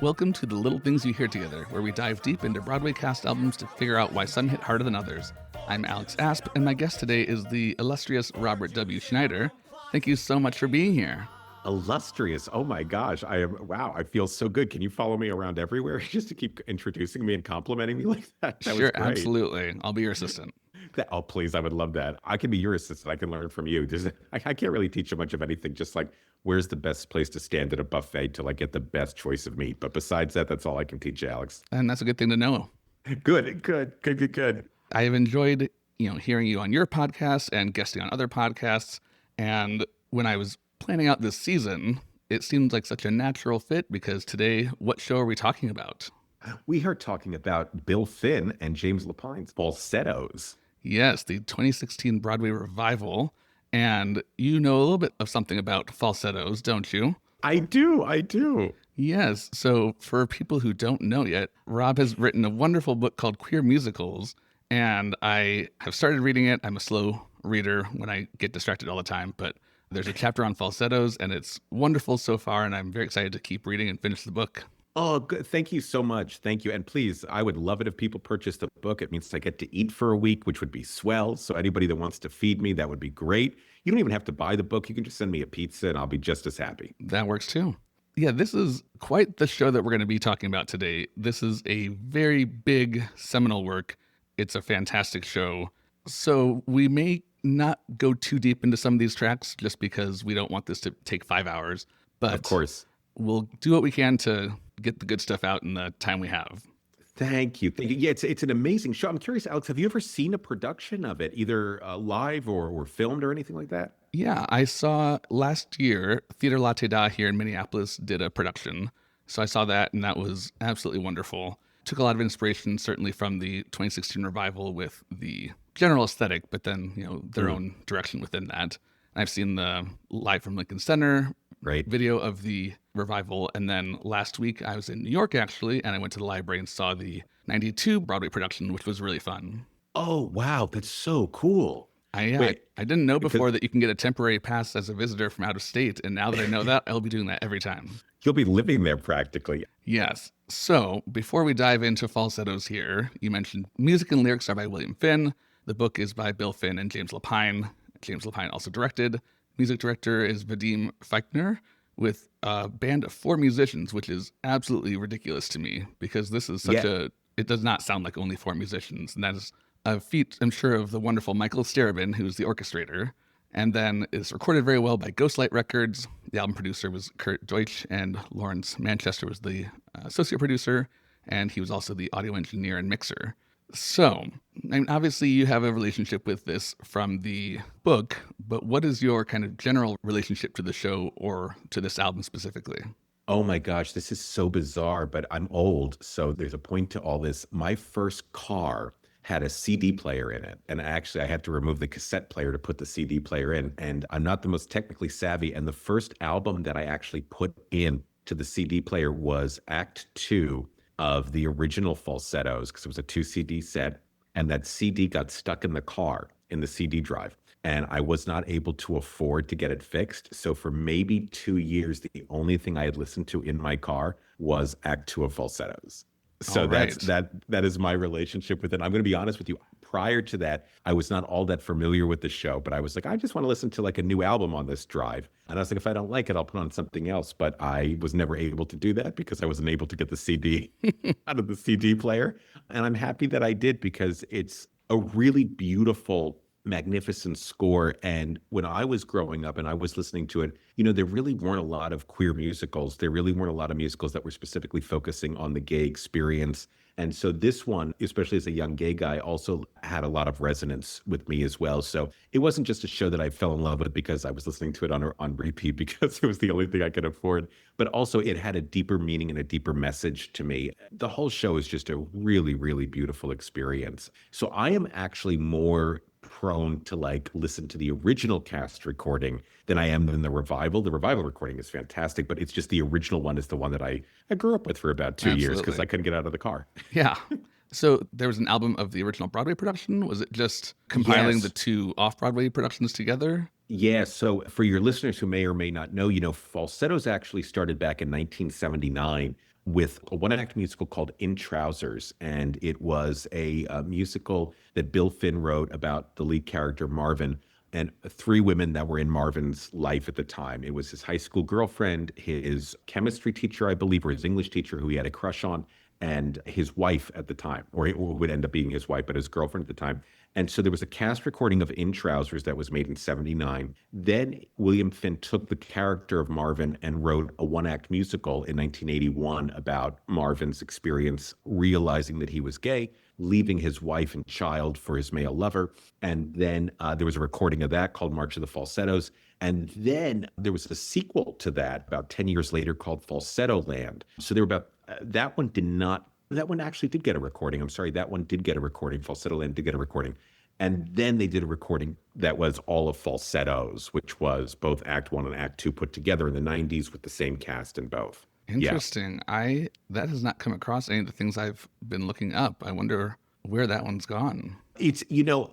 Welcome to the Little Things You Hear Together, where we dive deep into Broadway cast albums to figure out why some hit harder than others. I'm Alex Asp, and my guest today is the illustrious Robert W. Schneider. Thank you so much for being here. Illustrious. Oh my gosh. Wow. I feel so good. Can you follow me around everywhere just to keep introducing me and complimenting me like that? That Sure, was great. Absolutely. I'll be your assistant. Oh, please. I would love that. I can be your assistant. I can learn from you. I can't really teach you much of anything. Just like, where's the best place to stand at a buffet to like get the best choice of meat? But besides that, that's all I can teach you, Alex. And that's a good thing to know. Good. I have enjoyed, hearing you on your podcast and guesting on other podcasts. And when I was planning out this season, it seemed like such a natural fit because today, what show are we talking about? We are talking about Bill Finn and James Lapine's Falsettos. Yes, the 2016 Broadway Revival. And you know a little bit of something about falsettos, don't you? I do. Yes. So for people who don't know yet, Rob has written a wonderful book called Queer Musicals. And I have started reading it. I'm a slow reader when I get distracted all the time, but there's a chapter on falsettos and it's wonderful so far. And I'm very excited to keep reading and finish the book. Oh, good. Thank you so much. Thank you. And please, I would love it if people purchase the book. It means I get to eat for a week, which would be swell. So anybody that wants to feed me, that would be great. You don't even have to buy the book. You can just send me a pizza and I'll be just as happy. That works too. Yeah, this is quite the show that we're going to be talking about today. This is a very big seminal work. It's a fantastic show. So we may not go too deep into some of these tracks just because we don't want this to take 5 hours. But of course, we'll do what we can to get the good stuff out in the time we have. Thank you. Yeah, it's an amazing show. I'm curious, Alex, have you ever seen a production of it, either live or filmed or anything like that? Yeah, I saw last year, Theater La Te Da here in Minneapolis did a production. So I saw that, and that was absolutely wonderful. Took a lot of inspiration, certainly from the 2016 revival with the general aesthetic, but then, their own direction within that. I've seen the Live from Lincoln Center video of the revival. And then last week I was in New York, actually, and I went to the library and saw the 92 Broadway production, which was really fun. Oh, wow. That's so cool. I didn't know before that you can get a temporary pass as a visitor from out of state. And now that I know that, I'll be doing that every time. You'll be living there practically. Yes. So before we dive into falsettos here, you mentioned music and lyrics are by William Finn. The book is by Bill Finn and James Lapine. James Lapine also directed. Music director is Vadim Feichtner with a band of 4 musicians, which is absolutely ridiculous to me because this is it does not sound like only 4 musicians. And that is a feat, I'm sure, of the wonderful Michael Starobin, who's the orchestrator. And then it's recorded very well by Ghostlight Records. The album producer was Kurt Deutsch, and Lawrence Manchester was the associate producer, and he was also the audio engineer and mixer. So, obviously you have a relationship with this from the book, but what is your kind of general relationship to the show or to this album specifically? Oh my gosh, this is so bizarre, but I'm old, so there's a point to all this. My first car had a CD player in it, and actually I had to remove the cassette player to put the CD player in, and I'm not the most technically savvy, and the first album that I actually put in to the CD player was Act 2 of the original Falsettos, because it was a 2 CD set, and that CD got stuck in the car in the CD drive, and I was not able to afford to get it fixed. So for maybe 2 years, the only thing I had listened to in my car was Act 2 of Falsettos. So that is my relationship with it. I'm going to be honest with you. Prior to that, I was not all that familiar with the show, but I was like, I just want to listen to like a new album on this drive. And I was like, if I don't like it, I'll put on something else. But I was never able to do that because I wasn't able to get the CD out of the CD player. And I'm happy that I did because it's a really beautiful, magnificent score. And when I was growing up and I was listening to it, there really weren't a lot of queer musicals. There really weren't a lot of musicals that were specifically focusing on the gay experience. And so this one, especially as a young gay guy, also had a lot of resonance with me as well. So it wasn't just a show that I fell in love with because I was listening to it on repeat because it was the only thing I could afford, but also it had a deeper meaning and a deeper message to me. The whole show is just a really, really beautiful experience. So I am actually more prone to like listen to the original cast recording than I am in the revival. The revival recording is fantastic, but it's just the original one is the one that I grew up with for about 2 years because I couldn't get out of the car. Yeah. So there was an album of the original Broadway production. Was it just compiling the 2 off-Broadway productions together? Yeah. So for your listeners who may or may not know, Falsettos actually started back in 1979 with a one-act musical called In Trousers. And it was a musical that Bill Finn wrote about the lead character, Marvin, and three women that were in Marvin's life at the time. It was his high school girlfriend, his chemistry teacher, I believe, or his English teacher who he had a crush on, and his wife at the time, or it would end up being his wife, but his girlfriend at the time. And so there was a cast recording of In Trousers that was made in 79. Then William Finn took the character of Marvin and wrote a one-act musical in 1981 about Marvin's experience realizing that he was gay, leaving his wife and child for his male lover. And then there was a recording of that called March of the Falsettos. And then there was a sequel to that about 10 years later called Falsettoland. So there were about, that one did not, that one actually did get a recording. I'm sorry, that one did get a recording. Falsettoland did get a recording. And then they did a recording that was all of Falsettos, which was both Act 1 and Act 2 put together in the 90s with the same cast in both. Interesting. That has not come across any of the things I've been looking up. I wonder where that one's gone. It's,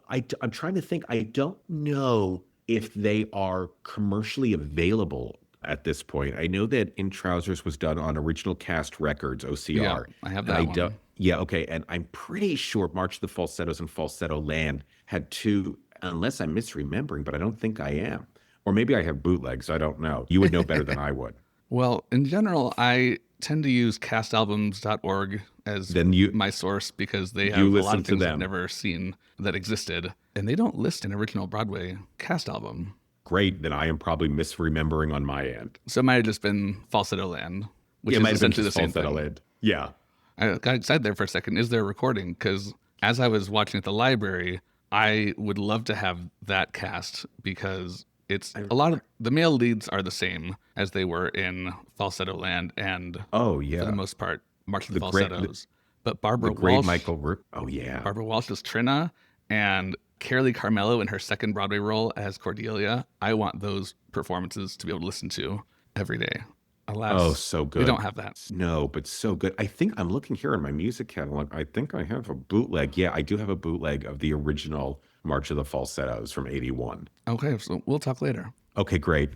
I'm trying to think. I don't know if they are commercially available at this point. I know that In Trousers was done on Original Cast Records, OCR. Yeah, I have that one. Yeah, okay. And I'm pretty sure March of the Falsettos and Falsettoland had two, unless I'm misremembering, but I don't think I am. Or maybe I have bootlegs. I don't know. You would know better than I would. Well, in general, I tend to use castalbums.org as my source because they have a lot of things I've never seen that existed. And they don't list an original Broadway cast album. Great. Then I am probably misremembering on my end. So it might have just been Falsettoland, which is essentially the same thing. Yeah. I got excited there for a second. Is there a recording? Because as I was watching at the library, I would love to have that cast because it's a lot of the male leads are the same as they were in Falsettoland and for the most part, March of the Falsettos. But Barbara Walsh, Barbara Walsh is Trina, and Carolee Carmello in her second Broadway role as Cordelia. I want those performances to be able to listen to every day. Alas, so good. We don't have that. No, but so good. I think I'm looking here in my music catalog. I think I have a bootleg. Yeah, I do have a bootleg of the original March of the Falsettos from 81. Okay, so we'll talk later. Okay, great.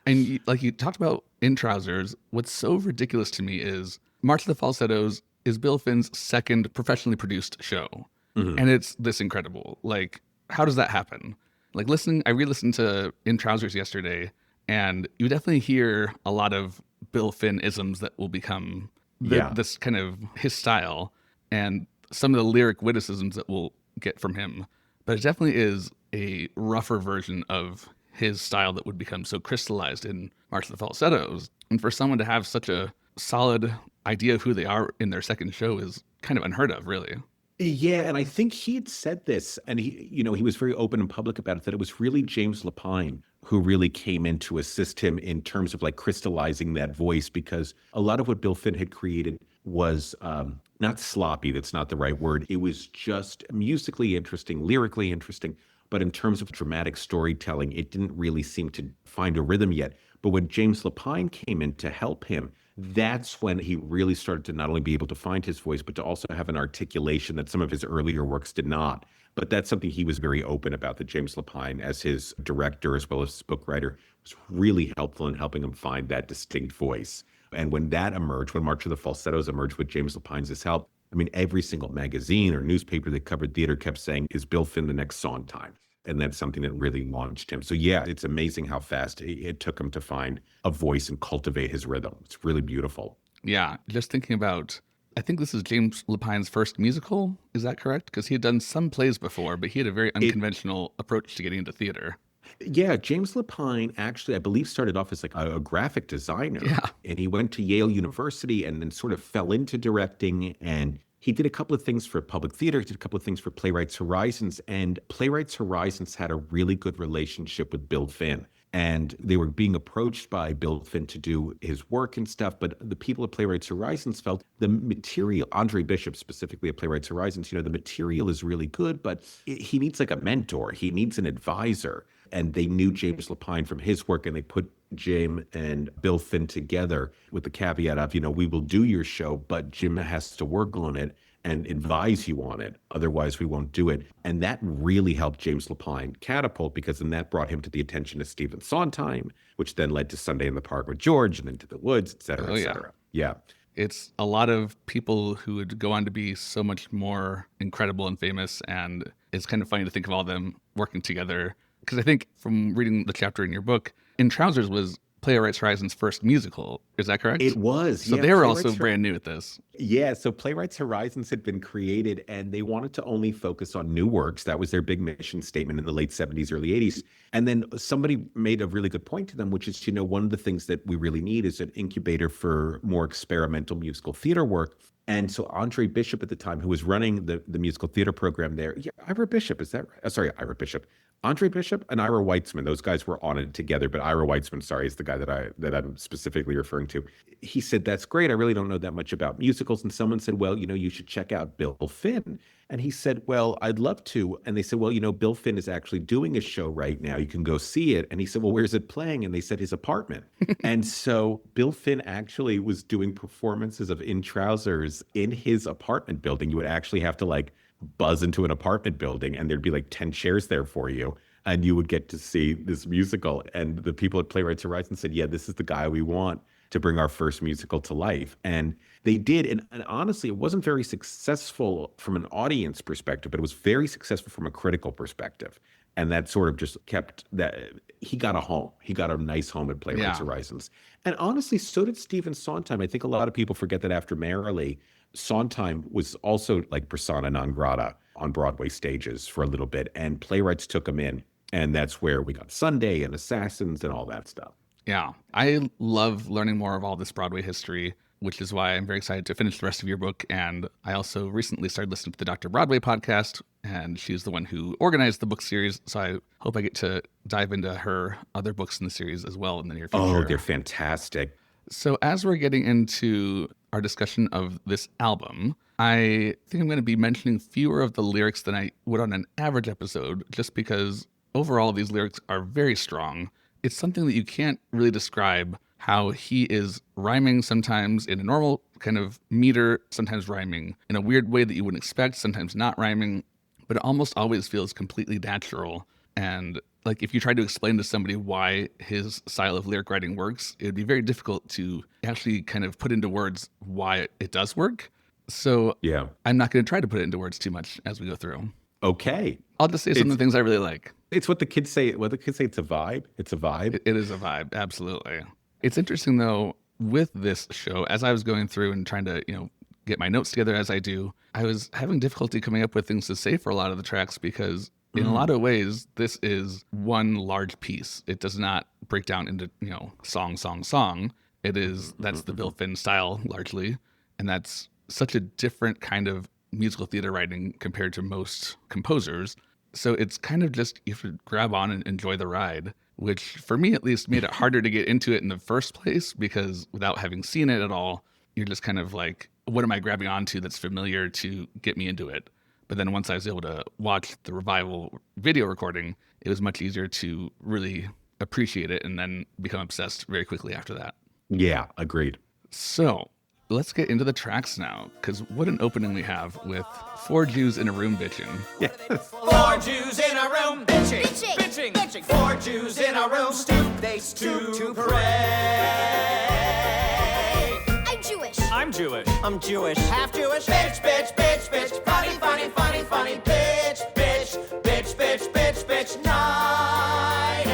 And like you talked about In Trousers, what's so ridiculous to me is March of the Falsettos is Bill Finn's second professionally produced show. Mm-hmm. And it's this incredible. Like, how does that happen? Like I re-listened to In Trousers yesterday, and you definitely hear a lot of Bill Finn isms that will become this kind of his style and some of the lyric witticisms that we'll get from him. But it definitely is a rougher version of his style that would become so crystallized in March of the Falsettos. And for someone to have such a solid idea of who they are in their second show is kind of unheard of, really. Yeah, and I think he had said this, and he was very open and public about it, that it was really James Lapine who really came in to assist him in terms of like crystallizing that voice, because a lot of what Bill Finn had created was not sloppy, that's not the right word. It was just musically interesting, lyrically interesting, but in terms of dramatic storytelling, it didn't really seem to find a rhythm yet. But when James Lapine came in to help him, that's when he really started to not only be able to find his voice, but to also have an articulation that some of his earlier works did not. But that's something he was very open about, that James Lapine, as his director as well as his book writer, was really helpful in helping him find that distinct voice. And when that emerged, when March of the Falsettos emerged with James Lapine's help, I mean, every single magazine or newspaper that covered theater kept saying, is Bill Finn the next Sondheim? And that's something that really launched him. So yeah, it's amazing how fast it took him to find a voice and cultivate his rhythm. It's really beautiful. Yeah, just thinking about, I think this is James Lapine's first musical. Is that correct? Because he had done some plays before, but he had a very unconventional approach to getting into theater. Yeah, James Lapine actually, I believe, started off as like a graphic designer. Yeah. And he went to Yale University and then sort of fell into directing, and he did a couple of things for public theater. He did a couple of things for Playwrights Horizons, and Playwrights Horizons had a really good relationship with Bill Finn. And they were being approached by Bill Finn to do his work and stuff. But the people at Playwrights Horizons felt the material, Andre Bishop specifically at Playwrights Horizons, the material is really good, but he needs like a mentor. He needs an advisor. And they knew James Lapine from his work, and they put Jim and Bill Finn together with the caveat of, we will do your show, but Jim has to work on it and advise you on it. Otherwise, we won't do it. And that really helped James Lapine catapult, because then that brought him to the attention of Stephen Sondheim, which then led to Sunday in the Park with George, and then to The Woods, et cetera, et cetera. Yeah. It's a lot of people who would go on to be so much more incredible and famous, and it's kind of funny to think of all of them working together. Because I think from reading the chapter in your book, In Trousers was Playwrights Horizon's first musical. Is that correct? It was. So yeah, they were also brand new at this. Yeah, so Playwrights Horizons had been created and they wanted to only focus on new works. That was their big mission statement in the late 70s, early 80s. And then somebody made a really good point to them, which is, one of the things that we really need is an incubator for more experimental musical theater work. And so Andre Bishop at the time, who was running the musical theater program there, Ira Bishop, is that right? Sorry, Ira Bishop. Andre Bishop and Ira Weitzman, those guys were on it together, but Ira Weitzman, sorry, is the guy that I'm specifically referring to. He said, that's great. I really don't know that much about musicals. And someone said, well, you should check out Bill Finn. And he said, well, I'd love to. And they said, well, Bill Finn is actually doing a show right now. You can go see it. And he said, well, where's it playing? And they said his apartment. And so Bill Finn actually was doing performances of In Trousers in his apartment building. You would actually have to buzz into an apartment building and there'd be 10 chairs there for you. And you would get to see this musical. And the people at Playwrights Horizon said, yeah, this is the guy we want to bring our first musical to life. And they did. And honestly, it wasn't very successful from an audience perspective, but it was very successful from a critical perspective. And that sort of just kept that. He got a home. He got a nice home at Playwrights Horizons. And honestly, so did Stephen Sondheim. I think a lot of people forget that after Merrily, Sondheim was also persona non grata on Broadway stages for a little bit. And playwrights took him in. And that's where we got Sunday and Assassins and all that stuff. Yeah, I love learning more of all this Broadway history, which is why I'm very excited to finish the rest of your book. And I also recently started listening to the Dr. Broadway podcast, and she's the one who organized the book series. So I hope I get to dive into her other books in the series as well in the near future. Oh, they're fantastic. So as we're getting into our discussion of this album, I think I'm going to be mentioning fewer of the lyrics than I would on an average episode, just because overall these lyrics are very strong. It's something that you can't really describe, how he is rhyming sometimes in a normal kind of meter, sometimes rhyming in a weird way that you wouldn't expect, sometimes not rhyming, but it almost always feels completely natural. And if you tried to explain to somebody why his style of lyric writing works, it would be very difficult to actually kind of put into words why it does work. So yeah, I'm not going to try to put it into words too much as we go through. Okay. I'll just say some of the things I really like. It's what the kids say. It's a vibe. It's a vibe. It is a vibe. Absolutely. It's interesting though, with this show, as I was going through and trying to, get my notes together as I do, I was having difficulty coming up with things to say for a lot of the tracks because in a lot of ways, this is one large piece. It does not break down into, song, song, song. That's the Bill Finn style largely. And that's such a different kind of musical theater writing compared to most composers. So it's kind of just, you have to grab on and enjoy the ride, which for me at least made it harder to get into it in the first place because without having seen it at all, you're just kind of what am I grabbing onto that's familiar to get me into it? But then once I was able to watch the Revival video recording, it was much easier to really appreciate it and then become obsessed very quickly after that. Yeah, agreed. So let's get into the tracks now, because what an opening we have with 4 Jews in a room bitching. Yeah. 4 Jews in a room bitching, bitching, bitching. 4 Jews in a room they stoop to pray. I'm Jewish. I'm Jewish. I'm Jewish. Half Jewish. Bitch, bitch, bitch, bitch. Funny, funny, funny, funny. Bitch, bitch, bitch, bitch, bitch, bitch. Night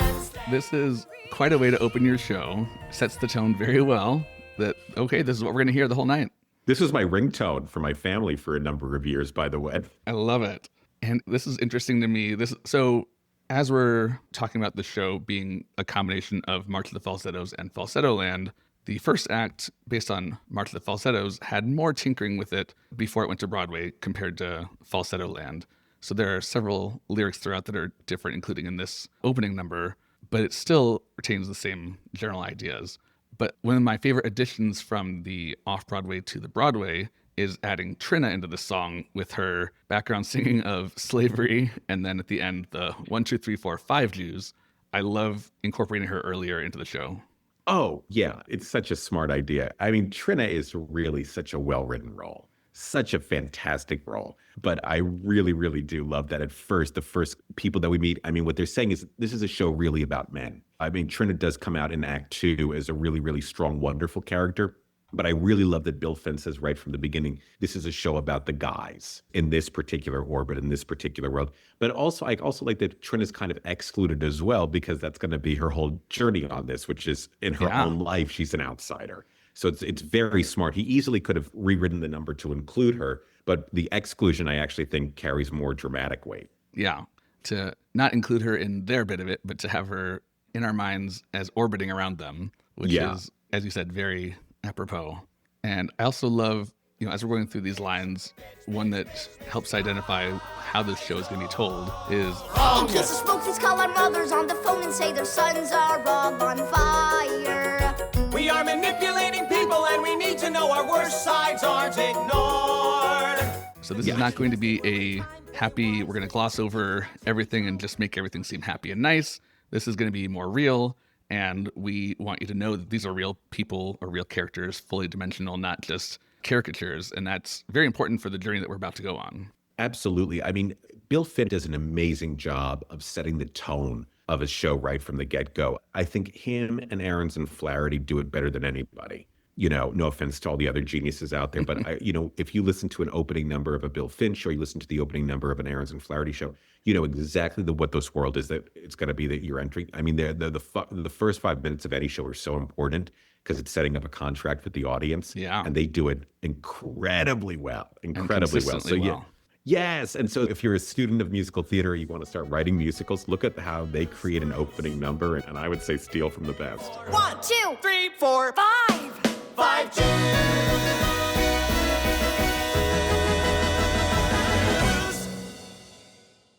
ends. This is quite a way to open your show. Sets the tone very well. That, okay, this is what we're going to hear the whole night. This was my ringtone for my family for a number of years, by the way. I love it. And this is interesting to me. So as we're talking about the show being a combination of March of the Falsettos and Falsettoland, the first act, based on March of the Falsettos, had more tinkering with it before it went to Broadway compared to Falsettoland. So there are several lyrics throughout that are different, including in this opening number, but it still retains the same general ideas. But one of my favorite additions from the Off-Broadway to the Broadway is adding Trina into the song with her background singing of slavery, and then at the end, the 1, 2, 3, 4, 5 Jews. I love incorporating her earlier into the show. Oh, yeah. It's such a smart idea. I mean, Trina is really such a well-written role. Such a fantastic role. But I really, really do love that at first, the first people that we meet, I mean, what they're saying is this is a show really about men. I mean, Trina does come out in Act 2 as a really, really strong, wonderful character. But I really love that Bill Finn says right from the beginning, this is a show about the guys in this particular orbit, in this particular world. But also, I also like that Trin is kind of excluded as well, because that's going to be her whole journey on this, which is in her own life, she's an outsider. So it's very smart. He easily could have rewritten the number to include her, but the exclusion, I actually think, carries more dramatic weight. Yeah, to not include her in their bit of it, but to have her in our minds as orbiting around them, which is, as you said, very apropos. And I also love, as we're going through these lines, one that helps identify how this show is going to be told is, In case of smoke, please call our mothers on the phone and say their sons are all on fire. We are manipulating people and we need to know our worst sides aren't ignored. So this is not going to be a happy, we're going to gloss over everything and just make everything seem happy and nice. This is going to be more real. And we want you to know that these are real people or real characters, fully dimensional, not just caricatures. And that's very important for the journey that we're about to go on. Absolutely. I mean, Bill Finn does an amazing job of setting the tone of his show right from the get-go. I think him and Ahrens and Flaherty do it better than anybody. No offense to all the other geniuses out there, but if you listen to an opening number of a Bill Finn show, you listen to the opening number of an Ahrens and Flaherty show, you know exactly what this world is that it's going to be that you're entering. I mean, the first 5 minutes of any show are so important because it's setting up a contract with the audience. Yeah. And they do it incredibly well. So well. Yes. And so if you're a student of musical theater, you want to start writing musicals, look at how they create an opening number. And I would say steal from the best. 1, 2, 3, 4, 5. 5 Jews.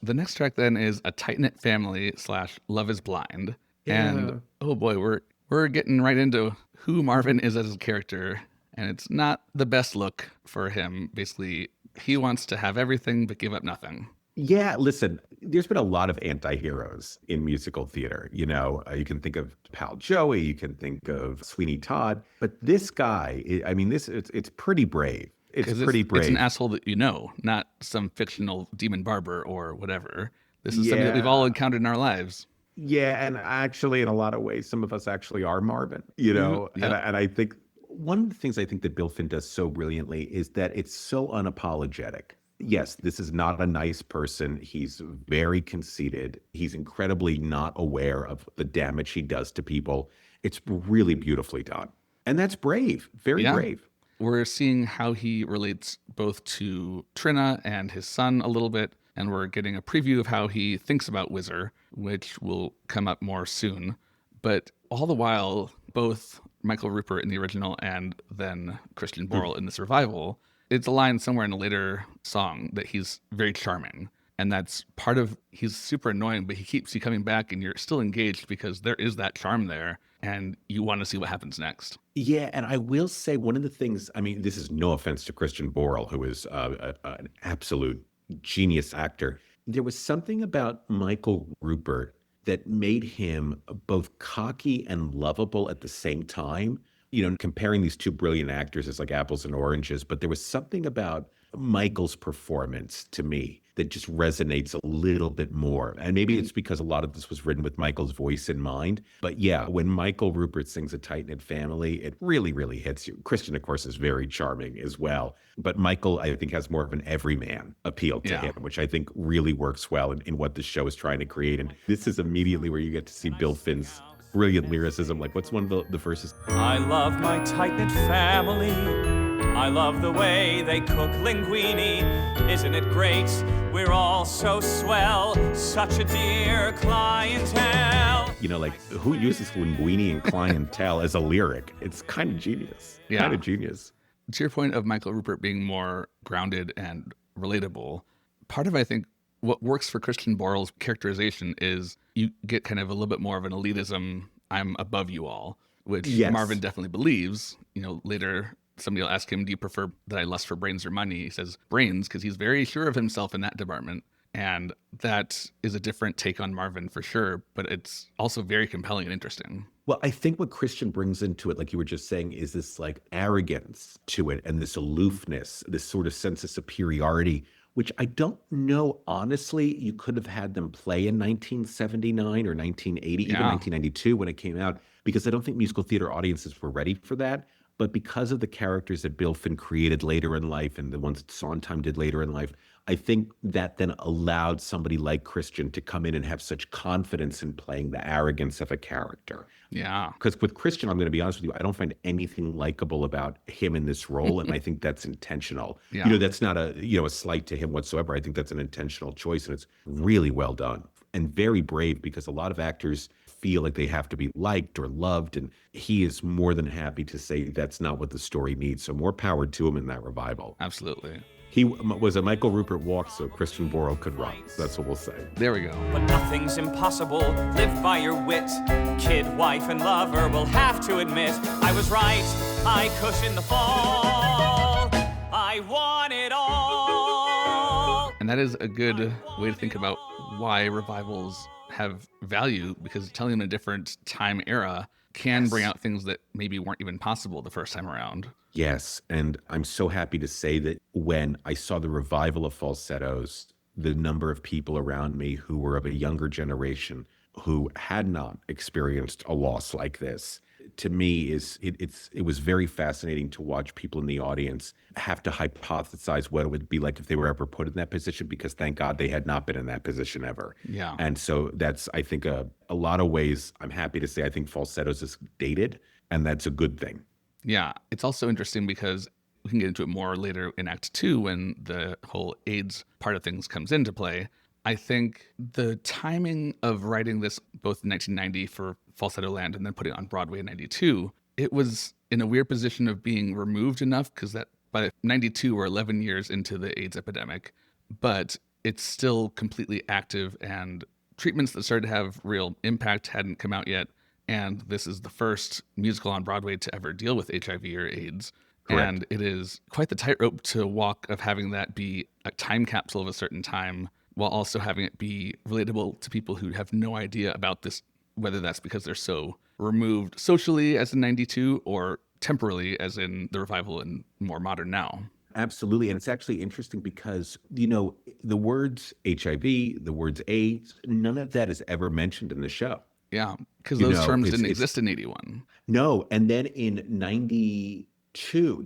The next track then is A Tight-Knit Family / Love is Blind. And oh boy, we're getting right into who Marvin is as a character. And it's not the best look for him. Basically, he wants to have everything but give up nothing. Yeah, listen, there's been a lot of anti-heroes in musical theater. You can think of Pal Joey, you can think of Sweeney Todd, but this guy, it's pretty brave. It's pretty brave. It's an asshole that not some fictional demon barber or whatever. This is something that we've all encountered in our lives. Yeah, and actually, in a lot of ways, some of us actually are Marvin, And I think one of the things I think that Bill Finn does so brilliantly is that it's so unapologetic. Yes, this is not a nice person. He's very conceited. He's incredibly not aware of the damage he does to people. It's really beautifully done. And that's brave, very brave. We're seeing how he relates both to Trina and his son a little bit, and we're getting a preview of how he thinks about Whizzer, which will come up more soon. But all the while, both Michael Rupert in the original and then Christian Borle in this revival, it's a line somewhere in a later song that he's very charming. And that's part of, he's super annoying, but he keeps you coming back and you're still engaged because there is that charm there and you want to see what happens next. Yeah, and I will say one of the things, this is no offense to Christian Borle, who is an absolute genius actor. There was something about Michael Rupert that made him both cocky and lovable at the same time. Comparing these two brilliant actors is like apples and oranges, but there was something about Michael's performance to me that just resonates a little bit more. And maybe it's because a lot of this was written with Michael's voice in mind. But yeah, when Michael Rupert sings A Tight-Knit Family, it really, really hits you. Christian, of course, is very charming as well. But Michael, I think, has more of an everyman appeal to him, which I think really works well in what the show is trying to create. And this is immediately where you get to see Bill Finn's brilliant lyricism. Like, what's one of the verses? I love my tight-knit family. I love the way they cook linguine. Isn't it great? We're all so swell. Such a dear clientele. Who uses linguine and clientele as a lyric? It's kind of genius. Yeah. Kind of genius. To your point of Michael Rupert being more grounded and relatable, part of, I think, what works for Christian Borle's characterization is you get kind of a little bit more of an elitism, I'm above you all, which Marvin definitely believes. Later somebody will ask him, do you prefer that I lust for brains or money? He says brains, because he's very sure of himself in that department. And that is a different take on Marvin for sure, but it's also very compelling and interesting. Well, I think what Christian brings into it, like you were just saying, is this like arrogance to it and this aloofness, this sort of sense of superiority, which I don't know, honestly, you could have had them play in 1979 or 1980, even 1992 when it came out, because I don't think musical theater audiences were ready for that. But because of the characters that Bill Finn created later in life and the ones that Sondheim did later in life, I think that then allowed somebody like Christian to come in and have such confidence in playing the arrogance of a character. Yeah. Because with Christian, I'm going to be honest with you, I don't find anything likable about him in this role, and I think that's intentional. Yeah. That's not a slight to him whatsoever. I think that's an intentional choice, and it's really well done and very brave, because a lot of actors feel like they have to be liked or loved, and he is more than happy to say that's not what the story needs. So more power to him in that revival. Absolutely. He was a Michael Rupert walk, so Christian Borle could run. That's what we'll say. There we go. But nothing's impossible, live by your wit. Kid, wife, and lover will have to admit I was right, I cushioned the fall, I won it all. And that is a good way to think about why revivals have value, because telling them a different time era can bring out things that maybe weren't even possible the first time around. Yes, and I'm so happy to say that when I saw the revival of Falsettos, the number of people around me who were of a younger generation who had not experienced a loss like this, to me it was very fascinating to watch people in the audience have to hypothesize what it would be like if they were ever put in that position, because thank God they had not been in that position ever. Yeah. And so that's, I think, a lot of ways, I'm happy to say, I think Falsettos is dated, and that's a good thing. Yeah. It's also interesting because we can get into it more later in Act 2 when the whole AIDS part of things comes into play. I think the timing of writing this both in 1990 for Falsettoland and then putting it on Broadway in 92, it was in a weird position of being removed enough, because that by 92 we're 11 years into the AIDS epidemic, but it's still completely active, and treatments that started to have real impact hadn't come out yet. And this is the first musical on Broadway to ever deal with HIV or AIDS. Correct. And it is quite the tightrope to walk of having that be a time capsule of a certain time, while also having it be relatable to people who have no idea about this, whether that's because they're so removed socially as in 92 or temporally as in the revival and more modern now. Absolutely. And it's actually interesting because, the words HIV, the words AIDS, none of that is ever mentioned in the show. Yeah, because those terms didn't exist in 81. No. And then in 1992,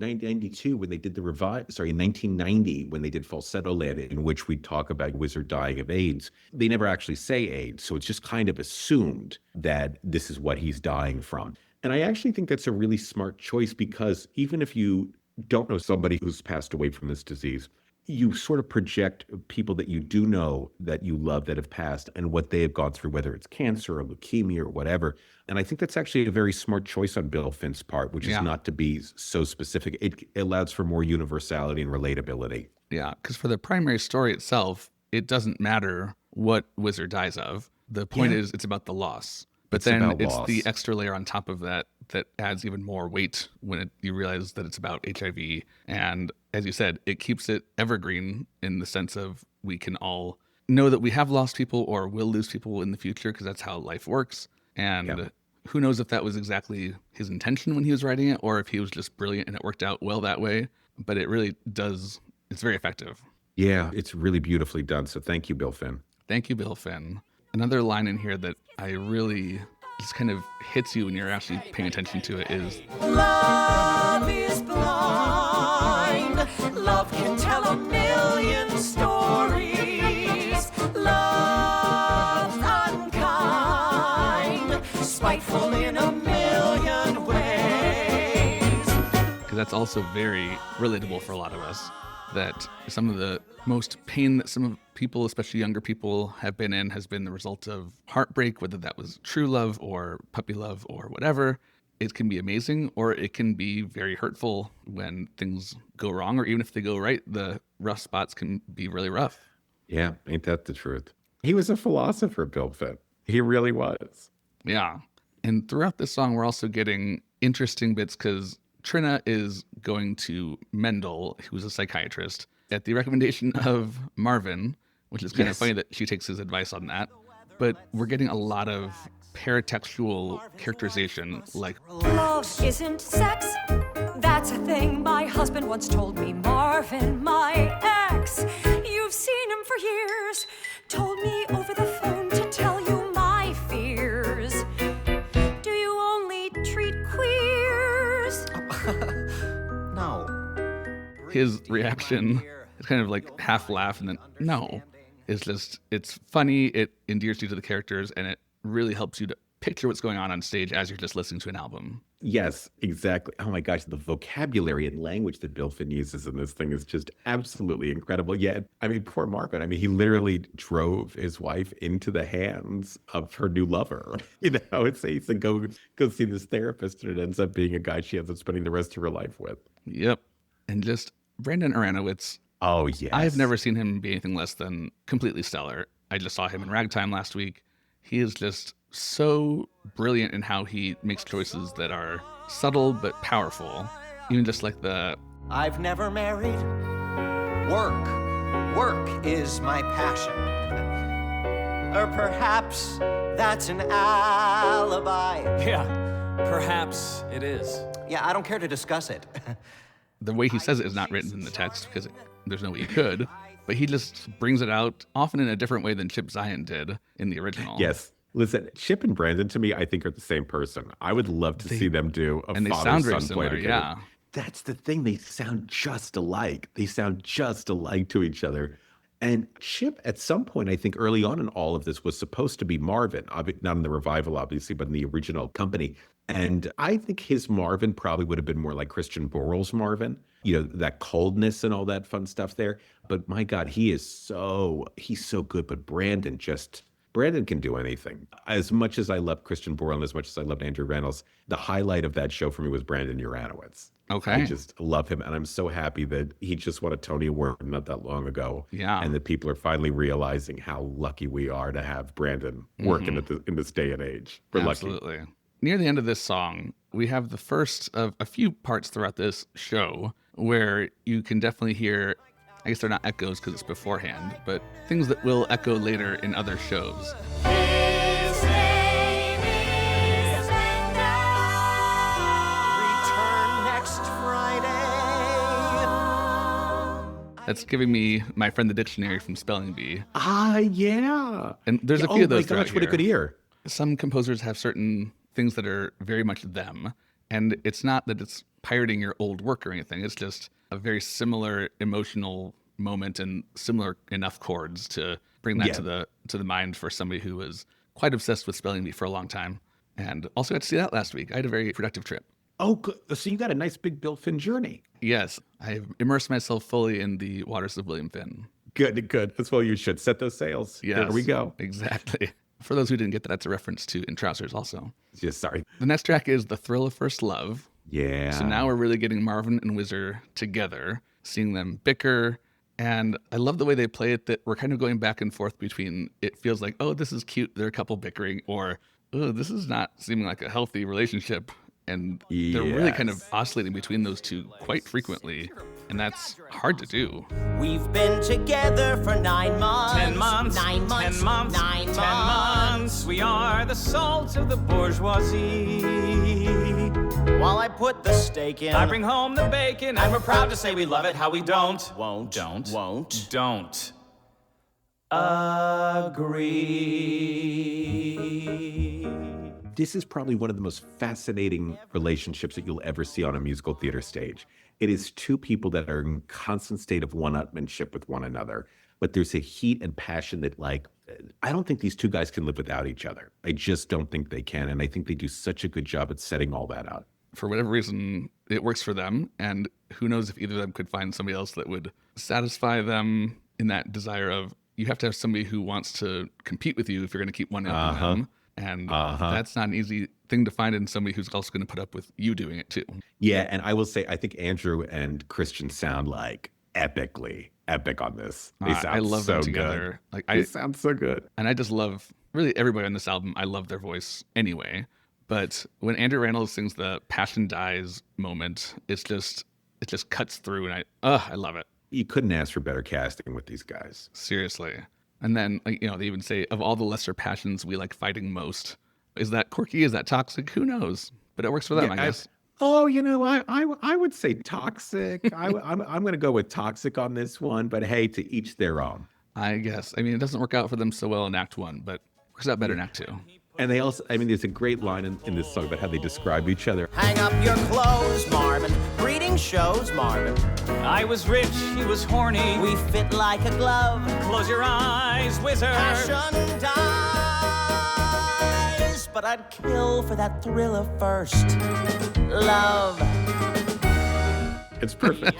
when they did in 1990, when they did Falsettoland, in which we talk about Wizard dying of AIDS, they never actually say AIDS. So it's just kind of assumed that this is what he's dying from. And I actually think that's a really smart choice, because even if you don't know somebody who's passed away from this disease, you sort of project people that you do know that you love that have passed and what they have gone through, whether it's cancer or leukemia or whatever. And I think that's actually a very smart choice on Bill Finn's part, which is not to be so specific. It allows for more universality and relatability. Yeah, because for the primary story itself, it doesn't matter what Wizard dies of. The point is it's about the loss. But then it's the extra layer on top of that that adds even more weight when you realize that it's about HIV. And as you said, it keeps it evergreen in the sense of we can all know that we have lost people or will lose people in the future, because that's how life works. And who knows if that was exactly his intention when he was writing it, or if he was just brilliant and it worked out well that way. But it really does. It's very effective. Yeah, it's really beautifully done. So thank you, Bill Finn. Thank you, Bill Finn. Another line in here that I really just kind of hits you when you're actually paying attention to it is, Love is blind. Love can tell a million stories. Love's unkind, spiteful in a million ways. because that's also very relatable for a lot of us, that some of the most pain that some of people, especially younger people, have been in has been the result of heartbreak, whether that was true love or puppy love or whatever. It can be amazing, or it can be very hurtful when things go wrong, or even if they go right, the rough spots can be really rough. Yeah, ain't that the truth? He was a philosopher, Bill Finn. He really was. Yeah. And throughout this song, we're also getting interesting bits because Trina is going to Mendel, who's a psychiatrist, at the recommendation of Marvin, which is kind of funny that she takes his advice on that. But we're getting a lot of paratextual characterization, like, love isn't sex. That's a thing my husband once told me. Marvin, my ex. You've seen him for years. Told me over the phone to tell you my fears. Do you only treat queers? his reaction is kind of like half laugh and then no. It's funny, it endears you to the characters, and it really helps you to picture what's going on stage as you're just listening to an album. Yes, exactly. Oh my gosh, the vocabulary and language that Bill Finn uses in this thing is just absolutely incredible. Yeah, I mean, poor Marvin. I mean, he literally drove his wife into the hands of her new lover. You know, it's he said, go see this therapist, and it ends up being a guy she ends up spending the rest of her life with. Yep. And just Brandon Aronowitz. Oh, yes. I've never seen him be anything less than completely stellar. I just saw him in Ragtime last week. He is just so brilliant in how he makes choices that are subtle but powerful. Even just like I've never married. Work is my passion. Or perhaps that's an alibi. Yeah, perhaps it is. Yeah, I don't care to discuss it. the way he says it is not written in the text because there's no way he could, but he just brings it out often in a different way than Chip Zien did in the original. Yes. Listen, Chip and Brandon, to me, I think are the same person. I would love to see them do a and they sound very father-son play similar, together. yeah. That's the thing. They sound just alike. They sound just alike to each other. And Chip, at some point, I think early on in all of this, was supposed to be Marvin, not in the revival, obviously, but in the original company. And I think his Marvin probably would have been more like Christian Borle's Marvin, you know, that coldness and all that fun stuff there. But my God, he's so good. But Brandon can do anything. As much as I love Christian Borle and as much as I loved Andrew Reynolds, the highlight of that show for me was Brandon Uranowitz. Okay. I just love him. And I'm so happy that he just won a Tony Award not that long ago. Yeah. And that people are finally realizing how lucky we are to have Brandon working in this day and age. We're Absolutely. lucky. Near the end of this song, we have the first of a few parts throughout this show where you can definitely hear, I guess they're not echoes because it's beforehand, but things that will echo later in other shows. His name is Return next Friday. That's giving me My Friend the Dictionary from Spelling Bee. Ah, yeah. And there's a few of those Oh my gosh, what a good ear. Some composers have certain things that are very much them. And it's not that it's pirating your old work or anything. It's just a very similar emotional moment and similar enough chords to bring that to the mind for somebody who was quite obsessed with Spelling Bee for a long time. And also got to see that last week. I had a very productive trip. Oh, good. So you got a nice big Bill Finn journey. Yes, I've immersed myself fully in the waters of William Finn. Good. That's well you should. Set those sails. Yes, There we go. Exactly. For those who didn't get that, that's a reference to In Trousers also. Just sorry. The next track is The Thrill of First Love. Yeah. So now we're really getting Marvin and Whizzer together, seeing them bicker. And I love the way they play it, that we're kind of going back and forth between it feels like, oh, this is cute, they're a couple bickering, or, oh, this is not seeming like a healthy relationship. And they're really kind of oscillating between those two quite frequently. And that's hard to do. We've been together for 9 months. 10 months. 9 months. 10 months. 9 10 months. months. We are the salt of the bourgeoisie. While I put the steak in. I bring home the bacon, and we're proud to say we love it. How we don't agree. This is probably one of the most fascinating relationships that you'll ever see on a musical theater stage. It is two people that are in constant state of one-upmanship with one another, but there's a heat and passion that, like, I don't think these two guys can live without each other. I just don't think they can, and I think they do such a good job at setting all that out. For whatever reason, it works for them. And who knows if either of them could find somebody else that would satisfy them in that desire of, you have to have somebody who wants to compete with you if you're going to keep one up on them. And that's not an easy thing to find in somebody who's also going to put up with you doing it too. Yeah, and I will say, I think Andrew and Christian sound like epically epic on this. They sound I love so them together. good. Like They sound so good. And I just love really everybody on this album. I love their voice anyway. But when Andrew Reynolds sings the Passion Dies moment, it just cuts through, and I love it. You couldn't ask for better casting with these guys. Seriously. And then, like, you know, they even say, of all the lesser passions we like fighting most. Is that quirky? Is that toxic? Who knows? But it works for them, I guess. I would say toxic. I'm going to go with toxic on this one, but hey, to each their own. I guess. I mean, it doesn't work out for them so well in Act 1, but works out better in Act 2. And they also, I mean, there's a great line in this song about how they describe each other. Hang up your clothes, Marvin. Greet writing shows, Marvin. I was rich, he was horny. We fit like a glove. Close your eyes, wizard. Passion dies, but I'd kill for that thrill of first love. It's perfect.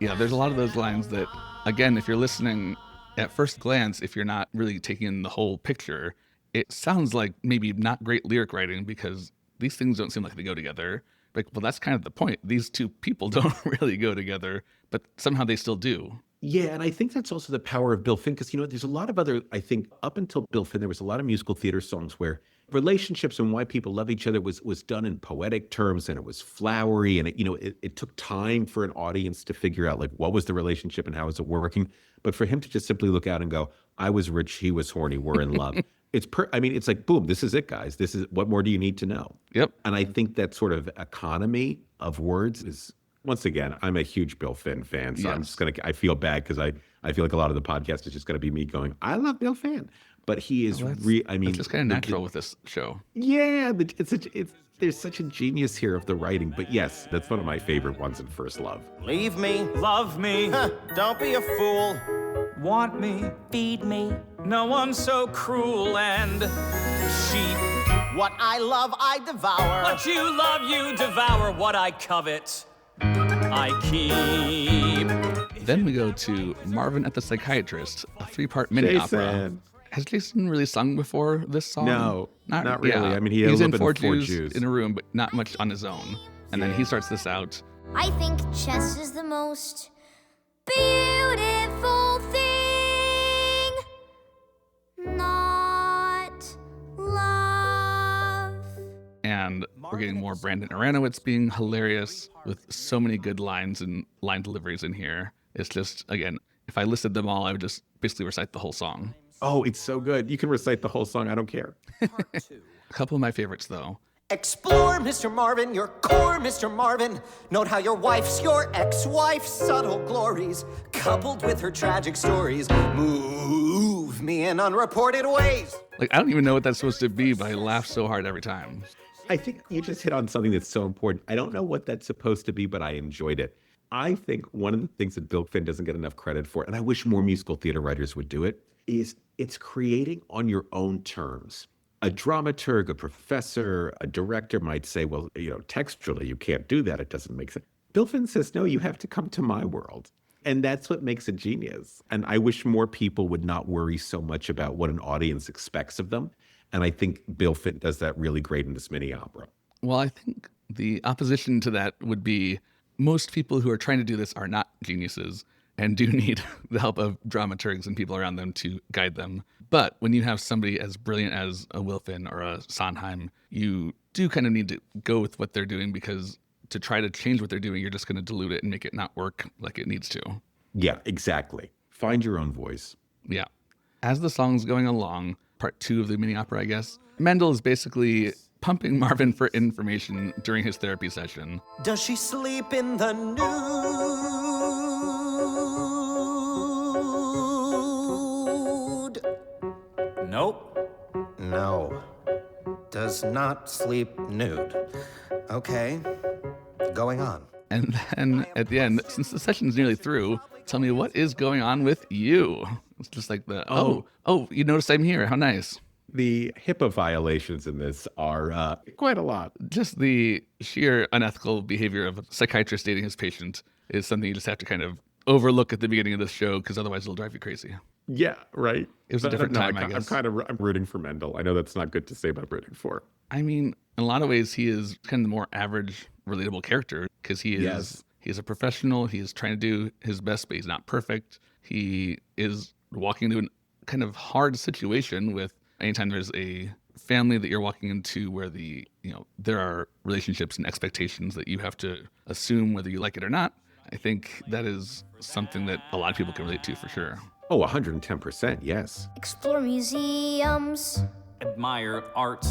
Yeah, there's a lot of those lines that, again, if you're listening at first glance, if you're not really taking in the whole picture, it sounds like maybe not great lyric writing because these things don't seem like they go together. Like, well, that's kind of the point. These two people don't really go together, but somehow they still do. Yeah, and I think that's also the power of Bill Finn, because, there's a lot of other, I think, up until Bill Finn, there was a lot of musical theater songs where relationships and why people love each other was done in poetic terms, and it was flowery, and it took time for an audience to figure out, like, what was the relationship and how was it working. But for him to just simply look out and go, I was rich, he was horny, we're in love. It's like, boom, this is it, guys. This is, what more do you need to know? Yep. And I think that sort of economy of words is, once again, I'm a huge Bill Finn fan, so I'm just I feel bad because I feel like a lot of the podcast is just going to be me going, I love Bill Finn. But he is, it's just kind of natural with this show. Yeah, there's such a genius here of the writing. But yes, that's one of my favorite ones in First Love. Leave me. Love me. Don't be a fool. Want me. Feed me. No one's so cruel and cheap. What I love, I devour. What you love, you devour. What I covet, I keep. Then we go to Marvin at the Psychiatrist, a 3-part mini opera. Has Jason really sung before this song? No, not really. I mean, he had a was little in bit Four of Jews in a room, but not much on his own. And then he starts this out. I think chess is the most beautiful thing, not love. And we're getting more Brandon Aronowitz being hilarious with so many good lines and line deliveries in here. It's just, again, if I listed them all, I would just basically recite the whole song. Oh, it's so good. You can recite the whole song. I don't care. A couple of my favorites, though. Explore, Mr. Marvin, your core, Mr. Marvin. Note how your wife's your ex-wife's subtle glories, coupled with her tragic stories, move me in unreported ways. Like, I don't even know what that's supposed to be, but I laugh so hard every time. I think you just hit on something that's so important. I don't know what that's supposed to be, but I enjoyed it. I think one of the things that Bill Finn doesn't get enough credit for, and I wish more musical theater writers would do it, is it's creating on your own terms. A dramaturg, a professor, a director might say, well, textually, you can't do that. It doesn't make sense. Bill Finn says, no, you have to come to my world. And that's what makes it genius. And I wish more people would not worry so much about what an audience expects of them. And I think Bill Finn does that really great in this mini opera. Well, I think the opposition to that would be most people who are trying to do this are not geniuses and do need the help of dramaturgs and people around them to guide them. But when you have somebody as brilliant as a Will Finn or a Sondheim, you do kind of need to go with what they're doing, because to try to change what they're doing, you're just going to dilute it and make it not work like it needs to. Yeah, exactly. Find your own voice. Yeah. As the song's going along, part 2 of the mini opera, I guess, Mendel is basically pumping Marvin for information during his therapy session. Does she sleep in the nude? Nope. No. Does not sleep nude. Okay. Going on. And then at the end, since the session's nearly through, tell me what is going on with you. It's just like oh, you noticed I'm here. How nice. The HIPAA violations in this are quite a lot. Just the sheer unethical behavior of a psychiatrist dating his patient is something you just have to kind of overlook at the beginning of this show, because otherwise it'll drive you crazy. Yeah, right. It was a different time, I guess. I'm rooting for Mendel. I know that's not good to say, but I'm rooting for. I mean, in a lot of ways, he is kind of the more average, relatable character, because he is he's a professional. He is trying to do his best, but he's not perfect. He is walking into a kind of hard situation with anytime there's a family that you're walking into where there are relationships and expectations that you have to assume whether you like it or not. I think that is something that a lot of people can relate to for sure. Oh, 110%, yes. Explore museums. Admire art.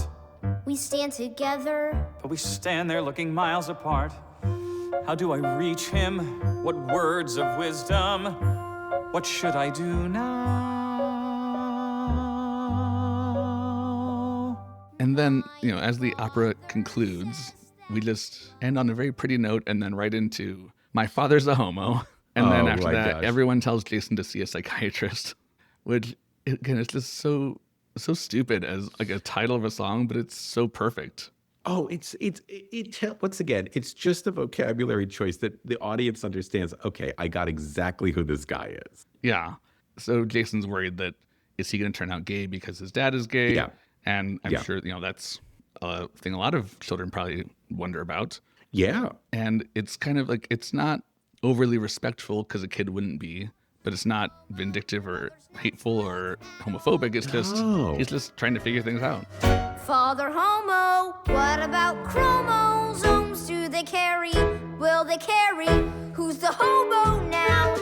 We stand together. But we stand there looking miles apart. How do I reach him? What words of wisdom? What should I do now? And then, as the opera concludes, we just end on a very pretty note and then right into my father's a homo. And then after that, everyone tells Jason to see a psychiatrist, which again, it's just so stupid as like a title of a song, but it's so perfect. Oh, once again, it's just a vocabulary choice that the audience understands. Okay, I got exactly who this guy is. Yeah. So Jason's worried that is he going to turn out gay because his dad is gay? Yeah. And I'm sure, that's a thing a lot of children probably wonder about. Yeah. And it's kind of like, it's not overly respectful because a kid wouldn't be, but it's not vindictive or hateful or homophobic. It's just, he's just trying to figure things out. Father homo, what about chromosomes? Do they carry? Will they carry? Who's the homo now?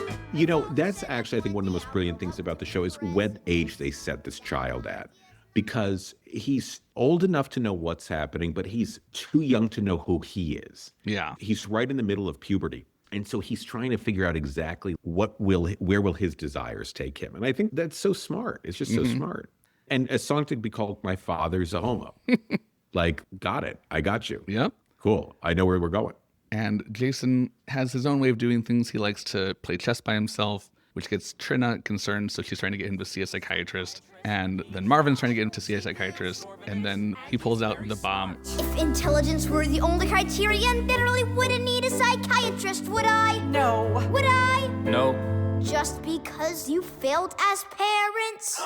That's actually, I think, one of the most brilliant things about the show is what age they set this child at. Because he's old enough to know what's happening, but he's too young to know who he is. Yeah. He's right in the middle of puberty. And so he's trying to figure out exactly where will his desires take him. And I think that's so smart. It's just so smart. And a song could be called My Father's a Homo. Like, got it. I got you. Yep. Cool. I know where we're going. And Jason has his own way of doing things. He likes to play chess by himself, which gets Trina concerned, so she's trying to get him to see a psychiatrist. And then Marvin's trying to get him to see a psychiatrist. And then he pulls out the bomb. If intelligence were the only criterion, then I really wouldn't need a psychiatrist, would I? No. Would I? No. Just because you failed as parents?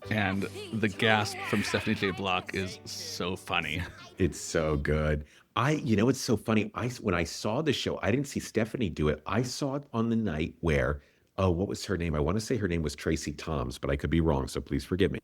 And the gasp from Stephanie J. Block is so funny. It's so good. It's so funny. When I saw the show, I didn't see Stephanie do it. I saw it on the night where, what was her name? I want to say her name was Tracy Toms, but I could be wrong, so please forgive me.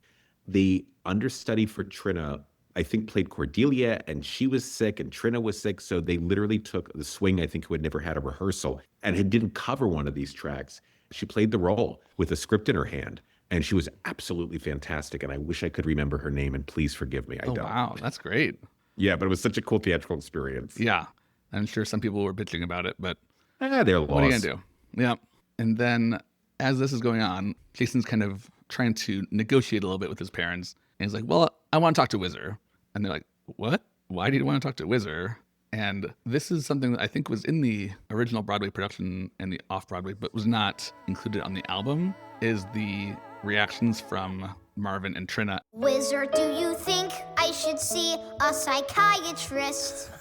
The understudy for Trina, I think, played Cordelia, and she was sick, and Trina was sick, so they literally took the swing, I think, who had never had a rehearsal, and didn't cover one of these tracks. She played the role with a script in her hand, and she was absolutely fantastic, and I wish I could remember her name, and please forgive me, I don't. Wow, that's great. Yeah, but it was such a cool theatrical experience. Yeah, I'm sure some people were bitching about it, but they're lost. What are you going to do? Yeah. And then as this is going on, Jason's kind of trying to negotiate a little bit with his parents. And he's like, well, I want to talk to Whizzer. And they're like, what? Why do you want to talk to Whizzer? And this is something that I think was in the original Broadway production and the Off-Broadway, but was not included on the album, is the reactions from Marvin and Trina. Whizzer, do you think I should see a psychiatrist?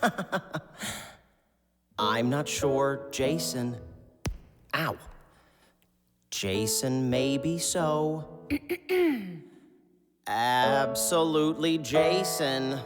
I'm not sure, Jason. Ow. Jason, maybe so. Absolutely, Jason.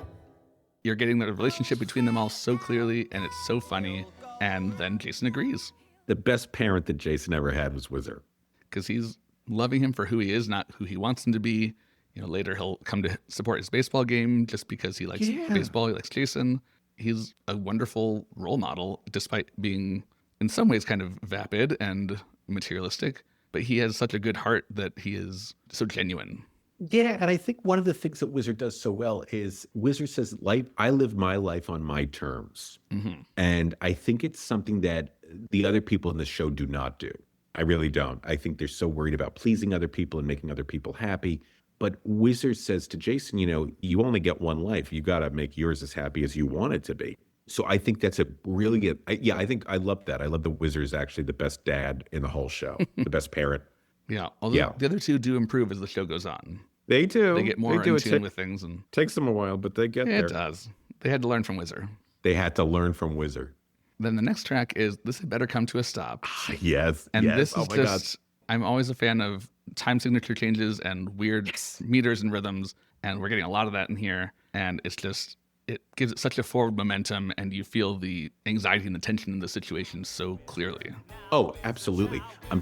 You're getting the relationship between them all so clearly, and it's so funny. And then Jason agrees. The best parent that Jason ever had was Whizzer. Because he's loving him for who he is, not who he wants him to be. Later he'll come to support his baseball game just because he likes baseball. He likes Jason. He's a wonderful role model, despite being in some ways kind of vapid and materialistic. But he has such a good heart that he is so genuine. Yeah, and I think one of the things that Whizzer does so well is Whizzer says, I live my life on my terms. Mm-hmm. And I think it's something that the other people in the show do not do. I really don't. I think they're so worried about pleasing other people and making other people happy. But Whizzer says to Jason, you only get one life. You got to make yours as happy as you want it to be. So I think that's a really good, I think I love that. I love that Whizzer is actually the best dad in the whole show, the best parent. Yeah, although the other two do improve as the show goes on. They do. They get more in tune with things. And takes them a while, but they get there. It does. They had to learn from Whizzer. They had to learn from Whizzer. Then the next track is This Had Better Come to a Stop. Yes. And yes. this is just, I'm always a fan of time signature changes and weird meters and rhythms. And we're getting a lot of that in here. And it's just, it gives it such a forward momentum, and you feel the anxiety and the tension in the situation so clearly. Oh, absolutely. I'm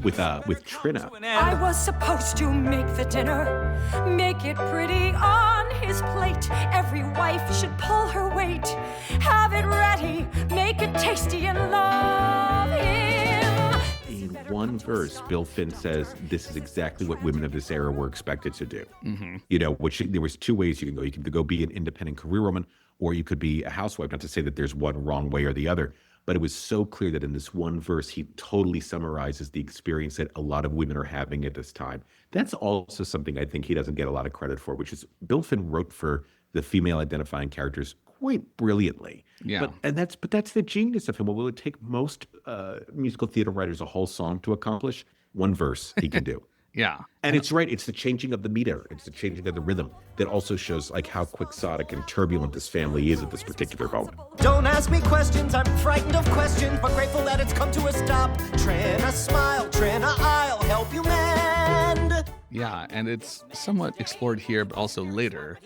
with Trina. I was supposed to make the dinner, make it pretty on his plate. Every wife should pull her weight, have it ready, make it tasty, and love him. In one verse, Bill Finn says this is exactly what women of this era were expected to do. Mm-hmm. Which there was two ways you can go. You could go be an independent career woman, or you could be a housewife. Not to say that there's one wrong way or the other, but it was so clear that in this one verse, he totally summarizes the experience that a lot of women are having at this time. That's also something I think he doesn't get a lot of credit for, which is Bill Finn wrote for the female identifying characters point brilliantly. Yeah. But that's the genius of him. What would take most musical theater writers a whole song to accomplish, one verse he can do. Yeah. And it's right. It's the changing of the meter. It's the changing of the rhythm that also shows like how quixotic and turbulent this family is at this particular moment. Don't ask me questions, I'm frightened of questions, but grateful that it's come to a stop. Trina, smile, Trina, I'll help you mend. Yeah, and it's somewhat explored here, but also later.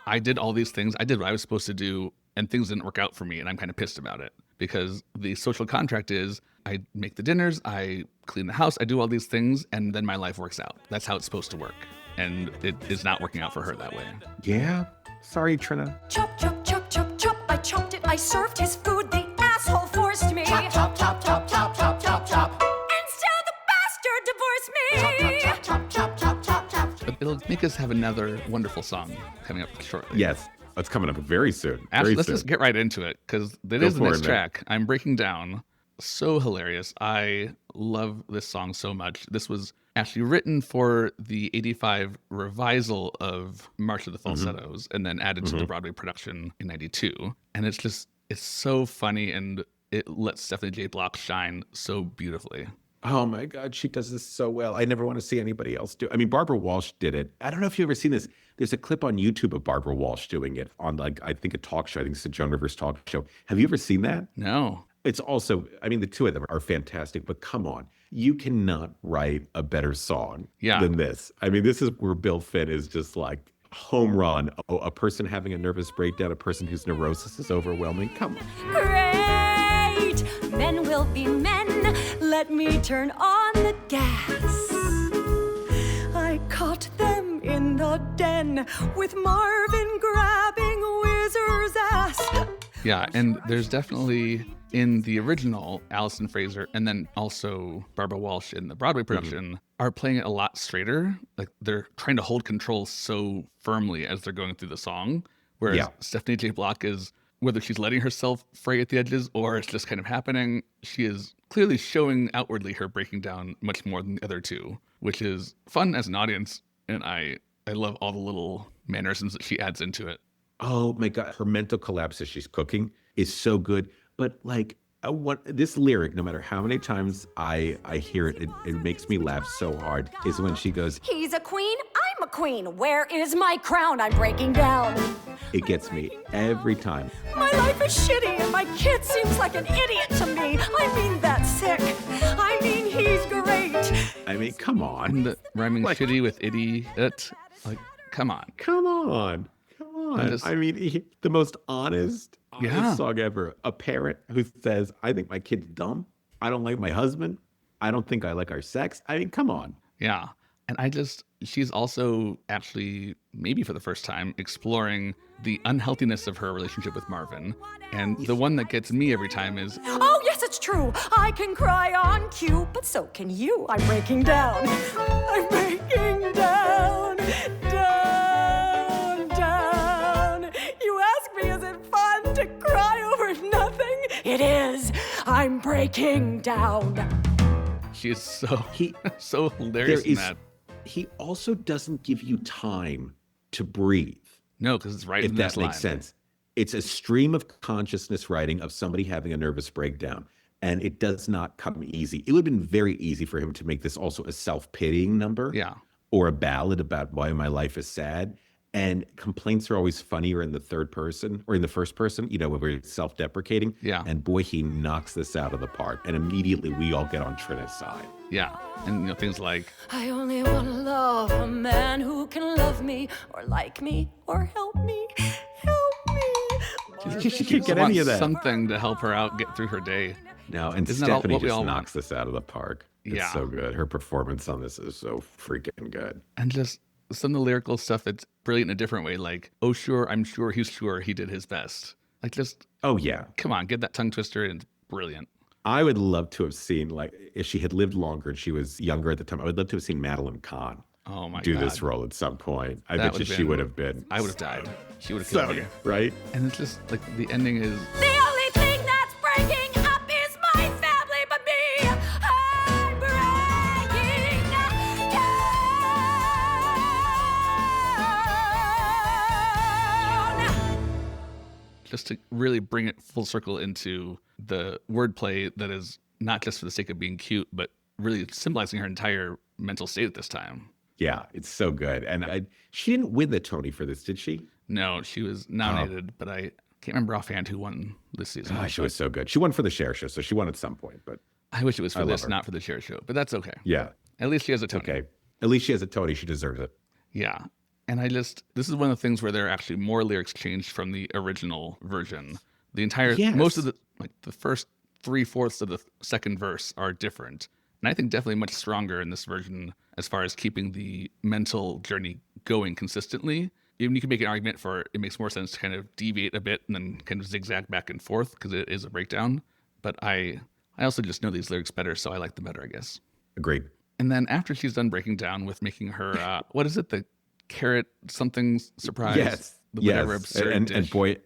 I did all these things. I did what I was supposed to do, and things didn't work out for me, and I'm kind of pissed about it. Because the social contract is I make the dinners, I clean the house, I do all these things, and then my life works out. That's how it's supposed to work. And it is not working out for her that way. Yeah. Sorry, Trina. Chop, chop, chop, chop, chop. I chopped it, I served his food, the asshole forced me. Chop, chop, chop, chop, chop, chop, chop, chop. And still the bastard divorced me. Chop, chop, chop, chop, chop, chop. But it'll make us have another wonderful song coming up shortly. Yes. It's coming up very soon. Actually, Very let's soon. just get right into it, because that Go is the for next it, man. track. I'm Breaking Down. So hilarious. I love this song so much. This was actually written for the 85 revisal of March of the Falsettos and then added to the Broadway production in 92. And it's so funny, and it lets Stephanie J. Block shine so beautifully. Oh my God, she does this so well. I never want to see anybody else do it. I mean, Barbara Walsh did it. I don't know if you've ever seen this. There's a clip on YouTube of Barbara Walsh doing it on, like, I think a talk show. I think it's a Joan Rivers talk show. Have you ever seen that? No. It's also, I mean, the two of them are fantastic, but come on. You cannot write a better song than this. I mean, this is where Bill Finn is just like home run. Oh, a person having a nervous breakdown, a person whose neurosis is overwhelming. Come on. Great, men will be men. Let me turn on the gas. I caught them in the den with Marvin grabbing Whizzer's ass. Yeah, and there's definitely in the original, Allison Fraser and then also Barbara Walsh in the Broadway production are playing it a lot straighter. Like they're trying to hold control so firmly as they're going through the song. Whereas Stephanie J. Block is, whether she's letting herself fray at the edges or it's just kind of happening, she is clearly showing outwardly her breaking down much more than the other two, which is fun as an audience. And I love all the little mannerisms that she adds into it. Oh my God, her mental collapse as she's cooking is so good. But like, this lyric, no matter how many times I hear it, it makes me laugh so hard, is when she goes, He's a queen, I'm a queen. Where is my crown? I'm breaking down. It gets me every time. My life is shitty and my kid seems like an idiot to me. I mean, that's sick. I mean, he's great. I mean, come on. And the rhyming shitty with idiot, like, come on. Come on. I mean, the most honest song ever. A parent who says, I think my kid's dumb. I don't like my husband. I don't think I like our sex. I mean, come on. Yeah. And she's also actually, maybe for the first time, exploring the unhealthiness of her relationship with Marvin. And the one that gets me every time is, oh, yes, it's true. I can cry on cue, but so can you. I'm breaking down. I'm breaking down. Down. You ask me, is it fun to cry over nothing? It is. I'm breaking down. She is so hilarious in that. He also doesn't give you time to breathe. No, because it's right if in that this line. makes sense. It's a stream of consciousness writing of somebody having a nervous breakdown, and it does not come easy. It would have been very easy for him to make this also a self-pitying number, or a ballad about why my life is sad. And complaints are always funnier in the third person or in the first person, you know, when we're self-deprecating. Yeah. And boy, he knocks this out of the park. And immediately we all get on Trina's side. Yeah. And things like, I only want to love a man who can love me or like me or help me. Help me. She can't get any of that. Something to help her out, get through her day. No, and Isn't Stephanie what we just all knocks this out of the park. It's so good. Her performance on this is so freaking good. And just some of the lyrical stuff that's brilliant in a different way, like, oh, sure, I'm sure he's sure he did his best. Like, just, oh, yeah. Come on, get that tongue twister, and it's brilliant. I would love to have seen, like, if she had lived longer and she was younger at the time, I would love to have seen Madeline Kahn do this role at some point. I bet you she would have been. I would have died. She would have killed me. Right? And it's just, like, the ending is... The only thing that's breaking up is my family, but me, I'm breaking down. just to really bring it full circle into the wordplay that is not just for the sake of being cute, but really symbolizing her entire mental state at this time. Yeah, it's so good. And she didn't win the Tony for this, did she? No, she was nominated, but I can't remember offhand who won this season. Oh, she was so good. She won for the Cher Show, so she won at some point. But I wish it was for this, not for the Cher Show, but that's okay. Yeah. At least she has a Tony. Okay. At least she has a Tony. She deserves it. Yeah. And this is one of the things where there are actually more lyrics changed from the original version. The entire, most of the first 3/4 of the second verse are different. And I think definitely much stronger in this version as far as keeping the mental journey going consistently. Even you can make an argument for it makes more sense to kind of deviate a bit and then kind of zigzag back and forth because it is a breakdown. But I also just know these lyrics better, so I like them better, I guess. Agreed. And then after she's done breaking down with making her, what is it, the carrot something surprise? Yes. Whatever absurd dish.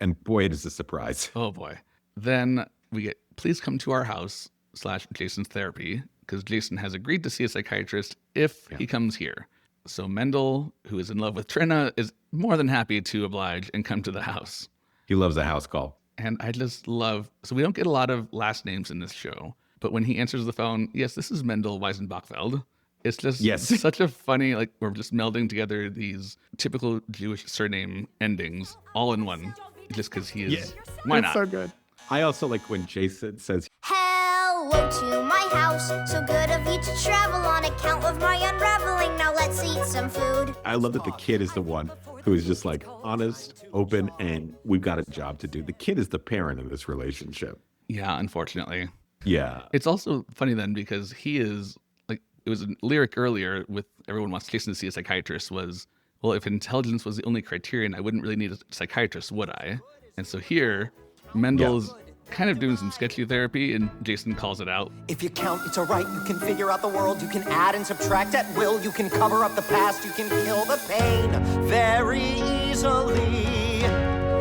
And boy, it is a surprise. Oh boy. Then we get, please come to our house / Jason's therapy, because Jason has agreed to see a psychiatrist if he comes here. So Mendel, who is in love with Trina, is more than happy to oblige and come to the house. He loves a house call. And I just love, so we don't get a lot of last names in this show, but when he answers the phone, yes, this is Mendel Weisenbachfeld. It's just such a funny, like, we're just melding together these typical Jewish surname endings all in one, just because he is, why not? So good. I also like when Jason says, Hello to my house, so good of you to travel on account of my unraveling. Now let's eat some food. I love that the kid is the one who is just like honest, open, and we've got a job to do. The kid is the parent in this relationship. Yeah, unfortunately. Yeah. It's also funny then because he is, like, it was a lyric earlier with everyone wants Jason to see a psychiatrist was, well, if intelligence was the only criterion, I wouldn't really need a psychiatrist, would I? And so here, Mendel's kind of doing some sketchy therapy, and Jason calls it out. If you count, it's all right. You can figure out the world. You can add and subtract at will. You can cover up the past. You can kill the pain very easily.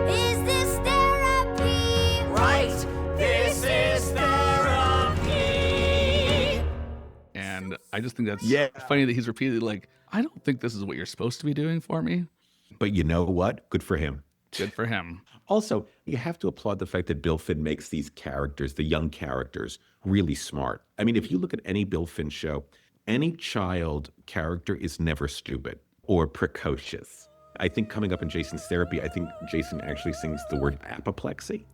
Is this therapy? Right. This is therapy. And I just think that's funny that he's repeatedly like, I don't think this is what you're supposed to be doing for me. But you know what? Good for him. Good for him. Also, you have to applaud the fact that Bill Finn makes these characters, the young characters, really smart. I mean, if you look at any Bill Finn show, any child character is never stupid or precocious. I think coming up in Jason's therapy, I think Jason actually sings the word apoplexy.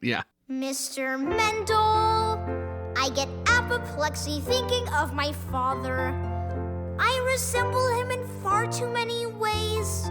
Yeah. Mr. Mendel, I get apoplexy thinking of my father. I resemble him in far too many ways.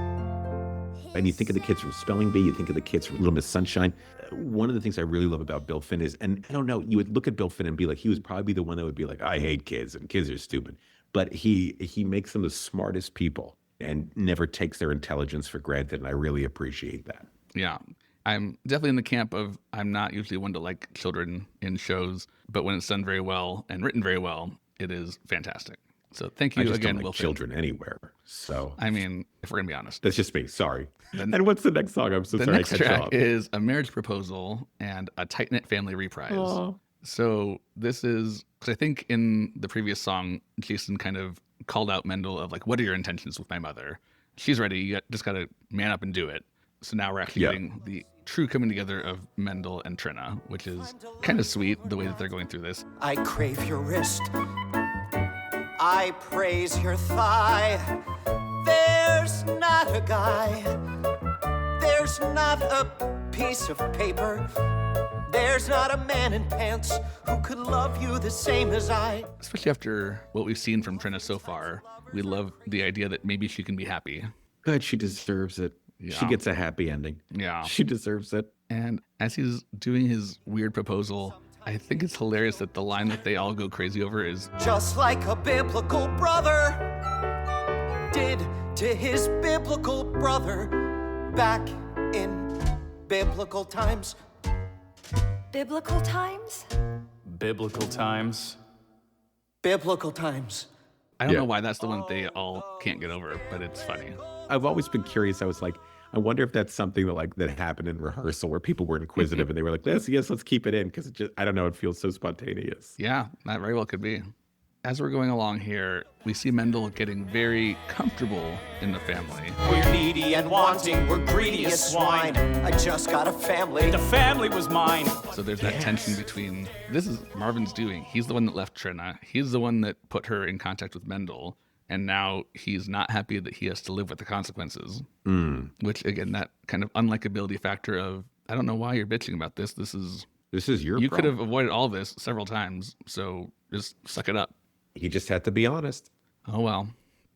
And you think of the kids from Spelling Bee, you think of the kids from Little Miss Sunshine. One of the things I really love about Bill Finn is, and I don't know, you would look at Bill Finn and be like, he was probably the one that would be like, I hate kids and kids are stupid. But he makes them the smartest people and never takes their intelligence for granted. And I really appreciate that. Yeah. I'm definitely in the camp of I'm not usually one to like children in shows, but when it's done very well and written very well, it is fantastic. So thank you I just again, don't like Will Finn. children anywhere. So I mean, if we're gonna be honest, that's just me. Sorry. And what's the next song? I'm so the sorry. next I cut you track off. is A Marriage Proposal and A Tight Knit Family Reprise. Aww. So this is, because I think in the previous song, Jason kind of called out Mendel of like, what are your intentions with my mother? She's ready. You just got to man up and do it. So now we're actually getting the true coming together of Mendel and Trina, which is kind of sweet the way that they're going through this. I crave your wrist. I praise your thigh. There's not a guy. There's not a piece of paper. There's not a man in pants who could love you the same as I. Especially after what we've seen from Trina so far, we love the idea that maybe she can be happy. Good. She deserves it. Yeah. She gets a happy ending. Yeah. She deserves it. And as he's doing his weird proposal, I think it's hilarious that the line that they all go crazy over is, just like a biblical brother did to his biblical brother back in biblical times. Biblical times? Biblical times. Biblical times. I don't know why that's the one that they all can't get over, but it's funny. I've always been curious. I was like, I wonder if that's something that happened in rehearsal where people were inquisitive and they were like, let's keep it in because it just, I don't know, it feels so spontaneous. Yeah, that very well could be. as we're going along here, we see Mendel getting very comfortable in the family. We're needy and wanting, we're greedy as swine. I just got a family. The family was mine. So there's that tension between, this is Marvin's doing. He's the one that left Trina. He's the one that put her in contact with Mendel. And now he's not happy that he has to live with the consequences. Which, again, that kind of unlikability factor of, I don't know why you're bitching about this. This is your You problem. could have avoided all this several times, so just suck it up. He just had to be honest. Oh, well.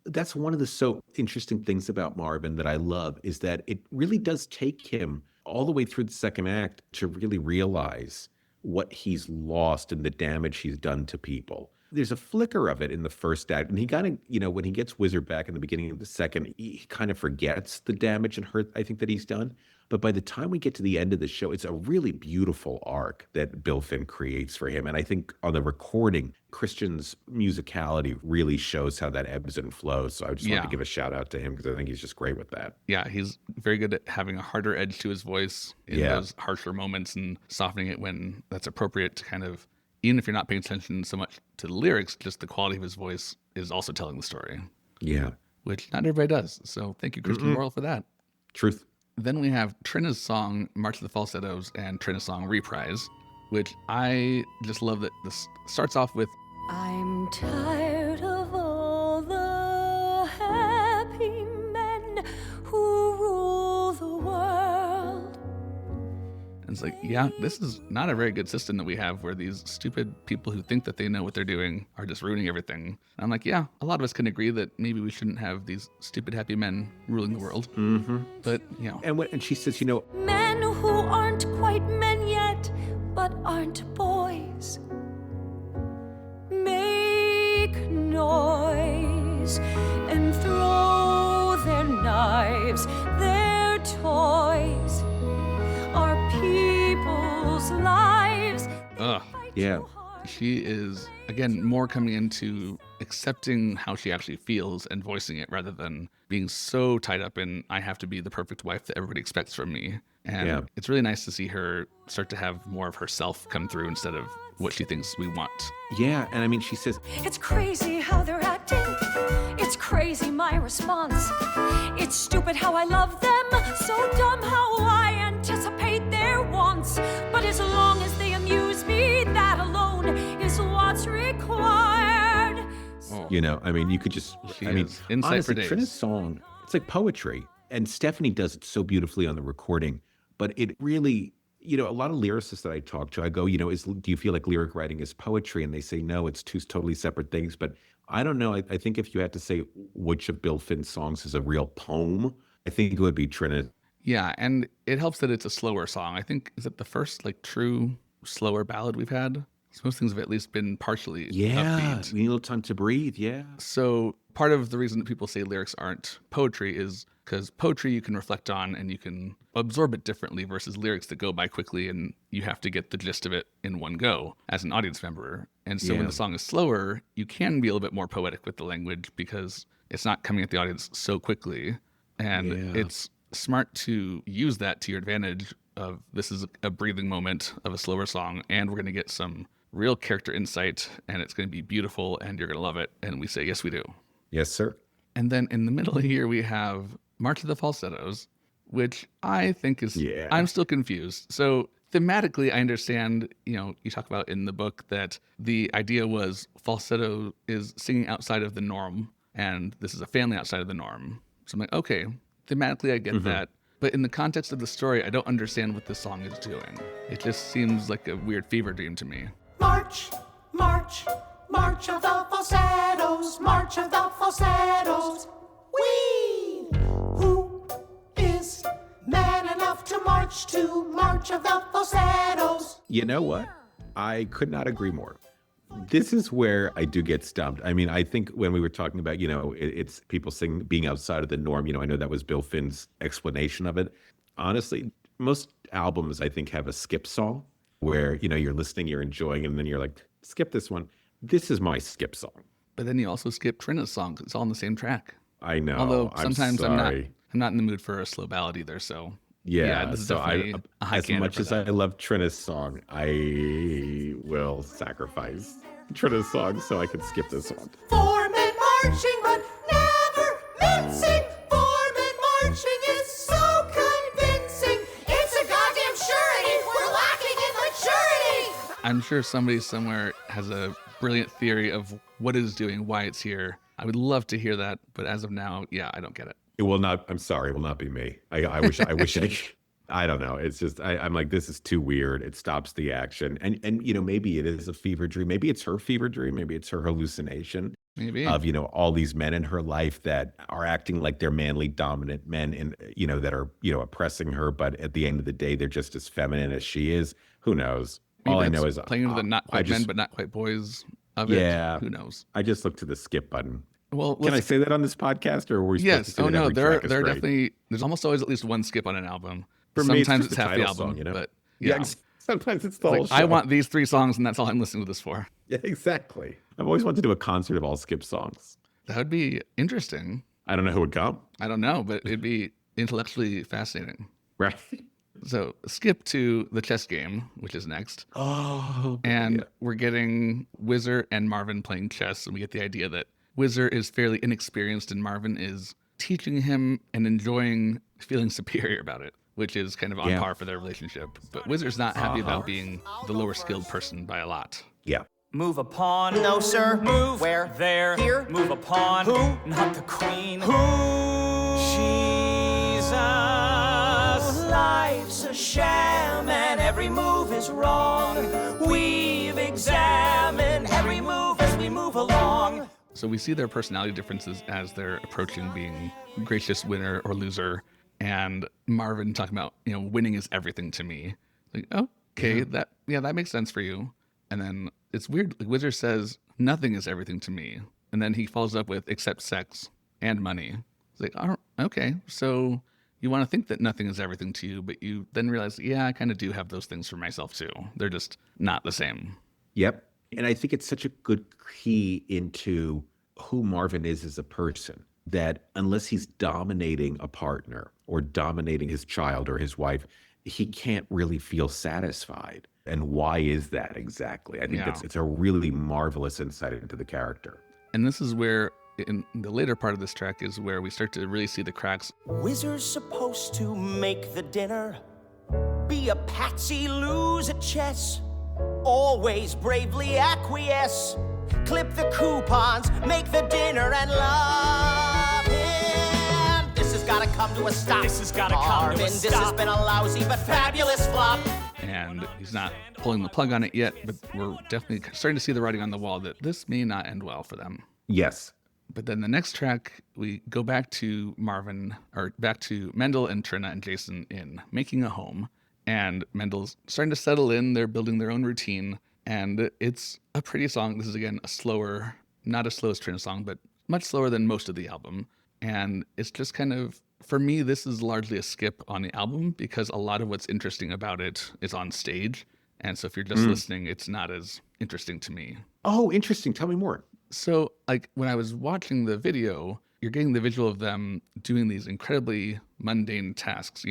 That's one of the so interesting things about Marvin that I love is that it really does take him all the way through the second act to really realize what he's lost and the damage he's done to people. There's a flicker of it in the first act. And he kind of, when he gets Wizard back in the beginning of the second, he kind of forgets the damage and hurt, I think, that he's done. But by the time we get to the end of the show, it's a really beautiful arc that Bill Finn creates for him. And I think on the recording, Christian's musicality really shows how that ebbs and flows. So I just want to give a shout out to him because I think he's just great with that. Yeah, he's very good at having a harder edge to his voice in those harsher moments and softening it when that's appropriate to kind of, even if you're not paying attention so much to the lyrics, just the quality of his voice is also telling the story. Yeah. Which not everybody does. So thank you, Christian Morrill, for that. Truth. Then we have Trina's song, March of the Falsettos, and Trina's song, Reprise, which I just love that this starts off with, I'm tired of all the happy men who rule the world. and it's like, yeah, this is not a very good system that we have where these stupid people who think that they know what they're doing are just ruining everything. And I'm like, yeah, a lot of us can agree that maybe we shouldn't have these stupid happy men ruling the world. But, And she says, Men who aren't quite men yet, but aren't boys. Make noise and throw their knives, their toys, our people's lives. Yeah. She is, again, more coming into accepting how she actually feels and voicing it rather than being so tied up in, I have to be the perfect wife that everybody expects from me. And it's really nice to see her start to have more of herself come through instead of what she thinks we want. Yeah, and I mean, she says, It's crazy how they're acting. It's crazy my response. It's stupid how I love them. So dumb how I anticipate their wants. But as long as they amuse me, that alone is what's required. I mean, you could just, is insight for honestly, days. Trina's song, it's like poetry. And Stephanie does it so beautifully on the recording. But it really, a lot of lyricists that I talk to, I go, do you feel like lyric writing is poetry? And they say, no, it's two totally separate things. But I don't know. I think if you had to say which of Bill Finn's songs is a real poem, I think it would be Trina. Yeah, and it helps that it's a slower song. I think, is it the first true slower ballad we've had? Most things have at least been partially upbeat. We need a little time to breathe, So part of the reason that people say lyrics aren't poetry is because poetry you can reflect on and you can absorb it differently versus lyrics that go by quickly and you have to get the gist of it in one go as an audience member. And so when the song is slower, you can be a little bit more poetic with the language because it's not coming at the audience so quickly. And it's smart to use that to your advantage of this is a breathing moment of a slower song and we're going to get some real character insight and it's going to be beautiful and you're going to love it. And we say, yes, we do. Yes, sir. And then in the middle here, we have March of the Falsettos, which I think is, I'm still confused. So thematically, I understand, you talk about in the book that the idea was falsetto is singing outside of the norm and this is a family outside of the norm. So I'm like, okay, thematically, I get that. But in the context of the story, I don't understand what this song is doing. It just seems like a weird fever dream to me. March, march, march of the falsettos, march of the falsettos. Whee! Who is man enough to march to march of the falsettos? You know what? I could not agree more. This is where I do get stumped. I mean, I think when we were talking about, it's people singing, being outside of the norm, I know that was Bill Finn's explanation of it. Honestly, most albums, I think, have a skip song where, you're listening, you're enjoying, and then you're like, skip this one. This is my skip song. But then you also skip Trina's song 'cause it's all on the same track. I know. Although sometimes I'm sorry. not in the mood for a slow ballad either. So this is so definitely a high as candidate much for as that. I love Trina's song, I will sacrifice intro song, so I can skip this one. Form and marching, but never mincing. Form and marching is so convincing. It's a goddamn surety. We're lacking in maturity. I'm sure somebody somewhere has a brilliant theory of what it is doing, why it's here. I would love to hear that, but as of now, yeah, I don't get it. It will not. I'm sorry. It will not be me. I wish. I don't know. It's just. I'm like, this is too weird. It stops the action. And maybe it is a fever dream. Maybe it's her fever dream. Maybe it's her hallucination. Maybe of all these men in her life that are acting like they're manly, dominant men, and that are oppressing her. But at the end of the day, they're just as feminine as she is. Who knows? Maybe All I know is playing with the not quite men but not quite boys of it. Yeah. Who knows? I just looked to the skip button. Well, can I say that on this podcast, or were we supposed to yes. say Oh that no, every there track is are great? definitely. There's almost always at least one skip on an album. For me, Sometimes it's it's just the half the title album, song, but Yeah, sometimes it's the whole like, show. I want these 3 songs, and that's all I'm listening to this for. Yeah, exactly. I've always wanted to do a concert of all skip songs. That would be interesting. I don't know who would come. I don't know, but it'd be intellectually fascinating. Right. So skip to the chess game, which is next. Oh. And we're getting Whizzer and Marvin playing chess, and we get the idea that Whizzer is fairly inexperienced and Marvin is teaching him and enjoying feeling superior about it, which is kind of on par for their relationship. But Whizzer's not happy about being the lower skilled person by a lot. Yeah. Move a pawn. No, sir. Move. Where? There. Here. Move a pawn. Who? Not the queen. Who? Jesus. Life's a sham and every move is wrong. We've examined every move as we move along. So we see their personality differences as they're approaching being gracious winner or loser. And Marvin talking about, winning is everything to me. Like, okay, that makes sense for you. And then it's weird. Like, Whizzer says, nothing is everything to me. And then he follows up with, except sex and money. It's like, okay, so you want to think that nothing is everything to you, but you then realize, yeah, I kind of do have those things for myself too. They're just not the same. Yep. And I think it's such a good key into who Marvin is as a person, that unless he's dominating a partner or dominating his child or his wife, he can't really feel satisfied. And why is that exactly? I think it's a really marvelous insight into the character. And this is where, in the later part of this track, is where we start to really see the cracks. Whizzer's supposed to make the dinner, be a patsy, lose at chess, always bravely acquiesce, clip the coupons, make the dinner, and love him. This has got to come to a stop. This has got to come to a stop. This has been a lousy but fabulous flop. And he's not pulling the plug on it yet, but we're definitely starting to see the writing on the wall that this may not end well for them. Yes. But then the next track, we go back to back to Mendel and Trina and Jason in Making a Home. And Mendel's starting to settle in. They're building their own routine. And it's a pretty song. This is, again, a slower, not as slow as Trina's song, but much slower than most of the album. And it's just kind of, for me, this is largely a skip on the album because a lot of what's interesting about it is on stage. And so if you're just listening, it's not as interesting to me. Oh, interesting. Tell me more. So, like, when I was watching the video, you're getting the visual of them doing these incredibly mundane tasks,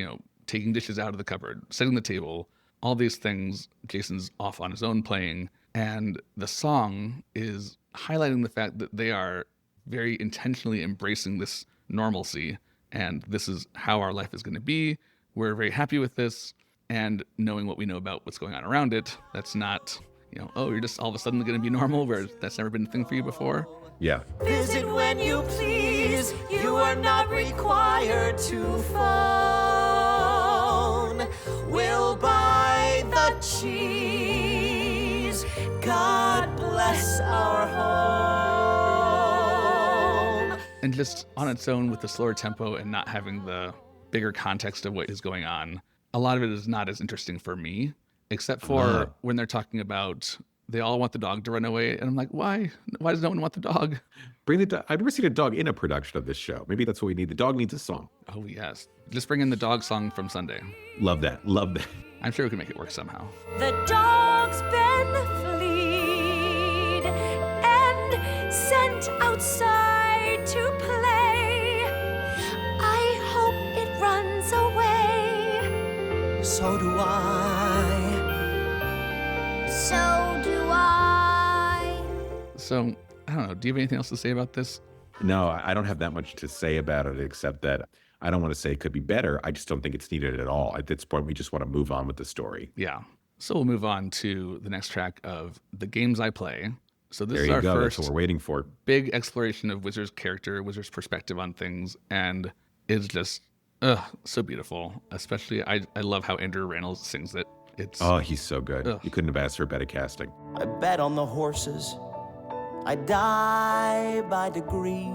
taking dishes out of the cupboard, setting the table, all these things. Jason's off on his own playing. And the song is highlighting the fact that they are very intentionally embracing this normalcy. And this is how our life is going to be. We're very happy with this. And knowing what we know about what's going on around it, that's not, you're just all of a sudden going to be normal, where that's never been a thing for you before. Yeah. Visit when you please. You are not required to phone. We'll buy the cheese. God bless our home. And just on its own with the slower tempo and not having the bigger context of what is going on, a lot of it is not as interesting for me, except for when they're talking about they all want the dog to run away. And I'm like, why? Why does no one want the dog? Bring the dog. I've never seen a dog in a production of this show. Maybe that's what we need. The dog needs a song. Oh, yes. Just bring in the dog song from Sunday. Love that. Love that. I'm sure we can make it work somehow. The dog's been fleed and sent outside to play. I hope it runs away. So do I. So do I. So, I don't know. Do you have anything else to say about this? No, I don't have that much to say about it, except that I don't want to say it could be better. I just don't think it's needed at all. At this point, we just want to move on with the story. Yeah. So we'll move on to the next track of The Games I Play. So this There is you our go. first That's what we're waiting for. big exploration of Wizard's character, Wizard's perspective on things, and it's just so beautiful. Especially, I love how Andrew Reynolds sings it. It's Oh, he's so good. Ugh. You couldn't have asked for better casting. I bet on the horses. I die by degree.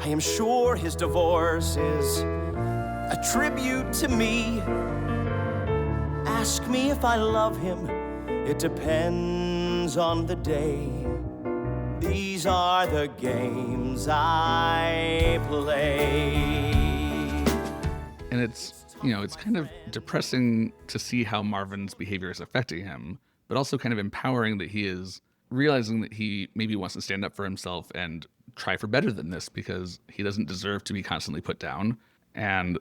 I am sure his divorce is a tribute to me. Ask me if I love him. It depends on the day. These are the games I play. And it's, it's kind of depressing to see how Marvin's behavior is affecting him, but also kind of empowering that he is realizing that he maybe wants to stand up for himself and try for better than this because he doesn't deserve to be constantly put down. And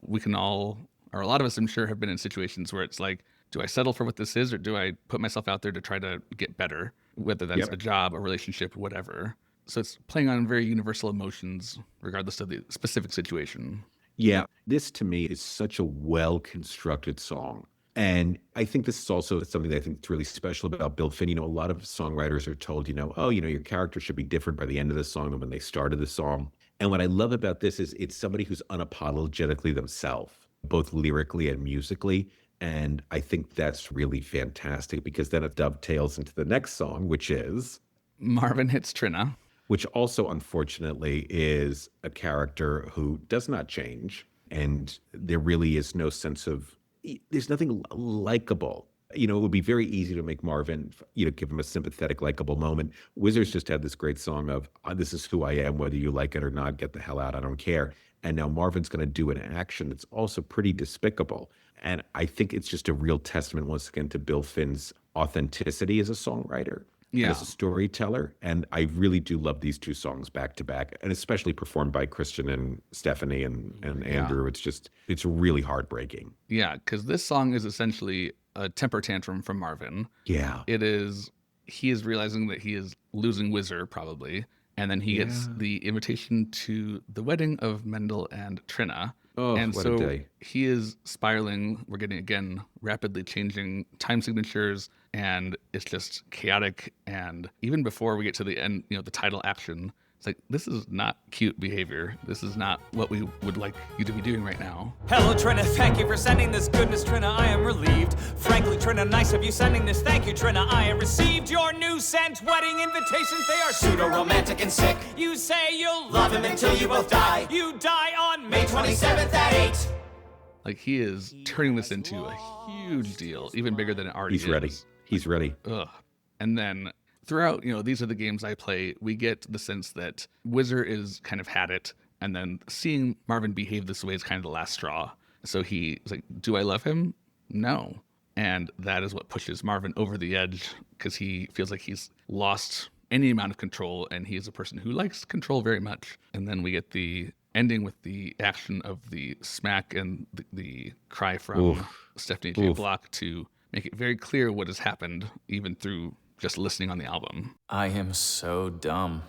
we can all, or a lot of us, I'm sure, have been in situations where it's like, do I settle for what this is, or do I put myself out there to try to get better, whether that's a job, a relationship, whatever. So it's playing on very universal emotions, regardless of the specific situation. Yeah, this to me is such a well-constructed song. And I think this is also something that I think is really special about Bill Finn. A lot of songwriters are told, your character should be different by the end of the song than when they started the song. And what I love about this is it's somebody who's unapologetically themselves, both lyrically and musically. And I think that's really fantastic because then it dovetails into the next song, which is Marvin Hits Trina. Which also, unfortunately, is a character who does not change. And there really is no sense of, there's nothing likable. It would be very easy to make Marvin, give him a sympathetic, likable moment. Wizards just had this great song of, this is who I am, whether you like it or not, get the hell out, I don't care. And now Marvin's going to do an action that's also pretty despicable. And I think it's just a real testament, once again, to Bill Finn's authenticity as a songwriter. Yeah. As a storyteller. And I really do love these two songs back to back, and especially performed by Christian and Stephanie and Andrew. It's really heartbreaking. Yeah, because this song is essentially a temper tantrum from Marvin. Yeah. He is realizing that he is losing Wizard, probably. And then he gets the invitation to the wedding of Mendel and Trina. Oh, and what so a day. He is spiraling. We're getting, again, rapidly changing time signatures, and it's just chaotic. And even before we get to the end, the title action, it's like, this is not cute behavior. This is not what we would like you to be doing right now. Hello, Trina, thank you for sending this goodness, Trina, I am relieved. Frankly, Trina, nice of you sending this. Thank you, Trina, I have received your new sent wedding invitations. They are Pseudo-romantic and sick. You say you'll Love him until you both die. You die on May 27th at 8. Like, he is turning this into a huge deal, even bigger than it already is. He's ready. He's ready. Ugh. And then throughout, these are the games I play, we get the sense that Wizard is kind of had it. And then seeing Marvin behave this way is kind of the last straw. So he's like, do I love him? No. And that is what pushes Marvin over the edge, because he feels like he's lost any amount of control, and he is a person who likes control very much. And then we get the ending with the action of the smack and the cry from Stephanie J. Block to make it very clear what has happened, even through just listening on the album. I am so dumb.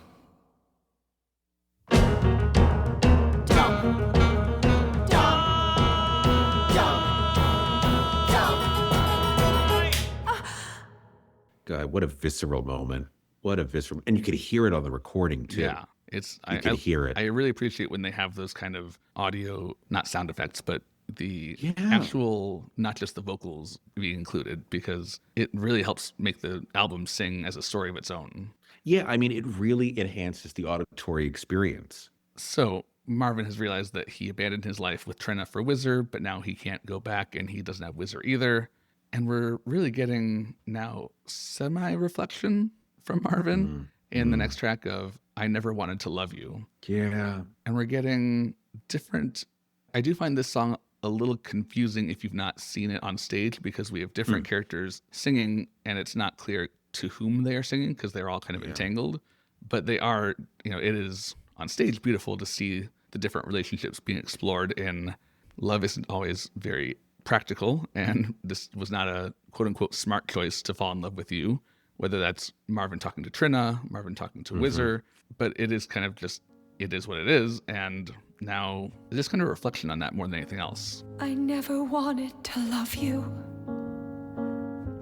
God, what a visceral moment. What a visceral, and you could hear it on the recording too. Yeah. You can hear it. I really appreciate when they have those kind of audio, not sound effects, but the actual, not just the vocals being included, because it really helps make the album sing as a story of its own. Yeah, I mean, it really enhances the auditory experience. So Marvin has realized that he abandoned his life with Trina for Wizard, but now he can't go back, and he doesn't have Wizard either. And we're really getting now semi-reflection from Marvin in the next track of I Never Wanted to Love You. Yeah. And we're getting different. I do find this song a little confusing if you've not seen it on stage, because we have different characters singing, and it's not clear to whom they are singing because they're all kind of entangled. But they are, it is on stage beautiful to see the different relationships being explored, and love isn't always very practical. And this was not a quote unquote smart choice to fall in love with you. whether that's Marvin talking to Trina, Marvin talking to Whizzer, but it is kind of just, it is what it is. And now it's just kind of a reflection on that more than anything else. I never wanted to love you.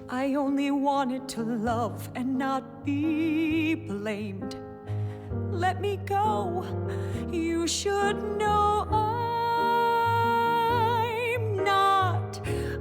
I only wanted to love and not be blamed. Let me go. You should know I'm not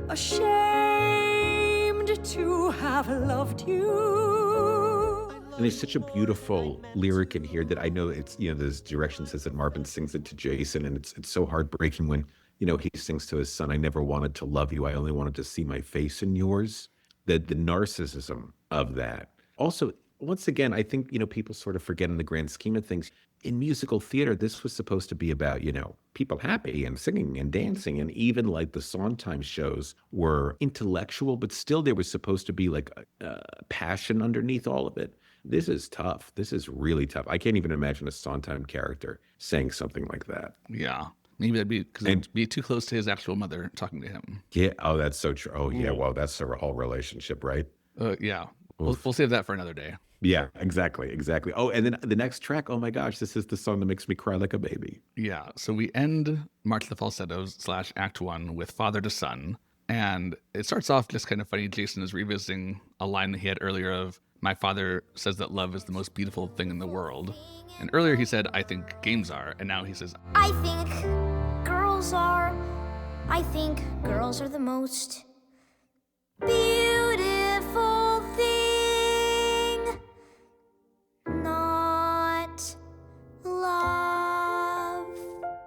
ashamed to have loved you. And there's such a beautiful lyric in here that I know it's, this direction says that Marvin sings it to Jason, and it's so heartbreaking when, he sings to his son, I never wanted to love you. I only wanted to see my face in yours. The narcissism of that. Also, once again, I think, people sort of forget in the grand scheme of things. In musical theater, this was supposed to be about, people happy and singing and dancing. And even like the Sondheim shows were intellectual, but still there was supposed to be like a passion underneath all of it. This is tough. This is really tough. I can't even imagine a Sondheim character saying something like that. Yeah. Maybe that'd be because it'd be too close to his actual mother talking to him. Yeah. Oh, that's so true. Oh, yeah. Well, that's their whole relationship, right? Yeah. We'll save that for another day. Yeah, exactly. Oh, and then the next track, oh my gosh, this is the song that makes me cry like a baby. Yeah. So we end March of the Falsettos / Act 1 with Father to Son. And it starts off just kind of funny. Jason is revisiting a line that he had earlier of, my father says that love is the most beautiful thing in the world. And earlier he said, I think games are. And now he says, I think girls are. I think girls are the most beautiful thing. Not love.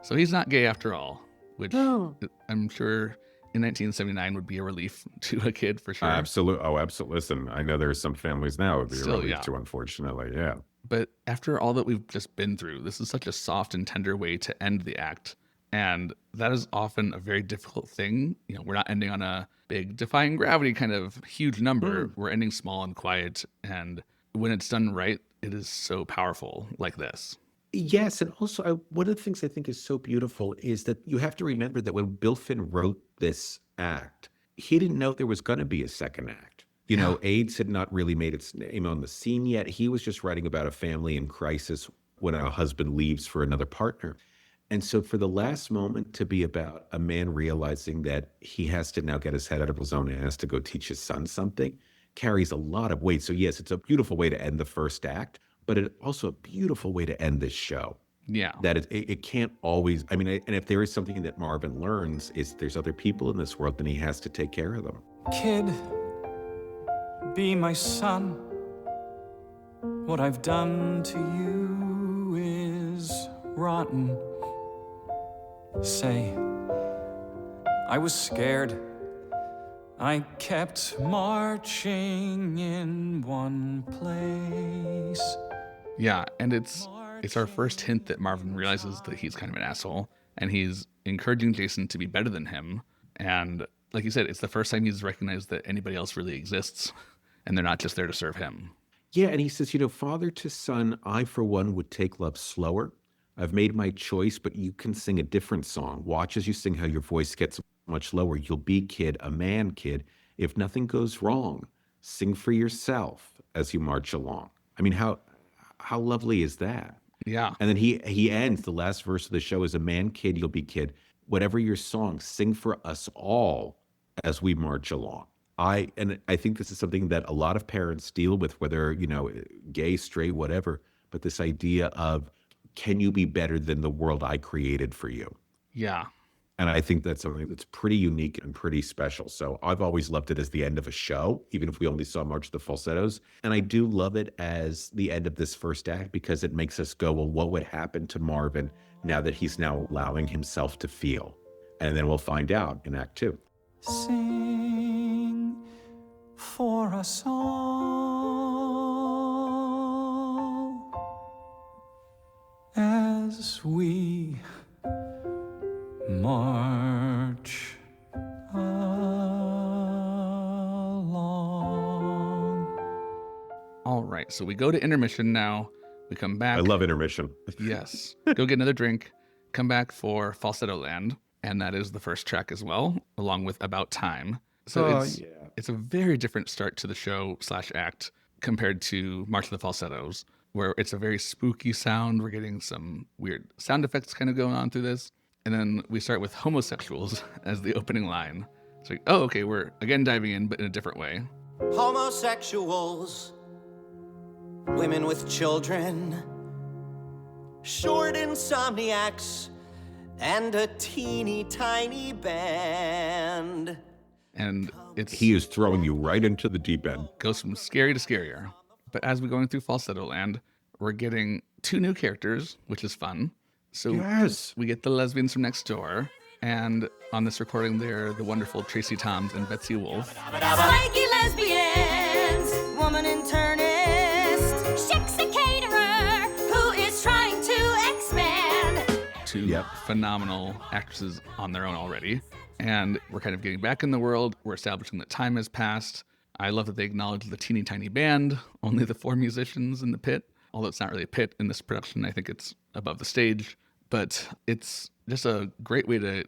so he's not gay after all, which I'm sure in 1979 would be a relief to a kid for sure. Absolutely. Oh, absolutely. Listen, I know there's some families now it would be Still, a relief yeah. to, unfortunately. Yeah. But after all that we've just been through, this is such a soft and tender way to end the act. And that is often a very difficult thing. We're not ending on a big defying gravity kind of huge number. We're ending small and quiet. And when it's done right, it is so powerful like this. Yes. And also, one of the things I think is so beautiful is that you have to remember that when Bill Finn wrote this act, he didn't know there was going to be a second act. AIDS had not really made its name on the scene yet. He was just writing about a family in crisis when a husband leaves for another partner. And so for the last moment to be about a man realizing that he has to now get his head out of his own ass to go teach his son something carries a lot of weight. So yes, it's a beautiful way to end the first act, but it's also a beautiful way to end this show. Yeah. That it can't always, and if there is something that Marvin learns, is there's other people in this world and he has to take care of them. Kid, be my son. What I've done to you is rotten. Say, I was scared. I kept marching in one place. Yeah, and it's our first hint that Marvin realizes that he's kind of an asshole, and he's encouraging Jason to be better than him. And like you said, it's the first time he's recognized that anybody else really exists, and they're not just there to serve him. Yeah, and he says, father to son, I for one would take love slower. I've made my choice, but you can sing a different song. Watch as you sing how your voice gets much lower. You'll be, kid, a man, kid. If nothing goes wrong, sing for yourself as you march along. How lovely is that? Yeah. And then he ends, the last verse of the show is, a man, kid, you'll be, kid. Whatever your song, sing for us all as we march along. I think this is something that a lot of parents deal with, whether, gay, straight, whatever, but this idea of, can you be better than the world I created for you? Yeah. And I think that's something that's pretty unique and pretty special. So I've always loved it as the end of a show, even if we only saw March of the Falsettos. And I do love it as the end of this first act because it makes us go, well, what would happen to Marvin now that he's now allowing himself to feel? And then we'll find out in Act 2. Sing for us all as we march along. All right, so we go to intermission now. We come back. I love intermission. Yes. Go get another drink. Come back for Falsettoland. And that is the first track as well, along with About Time. So it's a very different start to the show / act. compared to March of the Falsettos, where it's a very spooky sound. We're getting some weird sound effects kind of going on through this. And then we start with homosexuals as the opening line. It's like, oh, okay, we're again diving in, but in a different way. Homosexuals, women with children, short insomniacs, and a teeny tiny band. And He is throwing you right into the deep end. goes from scary to scarier. But as we're going through Falsettoland, we're getting 2 new characters, which is fun. So Yes. we get the lesbians from next door. And on this recording, they're the wonderful Tracy Toms and Betsy Wolfe. Spiky lesbians, woman internist, Chick's a caterer who is trying to expand. 2 phenomenal actresses on their own already. And we're kind of getting back in the world. We're establishing that time has passed. I love that they acknowledge the teeny tiny band, only the 4 musicians in the pit. Although it's not really a pit in this production, I think it's above the stage. But it's just a great way to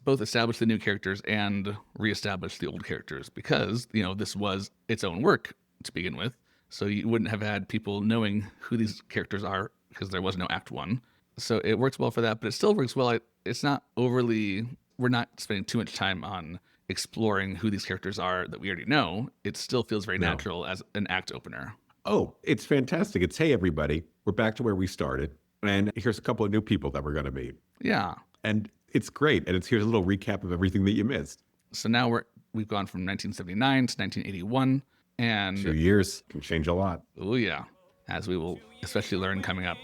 both establish the new characters and reestablish the old characters, because, this was its own work to begin with. So you wouldn't have had people knowing who these characters are because there was no Act 1. So it works well for that, but it still works well. It's not overly, we're not spending too much time on exploring who these characters are that we already know. It still feels very natural as an act opener. Oh, it's fantastic. It's, hey, everybody, we're back to where we started. And here's a couple of new people that we're going to meet. Yeah. And it's great. And here's a little recap of everything that you missed. So now we've gone from 1979 to 1981. And 2 years can change a lot. oh yeah, as we will especially learn coming up.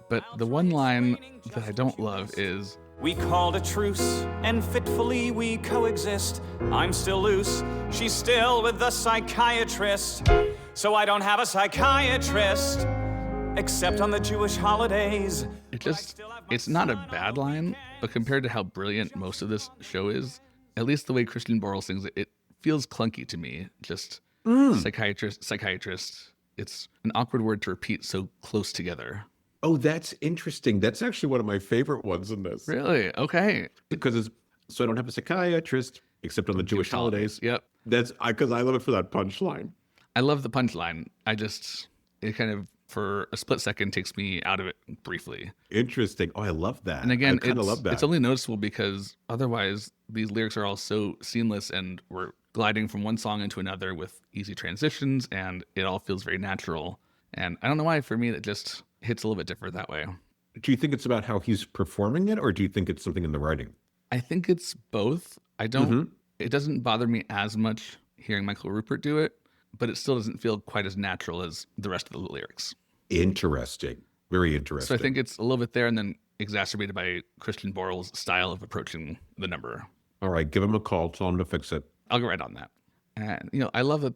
But the one line that I don't love is, We called a truce, and fitfully we coexist. I'm still loose, she's still with the psychiatrist. So I don't have a psychiatrist, except on the Jewish holidays. it's not a bad line, but compared to how brilliant most of this show is, at least the way Christian Borle sings it, it feels clunky to me. Just psychiatrist. It's an awkward word to repeat so close together. Oh, that's interesting. That's actually one of my favorite ones in this. Really? Okay. Because it's, so I don't have a psychiatrist, except on the Jewish holidays. Yep. That's because I love it for that punchline. I love the punchline. It kind of, for a split second, takes me out of it briefly. Interesting. Oh, I love that. And again, I kind of love that. it's only noticeable because otherwise these lyrics are all so seamless and we're gliding from one song into another with easy transitions, and it all feels very natural. And I don't know why, for me, it just hits a little bit different that way. Do you think it's about how he's performing it, or do you think it's something in the writing? I think it's both. I don't, it doesn't bother me as much hearing Michael Rupert do it, but it still doesn't feel quite as natural as the rest of the lyrics. Interesting. Very interesting. So I think it's a little bit there and then exacerbated by Christian Borle's style of approaching the number. All right, give him a call. Tell him to fix it. I'll go right on that. And, I love that,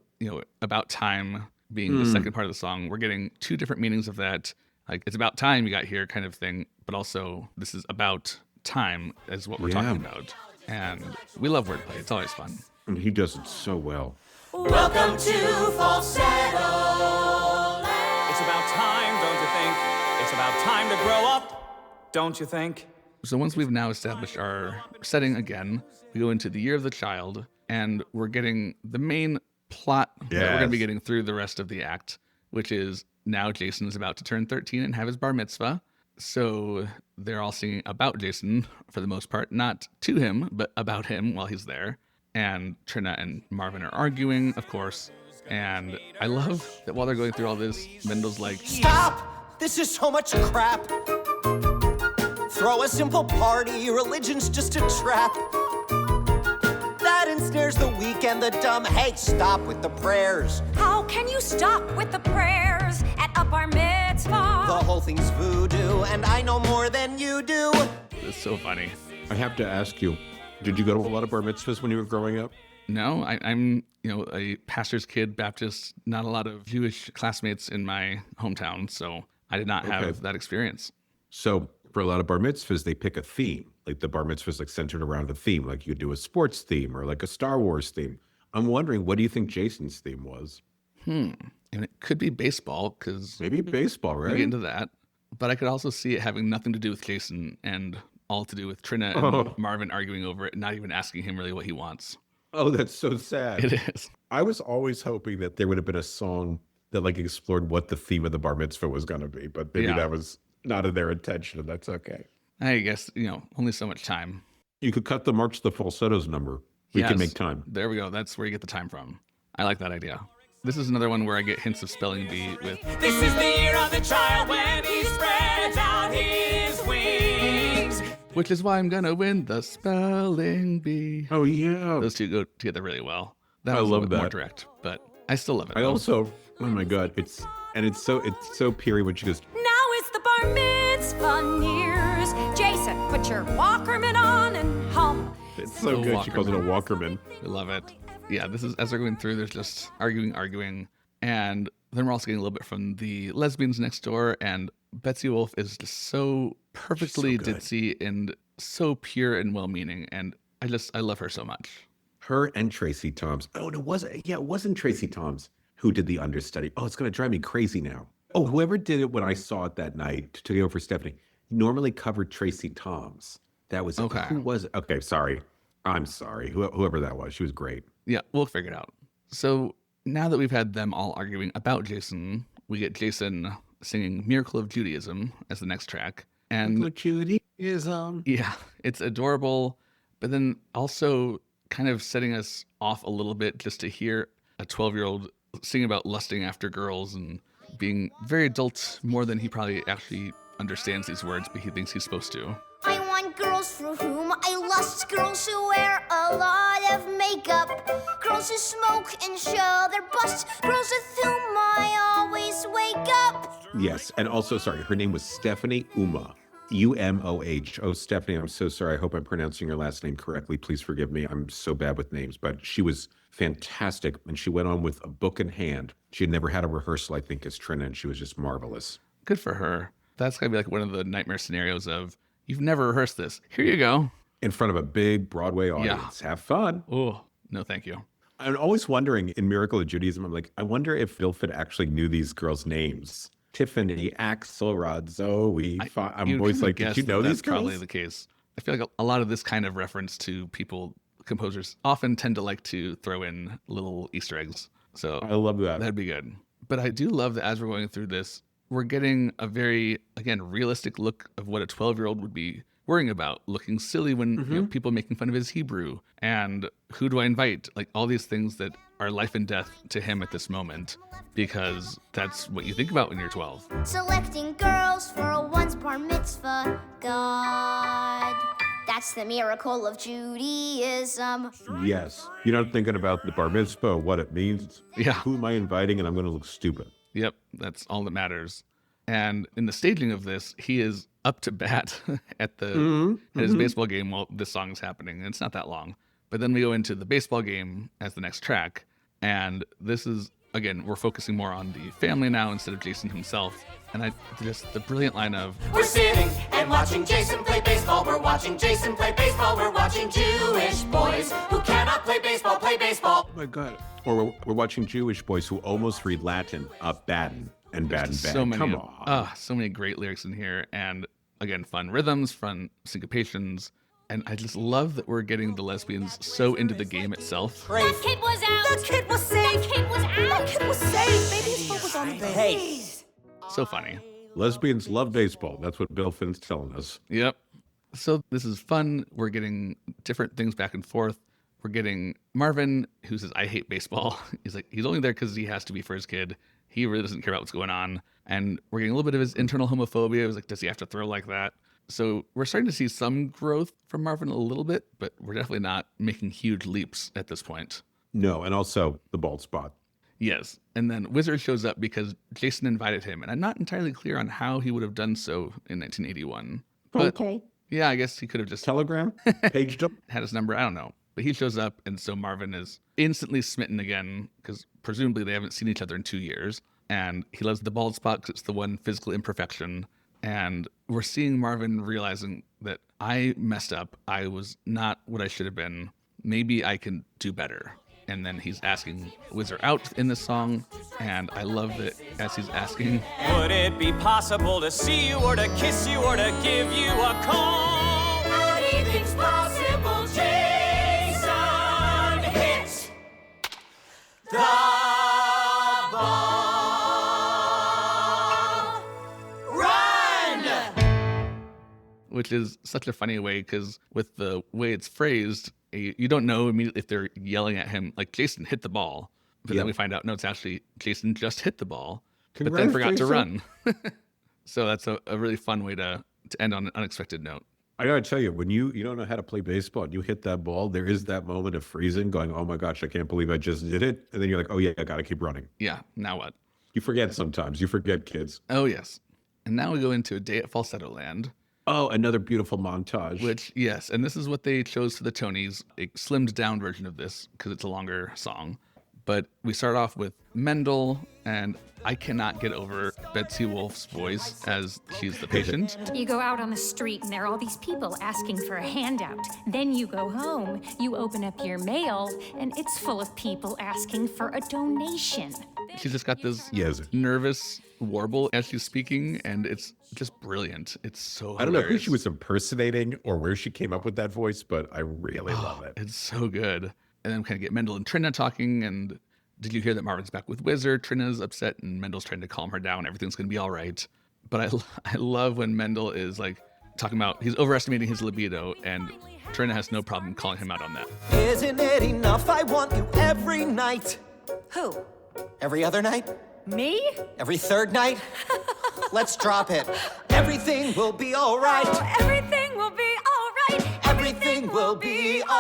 About Time being the second part of the song. We're getting 2 different meanings of that. Like, it's about time you got here kind of thing, but also this is about time is what we're talking about. And we love wordplay. It's always fun. And he does it so well. Welcome to Falsettoland. It's about time, don't you think? It's about time to grow up, don't you think? So once we've now established our setting again, we go into the year of the child, and we're getting the main plot that we're going to be getting through the rest of the act, which is now Jason is about to turn 13 and have his bar mitzvah. So they're all singing about Jason for the most part, not to him, but about him while he's there. And Trina and Marvin are arguing, of course. And I love that while they're going through all this, Mendel's like, Stop! This is so much crap. Throw a simple party, religion's just a trap. That ensnares the weak and the dumb. Hey, stop with the prayers. How can you stop with the prayers at a bar mitzvah? The whole thing's voodoo, and I know more than you do. it's so funny. I have to ask you, did you go to a lot of bar mitzvahs when you were growing up? No, I'm a pastor's kid, Baptist, not a lot of Jewish classmates in my hometown, so I did not have that experience. So for a lot of bar mitzvahs, they pick a theme. Like the bar mitzvahs like centered around a theme, like you do a sports theme or like a Star Wars theme. I'm wondering, what do you think Jason's theme was? And it could be baseball, because Maybe baseball, we right? get into that. But I could also see it having nothing to do with Jason and all to do with Trina and Marvin arguing over it, and not even asking him really what he wants. Oh, that's so sad. It is. I was always hoping that there would have been a song that like explored what the theme of the bar mitzvah was going to be, but maybe that was not in their intention, and that's okay. I guess, only so much time. You could cut the March of the Falsettos number. We can make time. There we go. That's where you get the time from. I like that idea. This is another one where I get hints of spelling bee with... This is the year of the child when he spreads out his wings. Which is why I'm going to win the spelling bee. Oh, yeah. Those two go together really well. That I was love a bit more that. direct, but I still love it. I also, oh my God, it's so Piri when she goes, Now it's the bar mitzvah nears. Jason, put your Walkerman on and hum. it's so good. She calls it a Walkerman. I love it. Yeah, this is, as they're going through, there's just arguing. And then we're also getting a little bit from the lesbians next door. And Betsy Wolfe is just so perfectly ditzy and so pure and well-meaning. And I love her so much. Her and Tracy Toms. Oh, it wasn't Tracy Toms who did the understudy. Oh, it's going to drive me crazy now. Oh, whoever did it when I saw it that night to go for Stephanie normally covered Tracy Toms. That was Okay. Who was it? Okay, sorry. I'm sorry. Whoever that was, she was great. Yeah, we'll figure it out. So now that we've had them all arguing about Jason, we get Jason singing Miracle of Judaism as the next track. And Judaism. yeah, it's adorable, but then also kind of setting us off a little bit just to hear a 12-year-old sing about lusting after girls and being very adult, more than he probably actually understands these words, but he thinks he's supposed to. I want girls for whom I lust, girls who wear a lot of makeup, girls who smoke and show their bust, girls with whom I always wake up. Yes, and also, sorry, her name was Stephanie Umoh. U-M-O-H. Oh, Stephanie, I'm so sorry. I hope I'm pronouncing your last name correctly. Please forgive me. I'm so bad with names, but she was fantastic. And she went on with a book in hand. She had never had a rehearsal, I think, as Trina, and she was just marvelous. Good for her. That's going to be like one of the nightmare scenarios of, you've never rehearsed this. Here you go. In front of a big Broadway audience. Have fun. Oh, no thank you. I'm always wondering in Miracle of Judaism, I'm like, I wonder if Bilford actually knew these girls' names. Tiffany, Axelrod, Zoe. I'm always like, did you know these girls? That's probably the case. I feel like a lot of this kind of reference to people, composers often tend to like to throw in little Easter eggs. So I love that. That'd be good. But I do love that as we're going through this, we're getting a very, again, realistic look of what a 12-year-old would be worrying about, looking silly when people making fun of his Hebrew, and who do I invite? Like all these things that are life and death to him at this moment, because that's what you think about when you're 12. Selecting girls for a once bar mitzvah, God. That's the miracle of Judaism. Yes. You're not thinking about the bar mitzvah, what it means. Yeah. Who am I inviting? And I'm going to look stupid. Yep, that's all that matters. And in the staging of this, he is up to bat at his baseball game while this song is happening. And it's not that long. But then we go into the baseball game as the next track. And this is, again, we're focusing more on the family now instead of Jason himself. And just the brilliant line of, We're sitting and watching Jason play baseball. We're watching Jason play baseball. We're watching Jewish boys who cannot play baseball, play baseball. Oh my God. Or we're watching Jewish boys who almost read Latin, Baden and Baden. so many, Come on. so many great lyrics in here. And again, fun rhythms, fun syncopations. And I just love that we're getting the lesbians so into the game itself. That kid was out. The kid was safe. That kid was out. That kid was safe. Maybe his foot was on the base. So funny. Lesbians love baseball. That's what Bill Finn's telling us. Yep. So this is fun. We're getting different things back and forth. We're getting Marvin, who says, I hate baseball. He's like, he's only there because he has to be for his kid. He really doesn't care about what's going on. And we're getting a little bit of his internal homophobia. It was like, does he have to throw like that? So we're starting to see some growth from Marvin a little bit, but we're definitely not making huge leaps at this point. No, and also the bald spot. Yes. And then Wizard shows up because Jason invited him. And I'm not entirely clear on how he would have done so in 1981. But call. yeah, I guess he could have just Telegram? Paged him? had his number. I don't know. But he shows up, and so Marvin is instantly smitten again because presumably they haven't seen each other in 2 years. And he loves the bald spot because it's the one physical imperfection. And we're seeing Marvin realizing that I messed up. I was not what I should have been. Maybe I can do better. And then he's asking Wizard out in this song. And I love that as he's asking, Would it be possible to see you or to kiss you or to give you a call? Anything's possible, Jason. Hit the ball. which is such a funny way because with the way it's phrased, you don't know immediately if they're yelling at him like Jason hit the ball, but then we find out no, it's actually Jason just hit the ball, but then forgot to run. So that's a really fun way to end on an unexpected note. I gotta tell you, when you don't know how to play baseball and you hit that ball, there is that moment of freezing, going, "Oh my gosh, I can't believe I just did it," and then you're like, "Oh yeah, I gotta keep running." Yeah. Now what? You forget sometimes. You forget, kids. Oh yes. And now we go into A Day at Falsettoland. Oh, another beautiful montage. Which, yes, and this is what they chose for the Tonys, a slimmed down version of this because it's a longer song. But we start off with Mendel, and I cannot get over Betsy Wolf's voice as she's the patient. You go out on the street and there are all these people asking for a handout. Then you go home, you open up your mail, and it's full of people asking for a donation. She's just got this nervous warble as she's speaking, and it's just brilliant. It's so hilarious. I don't know who she was impersonating or where she came up with that voice, but I really love it. It's so good. And then we kind of get Mendel and Trina talking, and did you hear that Marvin's back with Wizard? Trina's upset, and Mendel's trying to calm her down. Everything's going to be all right. But I love when Mendel is like talking about he's overestimating his libido, and Trina has no problem calling him out on that. Isn't it enough? I want you every night. Who? Every other night? Me? Every third night? Let's drop it. Everything will be all right. Oh, everything will be all right. Everything will be all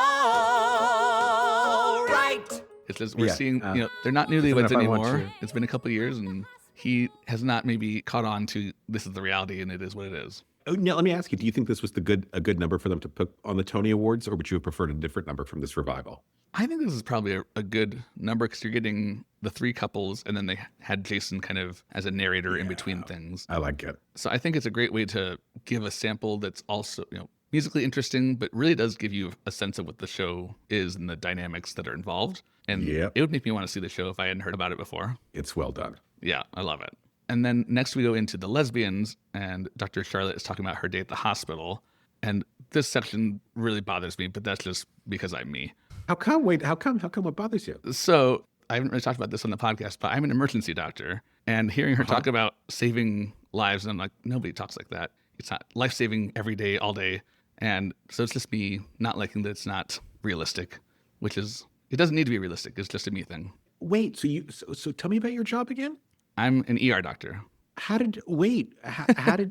right. It's just we're seeing, they're not newlyweds anymore. It's been a couple of years, and he has not maybe caught on to this is the reality, and it is what it is. Oh, now let me ask you: do you think this was a good number for them to put on the Tony Awards, or would you have preferred a different number from this revival? I think this is probably a good number because you're getting the three couples, and then they had Jason kind of as a narrator in between things. I like it. So I think it's a great way to give a sample that's also, musically interesting, but really does give you a sense of what the show is and the dynamics that are involved. And it would make me want to see the show if I hadn't heard about it before. It's well done. Yeah, I love it. And then next we go into the lesbians, and Dr. Charlotte is talking about her day at the hospital. And this section really bothers me, but that's just because I'm me. How come? Wait, how come? What bothers you? So I haven't really talked about this on the podcast, but I'm an emergency doctor, and hearing her talk about saving lives, and I'm like, nobody talks like that. It's not life-saving every day, all day. And so it's just me not liking that it's not realistic, which is, it doesn't need to be realistic. It's just a me thing. Wait, so tell me about your job again? I'm an ER doctor. How did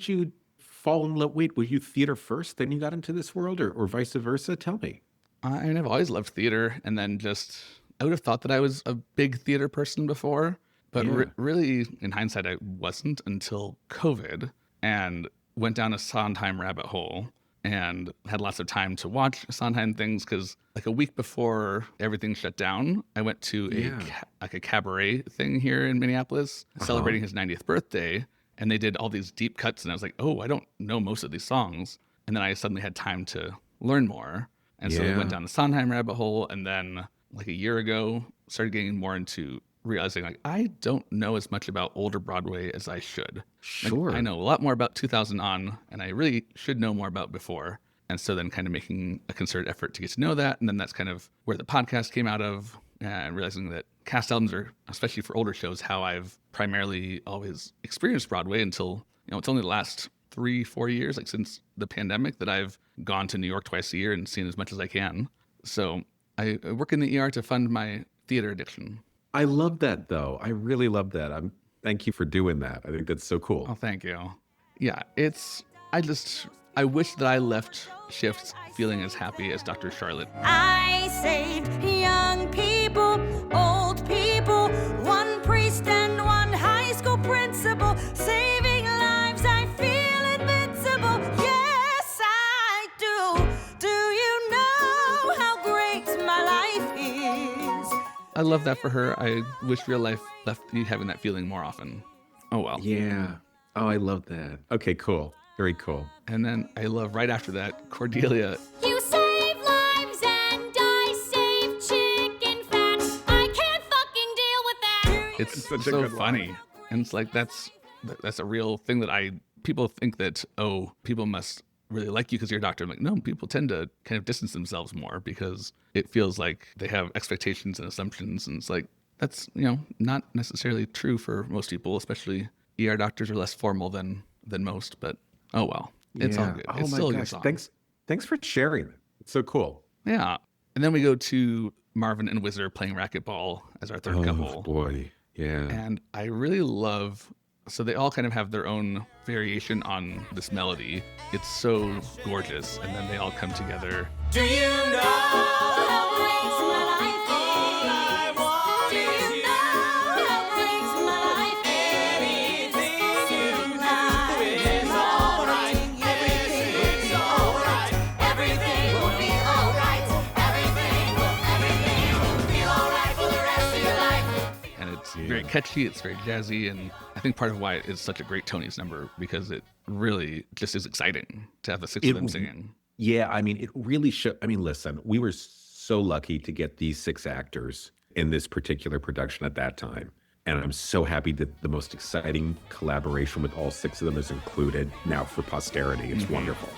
you fall in love? Wait, were you theater first, then you got into this world, or vice versa? Tell me. I've always loved theater, and then I would have thought that I was a big theater person before, but really, in hindsight, I wasn't until COVID, and went down a Sondheim rabbit hole, and had lots of time to watch Sondheim things, because like a week before everything shut down, I went to a cabaret thing here in Minneapolis, celebrating his 90th birthday, and they did all these deep cuts, and I was like, oh, I don't know most of these songs, and then I suddenly had time to learn more. And so we went down the Sondheim rabbit hole, and then like a year ago, started getting more into realizing like I don't know as much about older Broadway as I should. Sure. Like, I know a lot more about 2000 on, and I really should know more about before. And so then kind of making a concerted effort to get to know that. And then that's kind of where the podcast came out of, and realizing that cast albums are, especially for older shows, how I've primarily always experienced Broadway until, it's only the last 3-4 years, like since the pandemic, that I've gone to New York twice a year and seen as much as I can. So I work in the ER to fund my theater addiction. I love that, though. I really love that. Thank you for doing that. I think that's so cool. Oh, thank you. Yeah, I wish that I left shifts feeling as happy as Dr. Charlotte. I saved young people, old people, one priest and one high school principal, saving lives. I feel invincible. Yes, I do. Do you know how great my life is? I love that for her. I wish real life left me having that feeling more often. Oh, well. Yeah. Oh, I love that. Okay, cool. Very cool. And then I love right after that, Cordelia. You save lives and I save chicken fat. I can't fucking deal with that. It's such a so good funny. line. And it's like, that's a real thing that people think that, oh, people must really like you because you're a doctor. I'm like, no, people tend to kind of distance themselves more because it feels like they have expectations and assumptions. And it's like, that's, not necessarily true for most people, especially ER doctors are less formal than most, but oh well. It's all good. It's still a good song. Thanks for sharing it. It's so cool. Yeah. And then we go to Marvin and Whizzer playing racquetball as our third couple. Oh, boy. Yeah. And I really love, so they all kind of have their own variation on this melody. It's so gorgeous. And then they all come together. Do you know? Very catchy, it's very jazzy, and I think part of why it's such a great Tony's number, because it really just is exciting to have the six of them singing. Yeah, I mean, it really should. I mean, listen, we were so lucky to get these 6 actors in this particular production at that time. And I'm so happy that the most exciting collaboration with all 6 of them is included now for posterity. It's wonderful.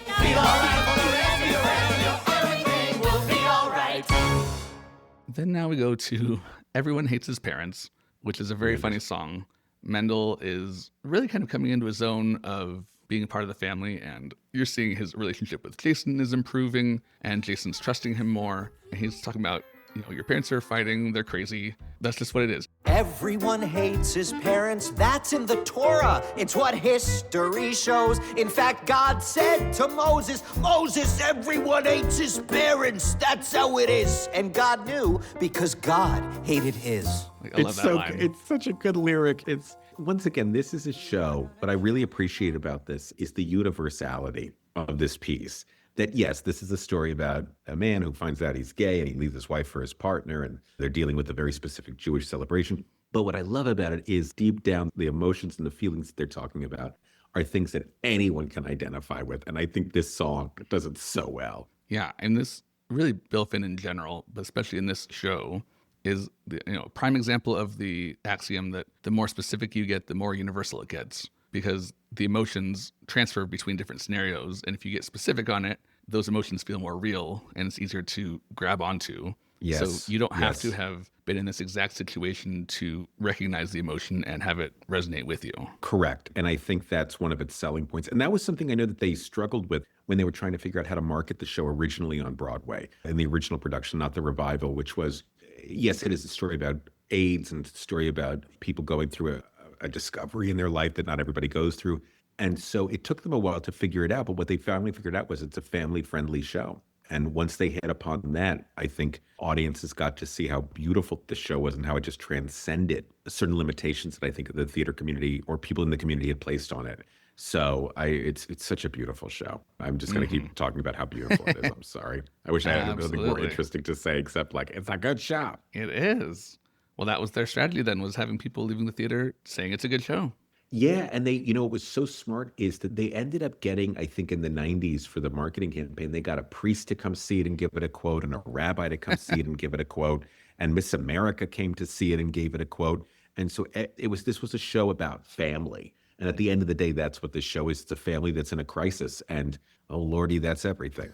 Then now we go to Everyone Hates His Parents, which is a very funny song. Mendel is really kind of coming into his own of being a part of the family, and you're seeing his relationship with Jason is improving, and Jason's trusting him more. And he's talking about, your parents are fighting, they're crazy. That's just what it is. Everyone hates his parents. That's in the Torah. It's what history shows. In fact, God said to Moses, Moses, everyone hates his parents. That's how it is. And God knew because God hated his. I love that line. It's such a good lyric. It's once again, this is a show. What I really appreciate about this is the universality of this piece. That, yes, this is a story about a man who finds out he's gay and he leaves his wife for his partner, and they're dealing with a very specific Jewish celebration. But what I love about it is deep down, the emotions and the feelings that they're talking about are things that anyone can identify with. And I think this song does it so well. Yeah, and this really, Bill Finn in general, but especially in this show, is a prime example of the axiom that the more specific you get, the more universal it gets. Because the emotions transfer between different scenarios. And if you get specific on it, those emotions feel more real and it's easier to grab onto. Yes. So you don't have to have been in this exact situation to recognize the emotion and have it resonate with you. Correct. And I think that's one of its selling points. And that was something I know that they struggled with when they were trying to figure out how to market the show originally on Broadway, in the original production, not the revival, which was, yes, it is a story about AIDS and a story about people going through a discovery in their life that not everybody goes through. And so it took them a while to figure it out. But what they finally figured out was it's a family-friendly show. And once they hit upon that, I think audiences got to see how beautiful the show was and how it just transcended certain limitations that I think the theater community or people in the community had placed on it. So it's such a beautiful show. I'm just going to keep talking about how beautiful it is. I'm sorry. I wish I had anything more interesting to say except it's a good show. It is. Well, that was their strategy then, was having people leaving the theater saying it's a good show. Yeah, and they, what was so smart is that they ended up getting, I think in the 90s for the marketing campaign, they got a priest to come see it and give it a quote, and a rabbi to come see it and give it a quote, and Miss America came to see it and gave it a quote. And so this was a show about family. And at the end of the day, that's what this show is. It's a family that's in a crisis. And, oh, Lordy, that's everything.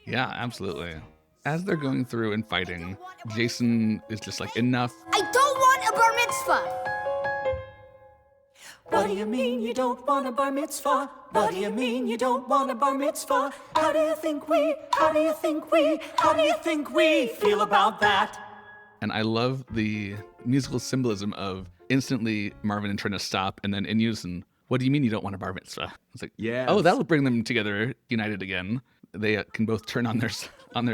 Yeah, absolutely. As they're going through and fighting, Jason is just like, enough. I don't want a bar mitzvah. What do you mean you don't want a bar mitzvah? What do you mean you don't want a bar mitzvah? How do you think we feel about that? And I love the musical symbolism of instantly Marvin and Trina stop, and then in unison, what do you mean you don't want a bar mitzvah? It's like, yes. Oh, that'll bring them together, united again. They can both turn on their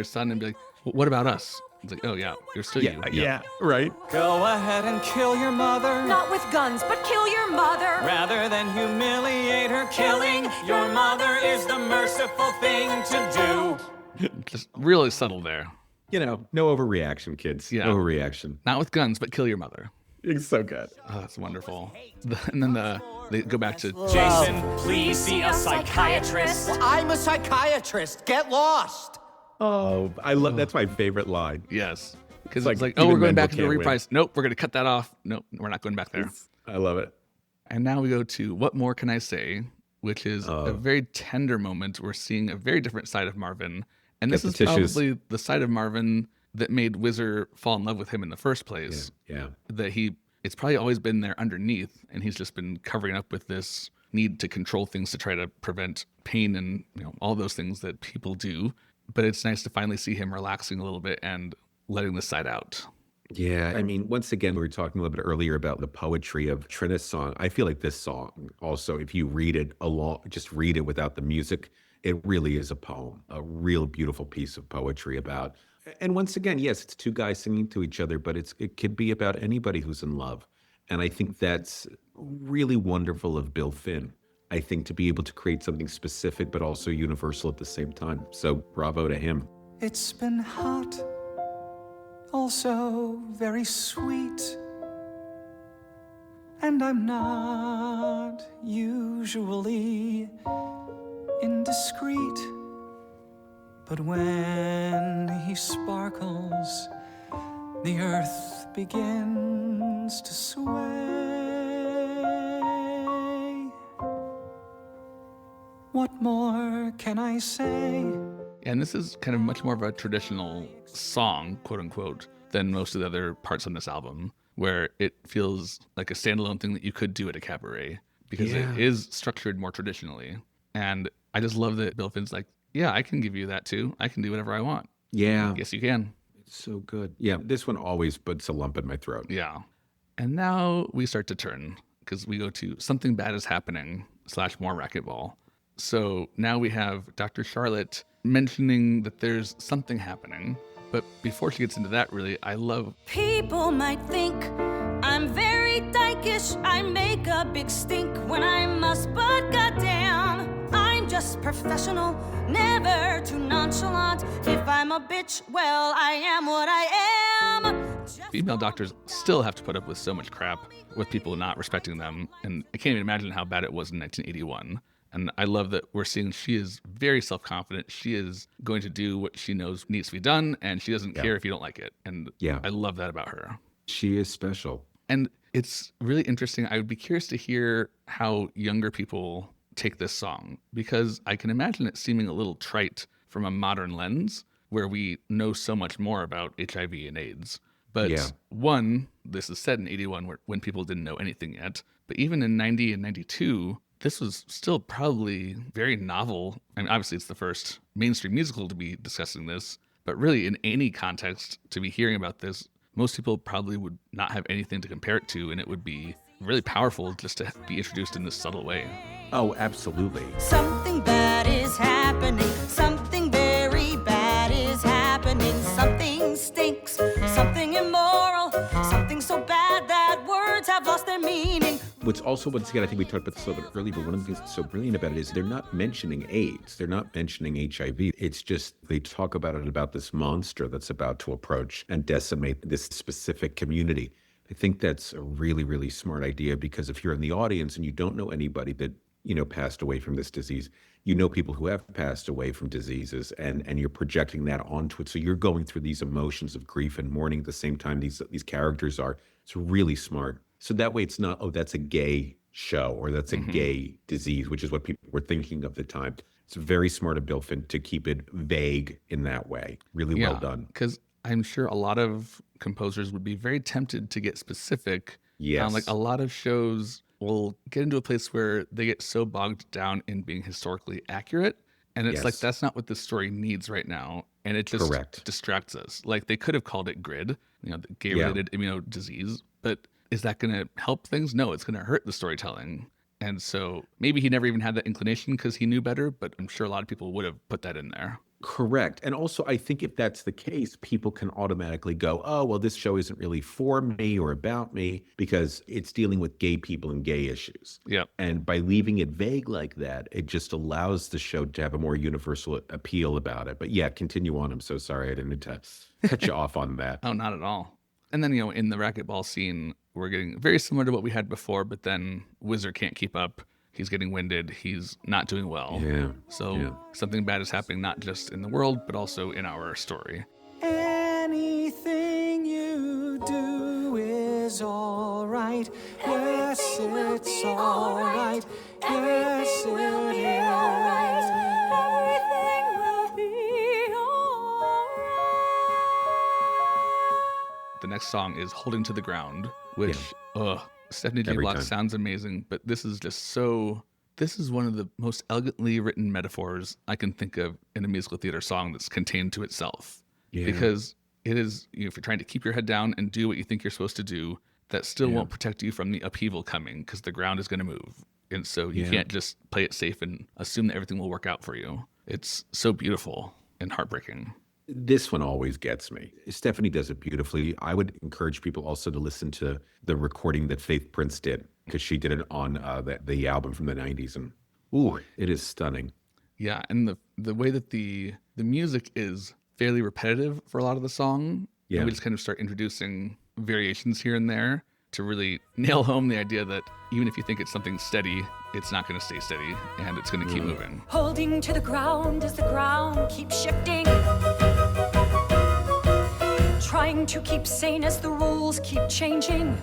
son and be like, what about us? It's like, oh yeah, you're still you. Yeah, right. Go ahead and kill your mother. Not with guns, but kill your mother. Rather than humiliate her, killing your mother is the merciful thing to do. Just really subtle there. No overreaction, kids. Yeah. No overreaction. Not with guns, but kill your mother. It's so good. Oh, that's wonderful. And then they go back to Jason, please see a psychiatrist. Well, I'm a psychiatrist. Get lost. Oh, I love that's my favorite line. Yes. Because It's it's like, like, oh, we're even going Mendel back to the can't win. reprise. Nope, we're going to cut that off. Nope, we're not going back there. I love it. And now we go to What More Can I Say, which is a very tender moment. We're seeing a very different side of Marvin. And this is probably the side of Marvin that made Whizzer fall in love with him in the first place. Yeah. That it's probably always been there underneath, and he's just been covering up with this need to control things to try to prevent pain and, all those things that people do. But it's nice to finally see him relaxing a little bit and letting this side out. Yeah, I mean, once again, we were talking a little bit earlier about the poetry of Trina's song. I feel like this song also, if you read it along, just read it without the music, it really is a poem, a real beautiful piece of poetry about. And once again, yes, it's two guys singing to each other, but it could be about anybody who's in love. And I think that's really wonderful of Bill Finn. I think to be able to create something specific, but also universal at the same time. So bravo to him. It's been hot, also very sweet, and I'm not usually indiscreet, but when he sparkles, the earth begins to sway. What more can I say? And this is kind of much more of a traditional song, quote unquote, than most of the other parts on this album, where it feels like a standalone thing that you could do at a cabaret because it is structured more traditionally. And I just love that Bill Finn's like, yeah, I can give you that too. I can do whatever I want. Yeah. Yes, you can. It's so good. Yeah, this one always puts a lump in my throat. Yeah. And now we start to turn because we go to Something Bad Is Happening / more racquetball. So now we have Dr. Charlotte mentioning that there's something happening. But before she gets into that, really, I love... People might think I'm very dykish. I make a big stink when I must, but goddamn, I'm just professional, never too nonchalant. If I'm a bitch, well, I am what I am. Female doctors still have to put up with so much crap with people not respecting them. And I can't even imagine how bad it was in 1981. And I love that we're seeing she is very self-confident. She is going to do what she knows needs to be done, and she doesn't care if you don't like it. And I love that about her. She is special. And it's really interesting. I would be curious to hear how younger people take this song, because I can imagine it seeming a little trite from a modern lens, where we know so much more about HIV and AIDS. But one, this is set in 81 when people didn't know anything yet. But even in 90 and 92... this was still probably very novel. I mean, obviously it's the first mainstream musical to be discussing this, but really in any context to be hearing about this, most people probably would not have anything to compare it to, and it would be really powerful just to be introduced in this subtle way. Oh, absolutely. Something bad is happening. Something very bad is happening. Something stinks. Something immoral. Something so bad that words have lost their meaning. What's also, once again, I think we talked about this a little bit earlier, but one of the things that's so brilliant about it is they're not mentioning AIDS. They're not mentioning HIV. It's just they talk about it, about this monster that's about to approach and decimate this specific community. I think that's a really, really smart idea, because if you're in the audience and you don't know anybody that, passed away from this disease, you know people who have passed away from diseases, and you're projecting that onto it. So you're going through these emotions of grief and mourning at the same time these characters are. It's really smart. So that way it's not, oh, that's a gay show or that's a gay disease, which is what people were thinking of the time. It's very smart of Bill Finn to keep it vague in that way. Really well done. Because I'm sure a lot of composers would be very tempted to get specific. Yes. Like a lot of shows will get into a place where they get so bogged down in being historically accurate. And it's like, that's not what the story needs right now. And it just distracts us. Like they could have called it GRID, the gay-related immunodisease, but is that going to help things? No, it's going to hurt the storytelling. And so maybe he never even had that inclination because he knew better, but I'm sure a lot of people would have put that in there. Correct. And also, I think if that's the case, people can automatically go, oh, well, this show isn't really for me or about me because it's dealing with gay people and gay issues. Yeah. And by leaving it vague like that, it just allows the show to have a more universal appeal about it. But yeah, continue on. I'm so sorry I didn't mean to cut you off on that. Oh, not at all. And then, in the racquetball scene, we're getting very similar to what we had before, but then Whizzer can't keep up. He's getting winded. He's not doing well. Yeah. So something bad is happening, not just in the world, but also in our story. Anything you do is all right. Yes, it's all right. Yes, it is. Everything will be all right. The next song is Holding to the Ground, which, Stephanie J. Block sounds amazing, but this is just so This is one of the most elegantly written metaphors I can think of in a musical theater song that's contained to itself. Yeah. Because it is, if you're trying to keep your head down and do what you think you're supposed to do, that still won't protect you from the upheaval coming because the ground is going to move. And so you can't just play it safe and assume that everything will work out for you. It's so beautiful and heartbreaking. This one always gets me. Stephanie does it beautifully. I would encourage people also to listen to the recording that Faith Prince did, because she did it on the album from the 90s. And it is stunning. Yeah, and the way that the music is fairly repetitive for a lot of the song. Yeah. And we just kind of start introducing variations here and there to really nail home the idea that even if you think it's something steady, it's not going to stay steady and it's going to keep moving. Holding to the ground as the ground keeps shifting. Trying to keep sane as the rules keep changing.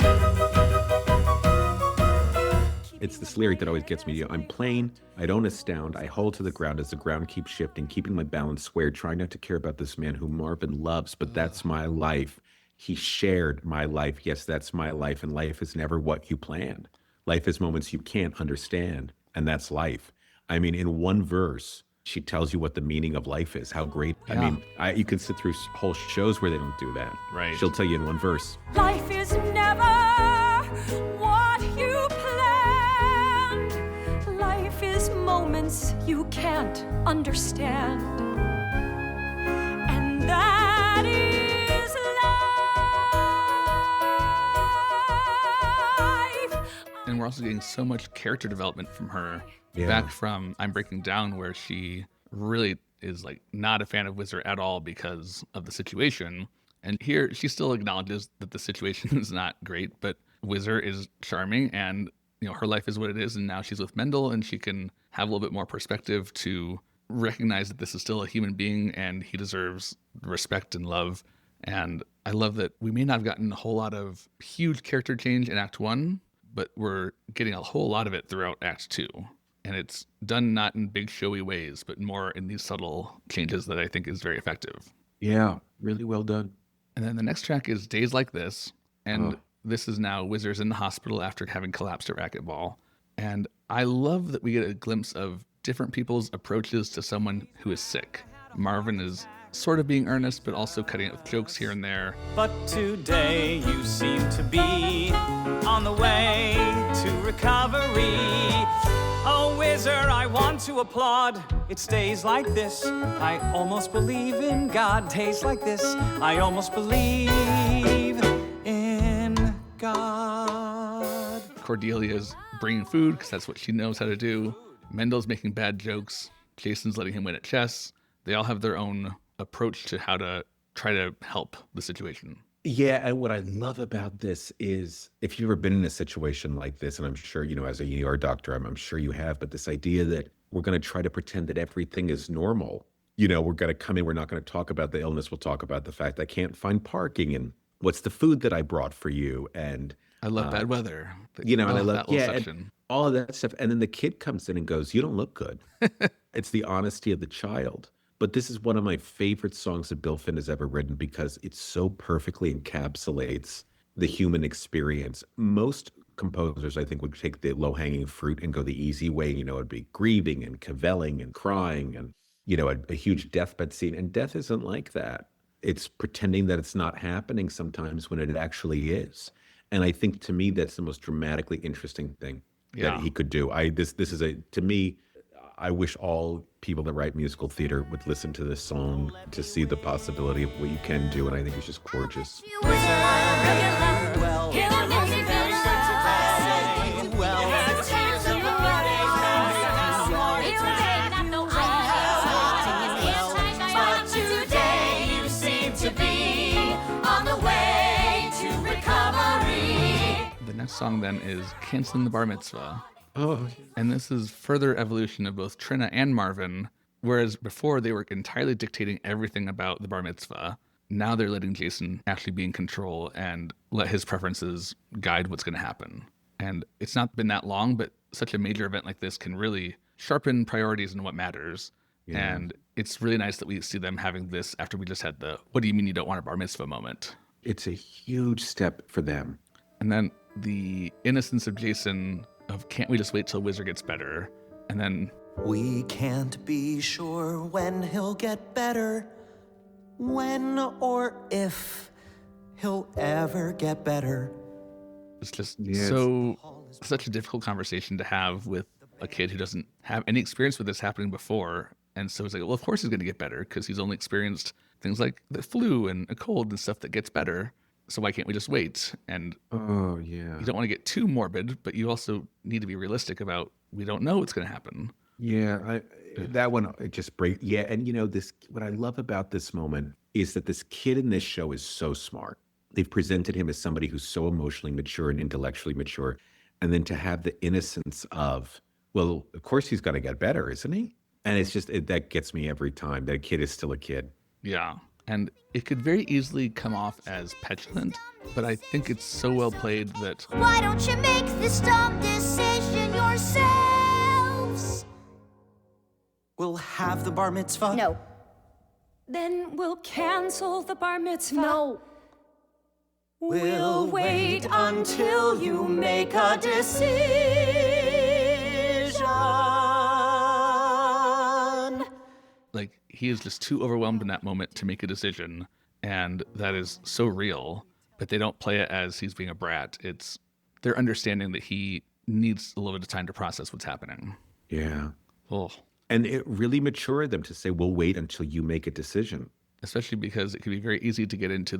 It's this lyric that always gets me. I'm plain, I don't astound, I hold to the ground as the ground keeps shifting, keeping my balance square, trying not to care about this man who Marvin loves, but that's my life. He shared my life. Yes, that's my life. And life is never what you planned. Life is moments you can't understand. And that's life. I mean, in one verse, she tells you what the meaning of life is, how great. Yeah. I mean, you can sit through whole shows where they don't do that. Right. She'll tell you in one verse. Life is never what you planned. Life is moments you can't understand. And that is life. And we're also getting so much character development from her. Yeah. Back from I'm Breaking Down, where she really is like not a fan of Whizzer at all because of the situation. And here she still acknowledges that the situation is not great, but Whizzer is charming and her life is what it is. And now she's with Mendel and she can have a little bit more perspective to recognize that this is still a human being and he deserves respect and love. And I love that we may not have gotten a whole lot of huge character change in Act 1, but we're getting a whole lot of it throughout Act 2. And it's done not in big showy ways, but more in these subtle changes that I think is very effective. Yeah, really well done. And then the next track is Days Like This. And this is now Whizzer's in the hospital after having collapsed at racquetball. And I love that we get a glimpse of different people's approaches to someone who is sick. Marvin is sort of being earnest, but also cutting it with jokes here and there. But today you seem to be on the way to recovery. Oh, Whizzer, I want to applaud. It's days like this, I almost believe in God. Days like this, I almost believe in God. Cordelia's bringing food because that's what she knows how to do. Mendel's making bad jokes. Jason's letting him win at chess. They all have their own approach to how to try to help the situation. Yeah, and what I love about this is if you've ever been in a situation like this, and I'm sure, as a ER doctor, I'm sure you have, but this idea that we're going to try to pretend that everything is normal. We're going to come in, we're not going to talk about the illness, we'll talk about the fact I can't find parking and what's the food that I brought for you. And I love bad weather. and I love that little section. And all of that stuff. And then the kid comes in and goes, you don't look good. It's the honesty of the child. But this is one of my favorite songs that Bill Finn has ever written because it so perfectly encapsulates the human experience. Most composers, I think, would take the low-hanging fruit and go the easy way. It'd be grieving and cavelling and crying and, a huge deathbed scene. And death isn't like that. It's pretending that it's not happening sometimes when it actually is. And I think, to me, that's the most dramatically interesting thing that he could do. To me, I wish all people that write musical theater would listen to this song to see the possibility of what you can do, and I think it's just gorgeous. The next song then is Canceling the Bar Mitzvah. Oh, and this is further evolution of both Trina and Marvin, whereas before they were entirely dictating everything about the bar mitzvah. Now they're letting Jason actually be in control and let his preferences guide what's going to happen. And it's not been that long, but such a major event like this can really sharpen priorities and what matters. Yeah. And it's really nice that we see them having this after we just had the, what do you mean you don't want a bar mitzvah moment? It's a huge step for them. And then the innocence of Jason of can't we just wait till Whizzer gets better And then We can't be sure when he'll get better, when or if he'll ever get better. it's just Yes. such a difficult conversation to have with a kid who doesn't have any experience with this happening before. And so it's like, well, of course he's going to get better because he's only experienced things like the flu and a cold and stuff that gets better. So why can't we just wait? And Oh, yeah. you don't want to get too morbid, but you also need to be realistic about we don't know what's going to happen. Yeah, that one, it just breaks. Yeah, and this, what I love about this moment is that this kid in this show is so smart. They've presented him as somebody who's so emotionally mature and intellectually mature. And then to have the innocence of, well, of course he's going to get better, isn't he? And it's just, that gets me every time. That kid is still a kid. Yeah. And it could very easily come off as petulant, but I think it's so well played that Why don't you make this dumb decision yourselves? We'll have the bar mitzvah. No. Then we'll cancel the bar mitzvah. No. We'll wait until you make a decision. like he is just too overwhelmed in that moment to make a decision, and that is so real. But they don't play it as he's being a brat. It's their understanding that he needs a little bit of time to process what's happening. Yeah. Oh, And it really matured them to say, we'll wait until you make a decision. especially because it can be very easy to get into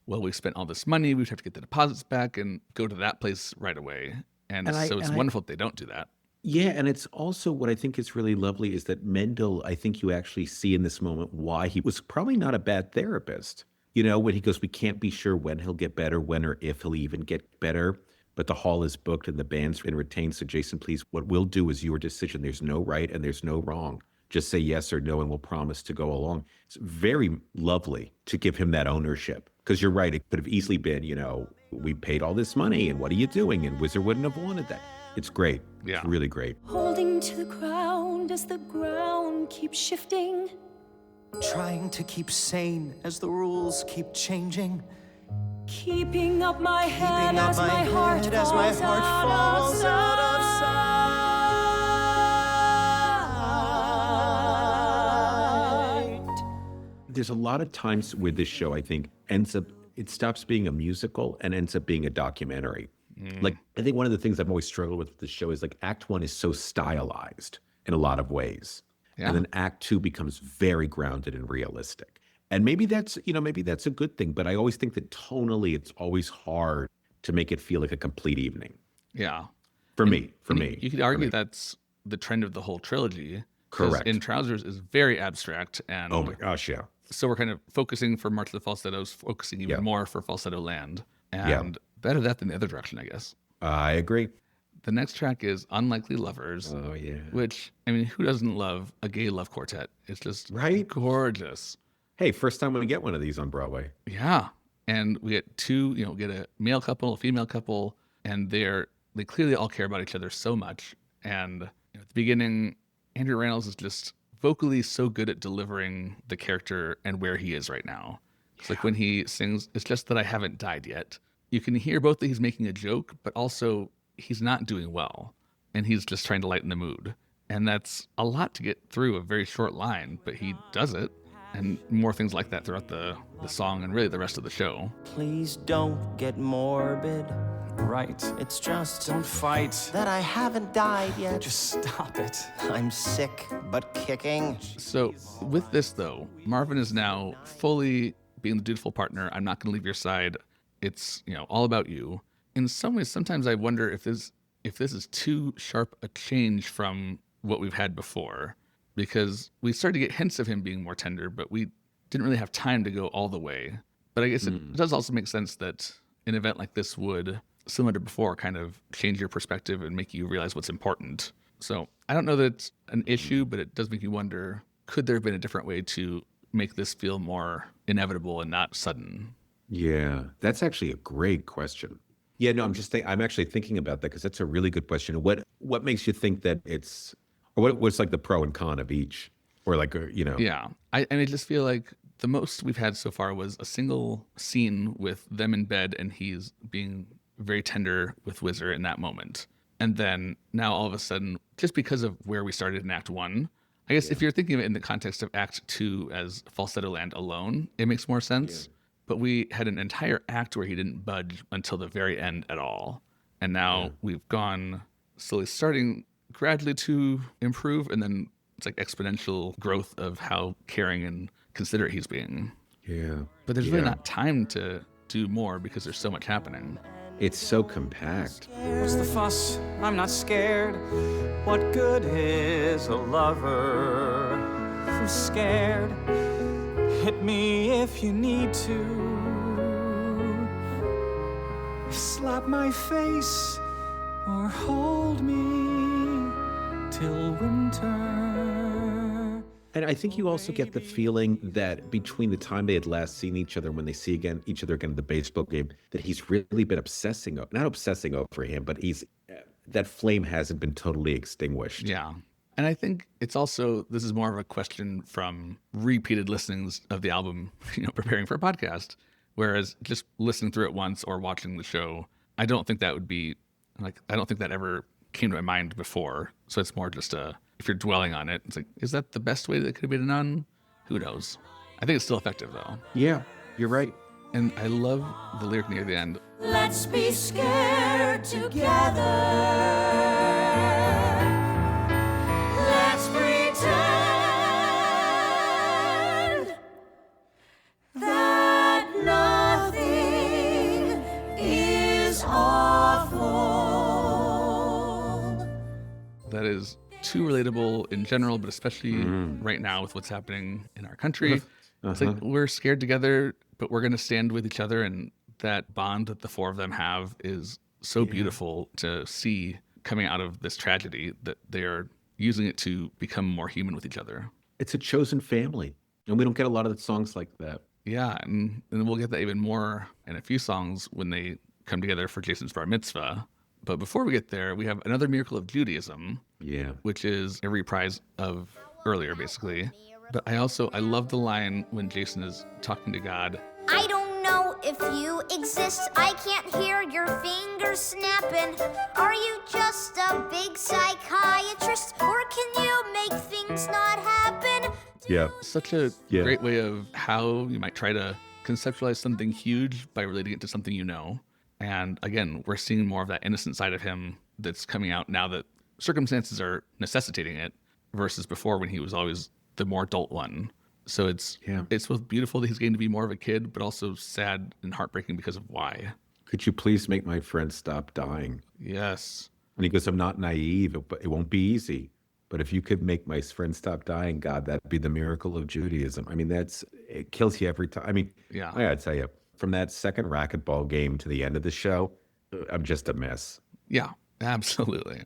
well, we spent all this money, we have to get the deposits back and go to that place right away. And so it's wonderful that they don't do that. Yeah, and it's also what I think is really lovely is that Mendel, I think you actually see in this moment why he was probably not a bad therapist. When he goes, we can't be sure when he'll get better, when or if he'll even get better, but the hall is booked and the band's been retained. So Jason, please, what we'll do is your decision. There's no right and there's no wrong. Just say yes or no and we'll promise to go along. It's very lovely to give him that ownership. Because you're right, it could have easily been, we paid all this money and what are you doing? And Wizard wouldn't have wanted that. It's great. Yeah. It's really great. Holding to the ground as the ground keeps shifting. Trying to keep sane as the rules keep changing. Keeping up my head Keeping up as my my heart head as my heart falls out of sight. There's a lot of times where this show, I think, it stops being a musical and ends up being a documentary. Like, I think one of the things I've always struggled with this show is like Act 1 is so stylized in a lot of ways. Yeah. And then Act 2 becomes very grounded and realistic. And maybe that's a good thing, but I always think that tonally it's always hard to make it feel like a complete evening. Yeah. For me. You could argue that's the trend of the whole trilogy. 'Cause Correct. In Trousers is very abstract. And Oh my gosh, yeah. so we're kind of focusing for March of the Falsettos, focusing even Yeah. more for Falsettoland. And Yeah. better that than the other direction, I guess. I agree. The next track is Unlikely Lovers, Oh yeah. which, I mean, who doesn't love a gay love quartet? It's just Right? gorgeous. Hey, first time we get one of these on Broadway. Yeah. And we get two, get a male couple, a female couple, and they clearly all care about each other so much. And at the beginning, Andrew Rannells is just vocally so good at delivering the character and where he is right now. It's like when he sings, "It's just that I haven't died yet." You can hear both that he's making a joke, but also he's not doing well. And he's just trying to lighten the mood. And that's a lot to get through a very short line, but he does it. And more things like that throughout the song and really the rest of the show. Please don't get morbid. Right. It's just Don't fight. That I haven't died yet. Just stop it. I'm sick, but kicking. So with this, though, Marvin is now fully being the dutiful partner. I'm not going to leave your side. It's, all about you. In some ways, sometimes I wonder if this is too sharp a change from what we've had before, because we started to get hints of him being more tender, but we didn't really have time to go all the way. But I guess it does also make sense that an event like this would, similar to before, kind of change your perspective and make you realize what's important. So I don't know that it's an issue, but it does make you wonder, could there have been a different way to make this feel more inevitable and not sudden? Yeah, that's actually a great question. Yeah, no, I'm actually thinking about that because that's a really good question. What makes you think that it's, or what's like the pro and con of each, or like Yeah, I just feel like the most we've had so far was a single scene with them in bed, and he's being very tender with Whizzer in that moment. And then now all of a sudden, just because of where we started in Act 1, I guess if you're thinking of it in the context of Act 2 as Falsettoland alone, it makes more sense. Yeah. But we had an entire act where he didn't budge until the very end at all. And now we've gone slowly starting gradually to improve, and then it's like exponential growth of how caring and considerate he's being. Yeah. But there's really not time to do more because there's so much happening. It's so compact. What's the fuss? I'm not scared. What good is a lover who's scared? Hit me if you need to. Slap my face or hold me till winter. And I think you also get the feeling that between the time they had last seen each other, when they see each other again at the baseball game, that he's really been not obsessing over him, but that flame hasn't been totally extinguished. Yeah. And I think it's also, this is more of a question from repeated listenings of the album, preparing for a podcast. Whereas just listening through it once or watching the show, I don't think that would be, I don't think that ever came to my mind before. So it's more just if you're dwelling on it, it's like, is that the best way that it could have been done? Who knows? I think it's still effective, though. Yeah, you're right. And I love the lyric near the end. Let's be scared together. Let's pretend that nothing is awful. That is too relatable in general, but especially right now with what's happening in our country. It's like we're scared together, but we're going to stand with each other. And that bond that the four of them have is so beautiful to see coming out of this tragedy, that they are using it to become more human with each other. It's a chosen family. And we don't get a lot of songs like that. Yeah, and we'll get that even more in a few songs when they come together for Jason's bar mitzvah. But before we get there, we have another miracle of Judaism, which is a reprise of earlier, basically. But I love the line when Jason is talking to God. I don't know if you exist. I can't hear your fingers snapping. Are you just a big psychiatrist? Or can you make things not happen? Yeah. Such a great way of how you might try to conceptualize something huge by relating it to something you know. And again, we're seeing more of that innocent side of him that's coming out now that circumstances are necessitating it, versus before when he was always the more adult one. So it's both beautiful that he's getting to be more of a kid, but also sad and heartbreaking because of why. Could you please make my friend stop dying? Yes. And he goes, I'm not naive, but it won't be easy. But if you could make my friend stop dying, God, that'd be the miracle of Judaism. I mean, it kills you every time. I mean, I gotta tell you, from that second racquetball game to the end of the show, I'm just a mess. Yeah, absolutely.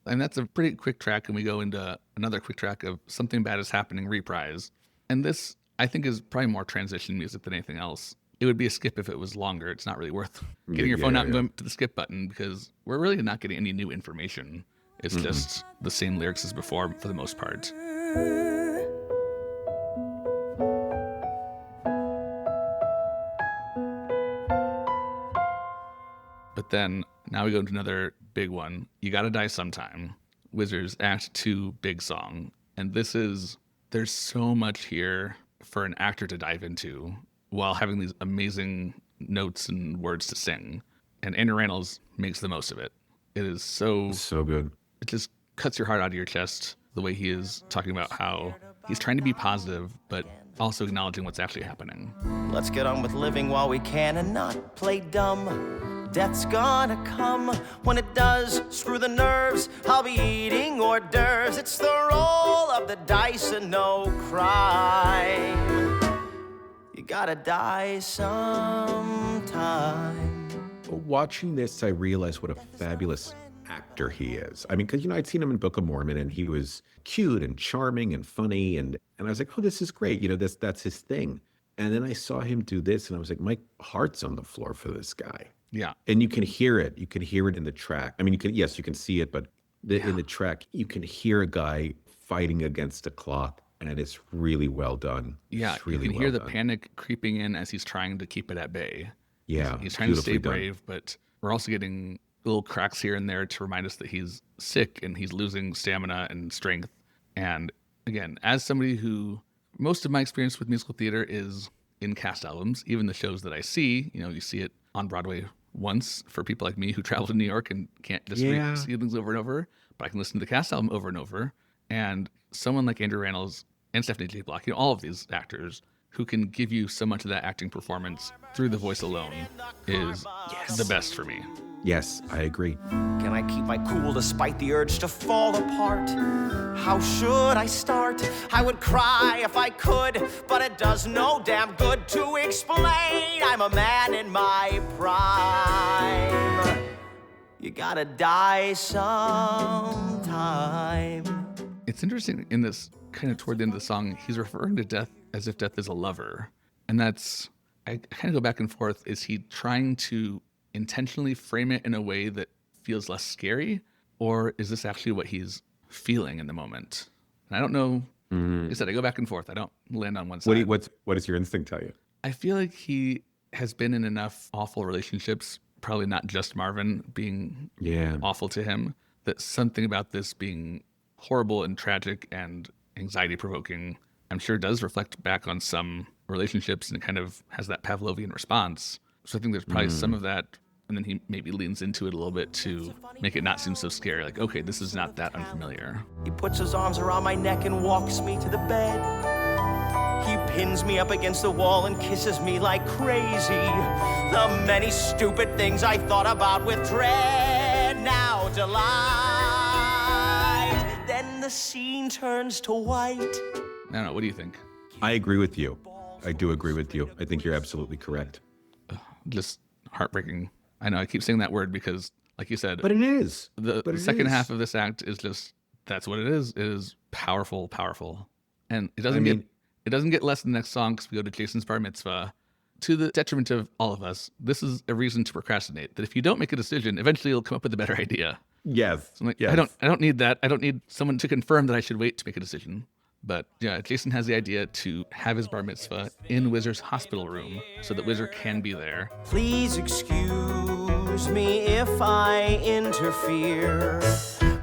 And that's a pretty quick track, and we go into another quick track of Something Bad Is Happening reprise. And this, I think, is probably more transition music than anything else. It would be a skip if it was longer. It's not really worth getting your phone out and going to the skip button, because we're really not getting any new information. It's just the same lyrics as before for the most part. But then, now we go into another big one. You Gotta Die Sometime. Wizards Act 2 big song. And there's so much here for an actor to dive into while having these amazing notes and words to sing. And Andrew Rannells makes the most of it. It is so good. It just cuts your heart out of your chest, the way he is talking about how he's trying to be positive, but also acknowledging what's actually happening. Let's get on with living while we can and not play dumb. Death's gonna come. When it does, screw the nerves. I'll be eating hors d'oeuvres. It's the roll of the dice and no crime. You gotta die sometime. Watching this, I realized what a fabulous actor he is. I mean, because, I'd seen him in Book of Mormon, and he was cute and charming and funny, and I was like, oh, this is great. That's his thing. And then I saw him do this, and I was like, my heart's on the floor for this guy. Yeah. And you can hear it. You can hear it in the track. I mean, you can see it, but in the track, you can hear a guy fighting against a clock, and it's really well done. Yeah, really you can hear the panic creeping in as he's trying to keep it at bay. Yeah, he's trying to stay brave, but we're also getting little cracks here and there to remind us that he's sick and he's losing stamina and strength. And again, as somebody who, most of my experience with musical theater is in cast albums, even the shows that I see, you see it on Broadway once for people like me who travel to New York and can't just see things over and over, but I can listen to the cast album over and over. And someone like Andrew Rannells and Stephanie J. Block, all of these actors who can give you so much of that acting performance through the voice alone is the best for me. Yes, I agree. Can I keep my cool despite the urge to fall apart? How should I start? I would cry if I could, but it does no damn good to explain. I'm a man in my prime. You gotta die sometime. It's interesting in this kind of toward the end of the song, he's referring to death as if death is a lover. And that's, I kind of go back and forth. Is he trying to intentionally frame it in a way that feels less scary? Or is this actually what he's feeling in the moment? And I don't know. Like I said, I go back and forth. I don't land on one side. What does your instinct tell you? I feel like he has been in enough awful relationships, probably not just Marvin being awful to him, that something about this being horrible and tragic and anxiety-provoking, I'm sure does reflect back on some relationships and kind of has that Pavlovian response. So I think there's probably some of that, and then he maybe leans into it a little bit to make it not seem so scary. Like, okay, this is not that unfamiliar. He puts his arms around my neck and walks me to the bed. He pins me up against the wall and kisses me like crazy. The many stupid things I thought about with dread now delight. Then the scene turns to white. I don't know, what do you think? I agree with you. I do agree with you. I think you're absolutely correct. Just heartbreaking. I know I keep saying that word because, like you said, But it is. the second half of this act is just, that's what it is. It is powerful, powerful. And it doesn't get less in the next song because we go to Jason's bar mitzvah. To the detriment of all of us, this is a reason to procrastinate. That if you don't make a decision, eventually you'll come up with a better idea. Yes. So I'm like, yes. I don't need that. I don't need someone to confirm that I should wait to make a decision. But yeah, Jason has the idea to have his bar mitzvah in Whizzer's hospital room so that Whizzer can be there. Please excuse me if I interfere,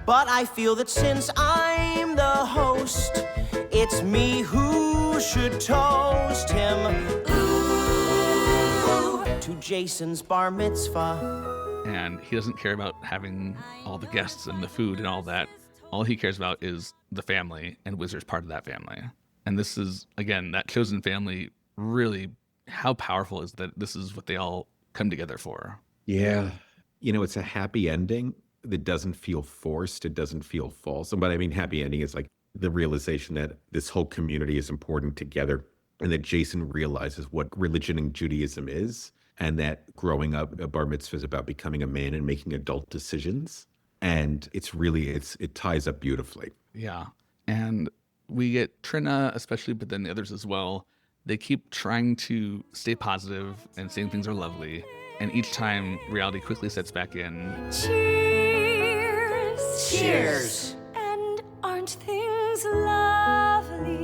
but I feel that since I'm the host, it's me who should toast him. Ooh, to Jason's bar mitzvah. And he doesn't care about having all the guests and the food and all that. All he cares about is the family, and Whizzer's part of that family. And this is, again, that chosen family, really, how powerful is that this is what they all come together for. Yeah. It's a happy ending that doesn't feel forced. It doesn't feel false. But I mean, happy ending is like the realization that this whole community is important together and that Jason realizes what religion and Judaism is, and that growing up, a bar mitzvah is about becoming a man and making adult decisions. And it ties up beautifully. Yeah. And we get Trina especially, but then the others as well. They keep trying to stay positive and saying things are lovely. And each time reality quickly sets back in. Cheers. Cheers. And aren't things lovely?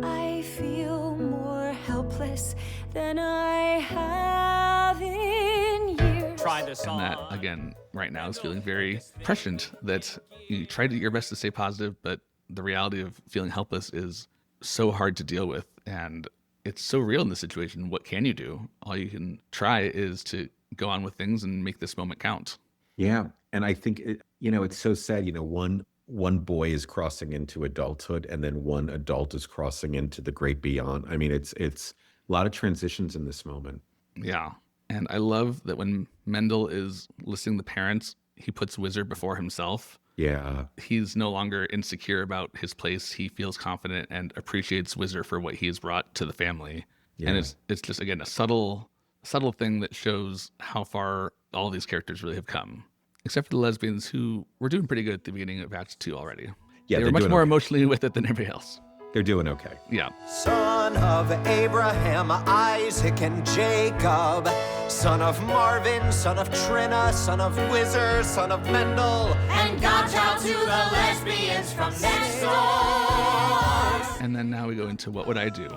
I feel more helpless than I have in years. Try this And that, again, right now is feeling very prescient, that you try to do your best to stay positive, but the reality of feeling helpless is so hard to deal with. And it's so real in this situation. What can you do? All you can try is to go on with things and make this moment count. Yeah. And I think, it's so sad, one boy is crossing into adulthood and then one adult is crossing into the great beyond. I mean, it's a lot of transitions in this moment. Yeah. And I love that when Mendel is listing the parents, he puts Whizzer before himself. Yeah. He's no longer insecure about his place. He feels confident and appreciates Whizzer for what he has brought to the family. Yeah. And it's just, again, a subtle thing that shows how far all these characters really have come. Except for the lesbians, who were doing pretty good at the beginning of Act 2 already. Yeah, they were much more emotionally with it than everybody else. They're doing okay. Yeah. Son of Abraham, Isaac, and Jacob. Son of Marvin, son of Trina, son of Whizzer, son of Mendel. And God's out to the lesbians from next door. And then now we go into What Would I Do?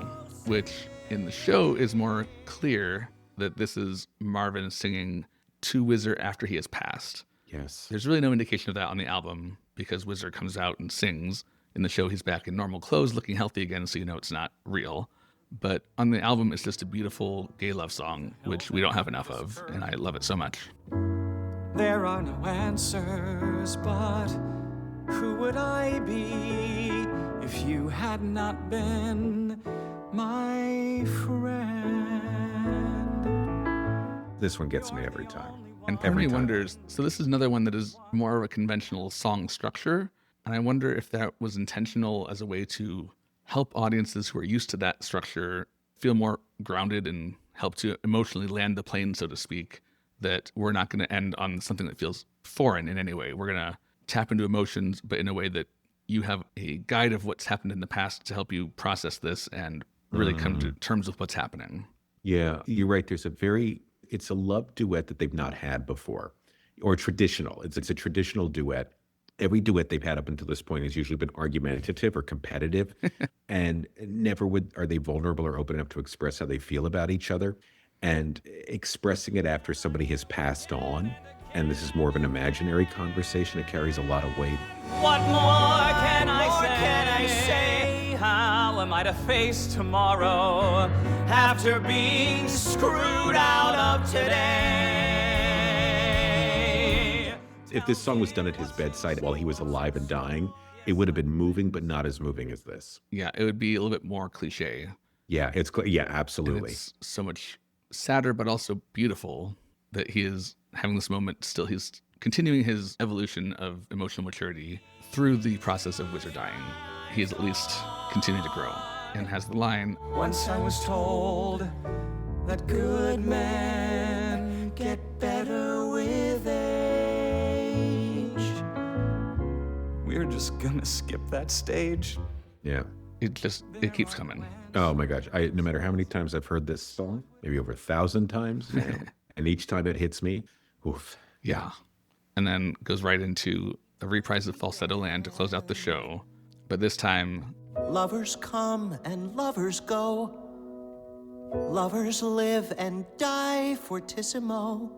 Which in the show is more clear that this is Marvin singing to Whizzer after he has passed. Yes. There's really no indication of that on the album because Whizzer comes out and sings. In the show, he's back in normal clothes, looking healthy again, so you know it's not real. But on the album, it's just a beautiful gay love song, which we don't have enough of, and I love it so much. There are no answers, but who would I be if you had not been my friend? This one gets me every time. And part of me wonders, so this is another one that is more of a conventional song structure, and I wonder if that was intentional as a way to help audiences who are used to that structure feel more grounded and help to emotionally land the plane, so to speak, that we're not going to end on something that feels foreign in any way. We're going to tap into emotions, but in a way that you have a guide of what's happened in the past to help you process this and really come to terms with what's happening. Yeah, you're right. It's a love duet that they've not had before, or traditional. It's a traditional duet. Every duet they've had up until this point has usually been argumentative or competitive, and never are they vulnerable or open enough to express how they feel about each other. And expressing it after somebody has passed on, and this is more of an imaginary conversation, it carries a lot of weight. What more can I say? How am I to face tomorrow after being screwed out of today? If this song was done at his bedside while he was alive and dying, it would have been moving, but not as moving as this. Yeah, it would be a little bit more cliche. Yeah, absolutely. And it's so much sadder, but also beautiful that he is having this moment still. He's continuing his evolution of emotional maturity through the process of Whizzer dying. He is at least continuing to grow and has the line, Once I was told that good men get better with age. We're just gonna skip that stage. Yeah. it keeps coming. Oh my gosh. No matter how many times I've heard this song, maybe over 1,000 times now, and each time it hits me, oof. Yeah. And then goes right into a reprise of Falsettoland to close out the show. But this time, Lovers come and lovers go. Lovers live and die fortissimo.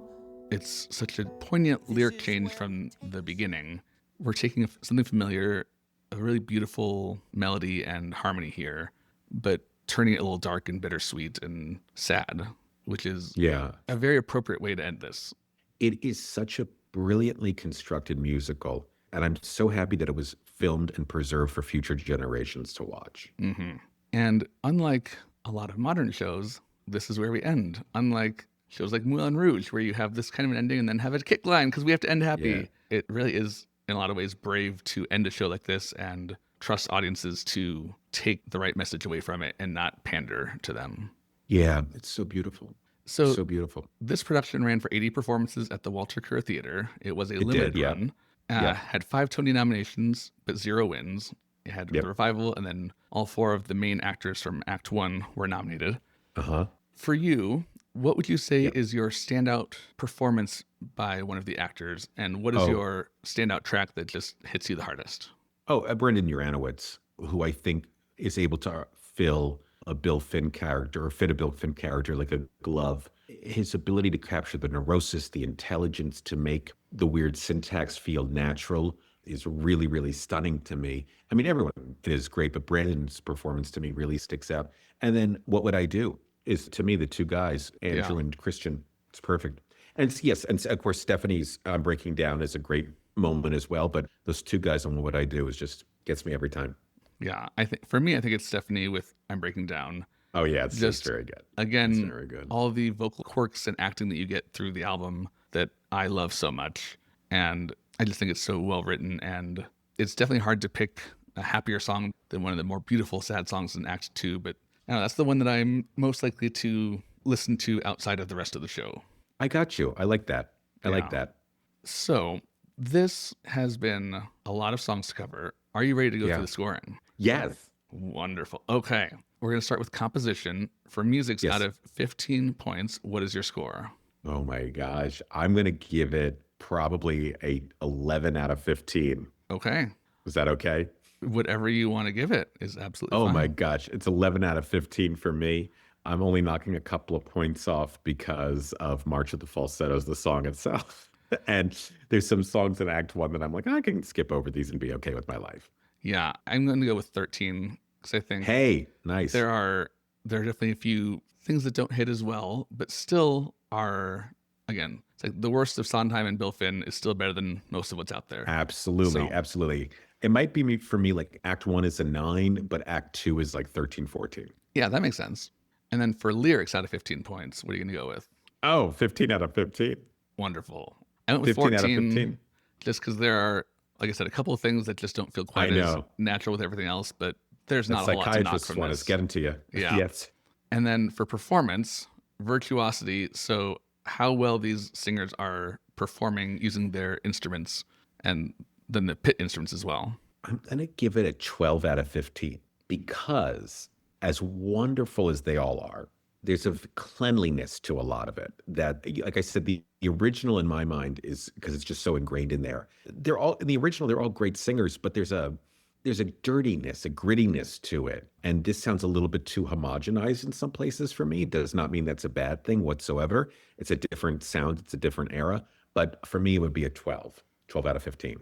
it's such a poignant lyric change from the beginning. We're taking something familiar, a really beautiful melody and harmony here, but turning it a little dark and bittersweet and sad, which is a very appropriate way to end this. It is such a brilliantly constructed musical, and I'm so happy that it was filmed and preserved for future generations to watch. Mm-hmm. And unlike a lot of modern shows, this is where we end. Unlike shows like Moulin Rouge, where you have this kind of an ending and then have a kick line because we have to end happy. Yeah. It really is, in a lot of ways, brave to end a show like this and trust audiences to take the right message away from it and not pander to them. Yeah, it's so beautiful. So beautiful. This production ran for 80 performances at the Walter Kerr Theater. It was a limited run. Had 5 Tony nominations, but 0 wins. It had the revival, and then all 4 of the main actors from Act 1 were nominated. Uh-huh. For you, what would you say is your standout performance by one of the actors, and what is your standout track that just hits you the hardest? Brendan Uranowitz, who I think is able to fill a Bill Finn character, or fit a Bill Finn character like a glove. His ability to capture the neurosis, the intelligence to make the weird syntax feel natural is really, really stunning to me. I mean, everyone is great, but Brandon's performance to me really sticks out. And then What Would I Do is, to me, the 2 guys, Andrew and Christian. It's perfect. And and of course, Stephanie's Breaking Down is a great moment as well, but those 2 guys on What Would I Do is just gets me every time. Yeah, I think it's Stephanie with I'm Breaking Down. Oh yeah, it's just very good. Again, very good. All the vocal quirks and acting that you get through the album that I love so much, and I just think it's so well written, and it's definitely hard to pick a happier song than one of the more beautiful sad songs in Act 2, but I don't know, that's the one that I'm most likely to listen to outside of the rest of the show. I got you. I like that. I like that. So this has been a lot of songs to cover. Are you ready to go through the scoring? Yes. Wonderful. Okay. We're going to start with composition. For music, out of 15 points, what is your score? Oh my gosh. I'm going to give it probably a 11 out of 15. Okay. Is that okay? Whatever you want to give it is absolutely fine. Oh my gosh. It's 11 out of 15 for me. I'm only knocking a couple of points off because of March of the Falsettos, the song itself. And there's some songs in Act 1 that I'm like, I can skip over these and be okay with my life. Yeah, I'm going to go with 13 because I think Hey, nice. there are definitely a few things that don't hit as well, but still are, again, it's like the worst of Sondheim and Bill Finn is still better than most of what's out there. Absolutely, So- absolutely. It might be for me like Act 1 is a 9, but Act 2 is like 13, 14. Yeah, that makes sense. And then for lyrics out of 15 points, what are you going to go with? Oh, 15 out of 15. Wonderful. I went with 15 14 out of 15. just because there are, like I said, a couple of things that just don't feel quite I as know. natural with everything else, but there's The not a whole lot to knock psychiatrist from one this. is getting to you. Yeah. Yes. And then for performance, virtuosity. So how well these singers are performing using their instruments and then the pit instruments as well. I'm going to give it a 12 out of 15 because as wonderful as they all are, there's a cleanliness to a lot of it that, like I said, the original in my mind is because it's just so ingrained in there. They're all in the original, they're all great singers, but there's a dirtiness, a grittiness to it. And this sounds a little bit too homogenized in some places for me. It does not mean that's a bad thing whatsoever. It's a different sound. It's a different era. But for me, it would be a 12 out of 15.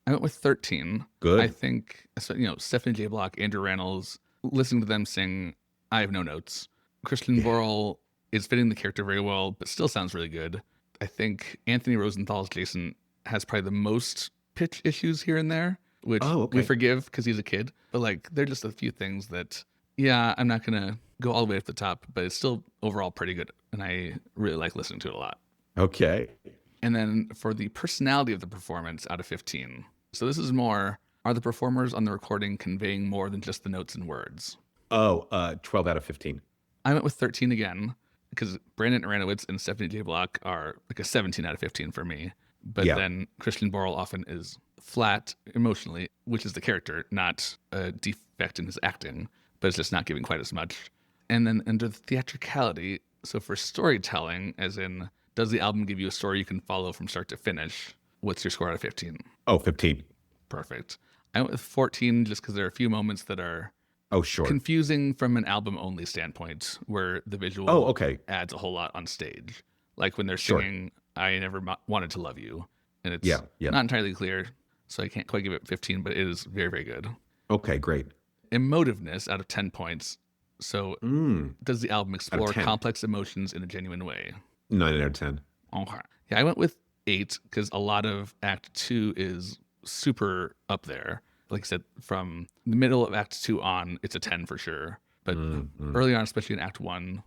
I went with 13. Good. I think, Stephanie J. Block, Andrew Rannells, listening to them sing I Have No Notes. Christian Borle is fitting the character very well, but still sounds really good. I think Anthony Rosenthal's Jason has probably the most pitch issues here and there, which we forgive because he's a kid. But there are just a few things that, I'm not going to go all the way up the top, but it's still overall pretty good. And I really like listening to it a lot. Okay. And then for the personality of the performance out of 15. So this is more, are the performers on the recording conveying more than just the notes and words? 12 out of 15. I went with 13 again because Brandon Aronowitz and Stephanie J. Block are like a 17 out of 15 for me. But then Christian Borle often is flat emotionally, which is the character, not a defect in his acting, but it's just not giving quite as much. And then under the theatricality, so for storytelling, as in, does the album give you a story you can follow from start to finish? What's your score out of 15? Oh, 15. Perfect. I went with 14 just because there are a few moments that are confusing from an album-only standpoint where the visual adds a whole lot on stage. Like when they're singing, I Never Wanted to Love You. And it's not entirely clear, so I can't quite give it 15, but it is very, very good. Okay, great. Emotiveness out of 10 points. So does the album explore complex emotions in a genuine way? 9 out of 10. Okay. Yeah, I went with 8 because a lot of Act 2 is super up there. Like I said, from the middle of Act 2 on, it's a 10 for sure. But early on, especially in Act 1,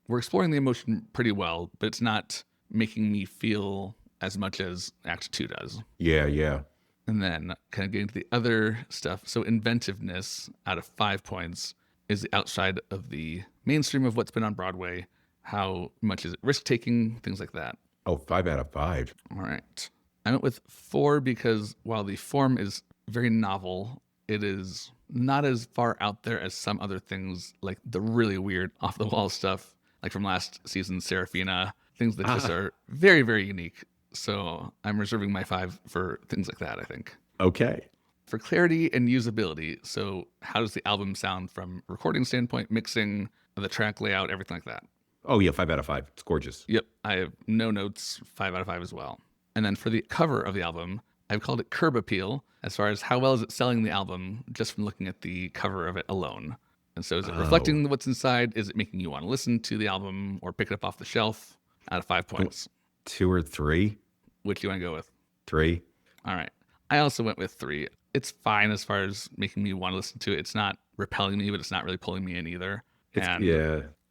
we're exploring the emotion pretty well, but it's not making me feel as much as Act 2 does. Yeah. And then kind of getting to the other stuff. So inventiveness out of 5 points is the outside of the mainstream of what's been on Broadway. How much is it risk-taking, things like that. Oh, 5 out of 5. All right. I went with 4 because while the form is very novel, it is not as far out there as some other things, like the really weird off-the-wall stuff, like from last season's Serafina, things that just are very, very unique. So I'm reserving my 5 for things like that, I think. Okay. For clarity and usability, so how does the album sound from recording standpoint, mixing, the track layout, everything like that? Oh, yeah, 5 out of 5. It's gorgeous. Yep, I have no notes, 5 out of 5 as well. And then for the cover of the album, I've called it curb appeal, as far as how well is it selling the album just from looking at the cover of it alone. And so is it reflecting what's inside? Is it making you want to listen to the album or pick it up off the shelf? Out of 5 points. 2 or 3? Which do you want to go with? 3. All right. I also went with 3. It's fine as far as making me want to listen to it. It's not repelling me, but it's not really pulling me in either.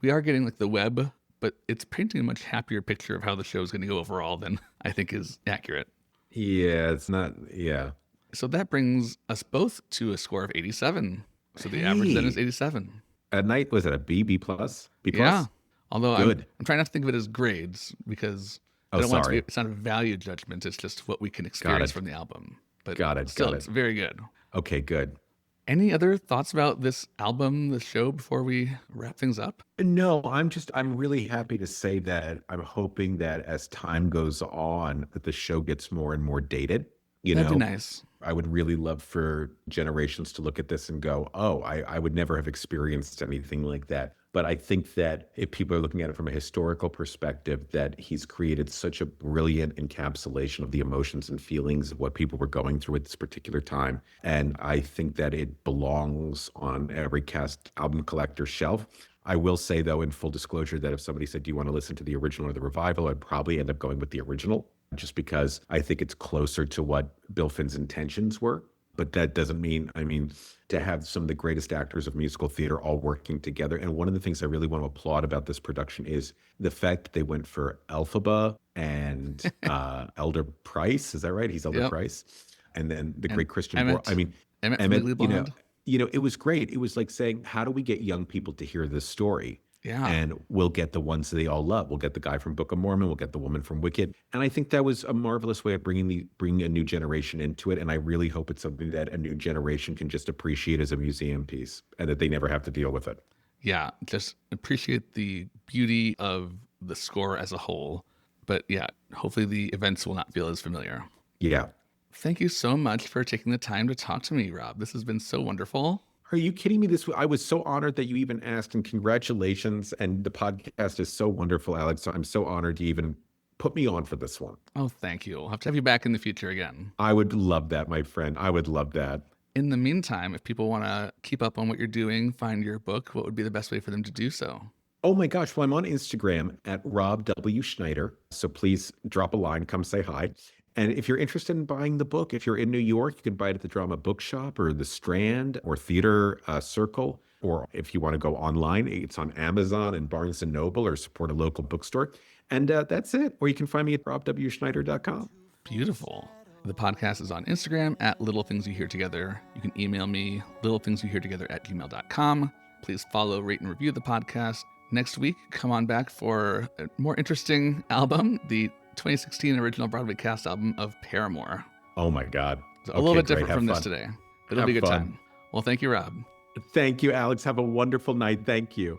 We are getting the web, but it's painting a much happier picture of how the show is going to go overall than I think is accurate. Yeah, it's not, So that brings us both to a score of 87. So the average then is 87. At night, was it a B, B plus? B plus? Yeah. Although Good. I'm trying not to think of it as grades because I don't want it to be, it's not a value judgment. It's just what we can experience from the album. But still, it's very good. Okay, good. Any other thoughts about this album, the show, before we wrap things up? No, I'm really happy to say that I'm hoping that as time goes on, that the show gets more and more dated. That'd be nice. I would really love for generations to look at this and go, oh, I would never have experienced anything like that. But I think that if people are looking at it from a historical perspective, that he's created such a brilliant encapsulation of the emotions and feelings of what people were going through at this particular time. And I think that it belongs on every cast album collector shelf. I will say, though, in full disclosure, that if somebody said, do you want to listen to the original or the revival, I'd probably end up going with the original, just because I think it's closer to what Bill Finn's intentions were. But that doesn't mean, to have some of the greatest actors of musical theater all working together. And one of the things I really want to applaud about this production is the fact that they went for Elphaba and Elder Price. Is that right? He's Elder Price. And then the great Christian Emmett. Emmett, it was great. It was like saying, how do we get young people to hear this story? Yeah. And we'll get the ones that they all love. We'll get the guy from Book of Mormon. We'll get the woman from Wicked. And I think that was a marvelous way of bringing a new generation into it. And I really hope it's something that a new generation can just appreciate as a museum piece and that they never have to deal with it. Yeah, just appreciate the beauty of the score as a whole. But yeah, hopefully the events will not feel as familiar. Yeah. Thank you so much for taking the time to talk to me, Rob. This has been so wonderful. Are you kidding me? I was so honored that you even asked, and congratulations. And the podcast is so wonderful, Alex. So I'm so honored you even put me on for this one. Oh, thank you. I'll have to have you back in the future again. I would love that, my friend. I would love that. In the meantime, if people want to keep up on what you're doing, find your book, what would be the best way for them to do so? Oh my gosh. Well, I'm on Instagram at Rob W. Schneider. So please drop a line, come say hi. And if you're interested in buying the book, if you're in New York, you can buy it at the Drama Bookshop or the Strand or Theater Circle. Or if you want to go online, it's on Amazon and Barnes & Noble, or support a local bookstore. And that's it. Or you can find me at robwschneider.com. Beautiful. The podcast is on Instagram at Little Things You Hear Together. You can email me, littlethingsyouheartogether@gmail.com. Please follow, rate, and review the podcast. Next week, come on back for a more interesting album, the 2016 original Broadway cast album of Paramore. Oh my God. So a little bit different from this today. It'll be a good time. Well, thank you, Rob. Thank you, Alex. Have a wonderful night. Thank you.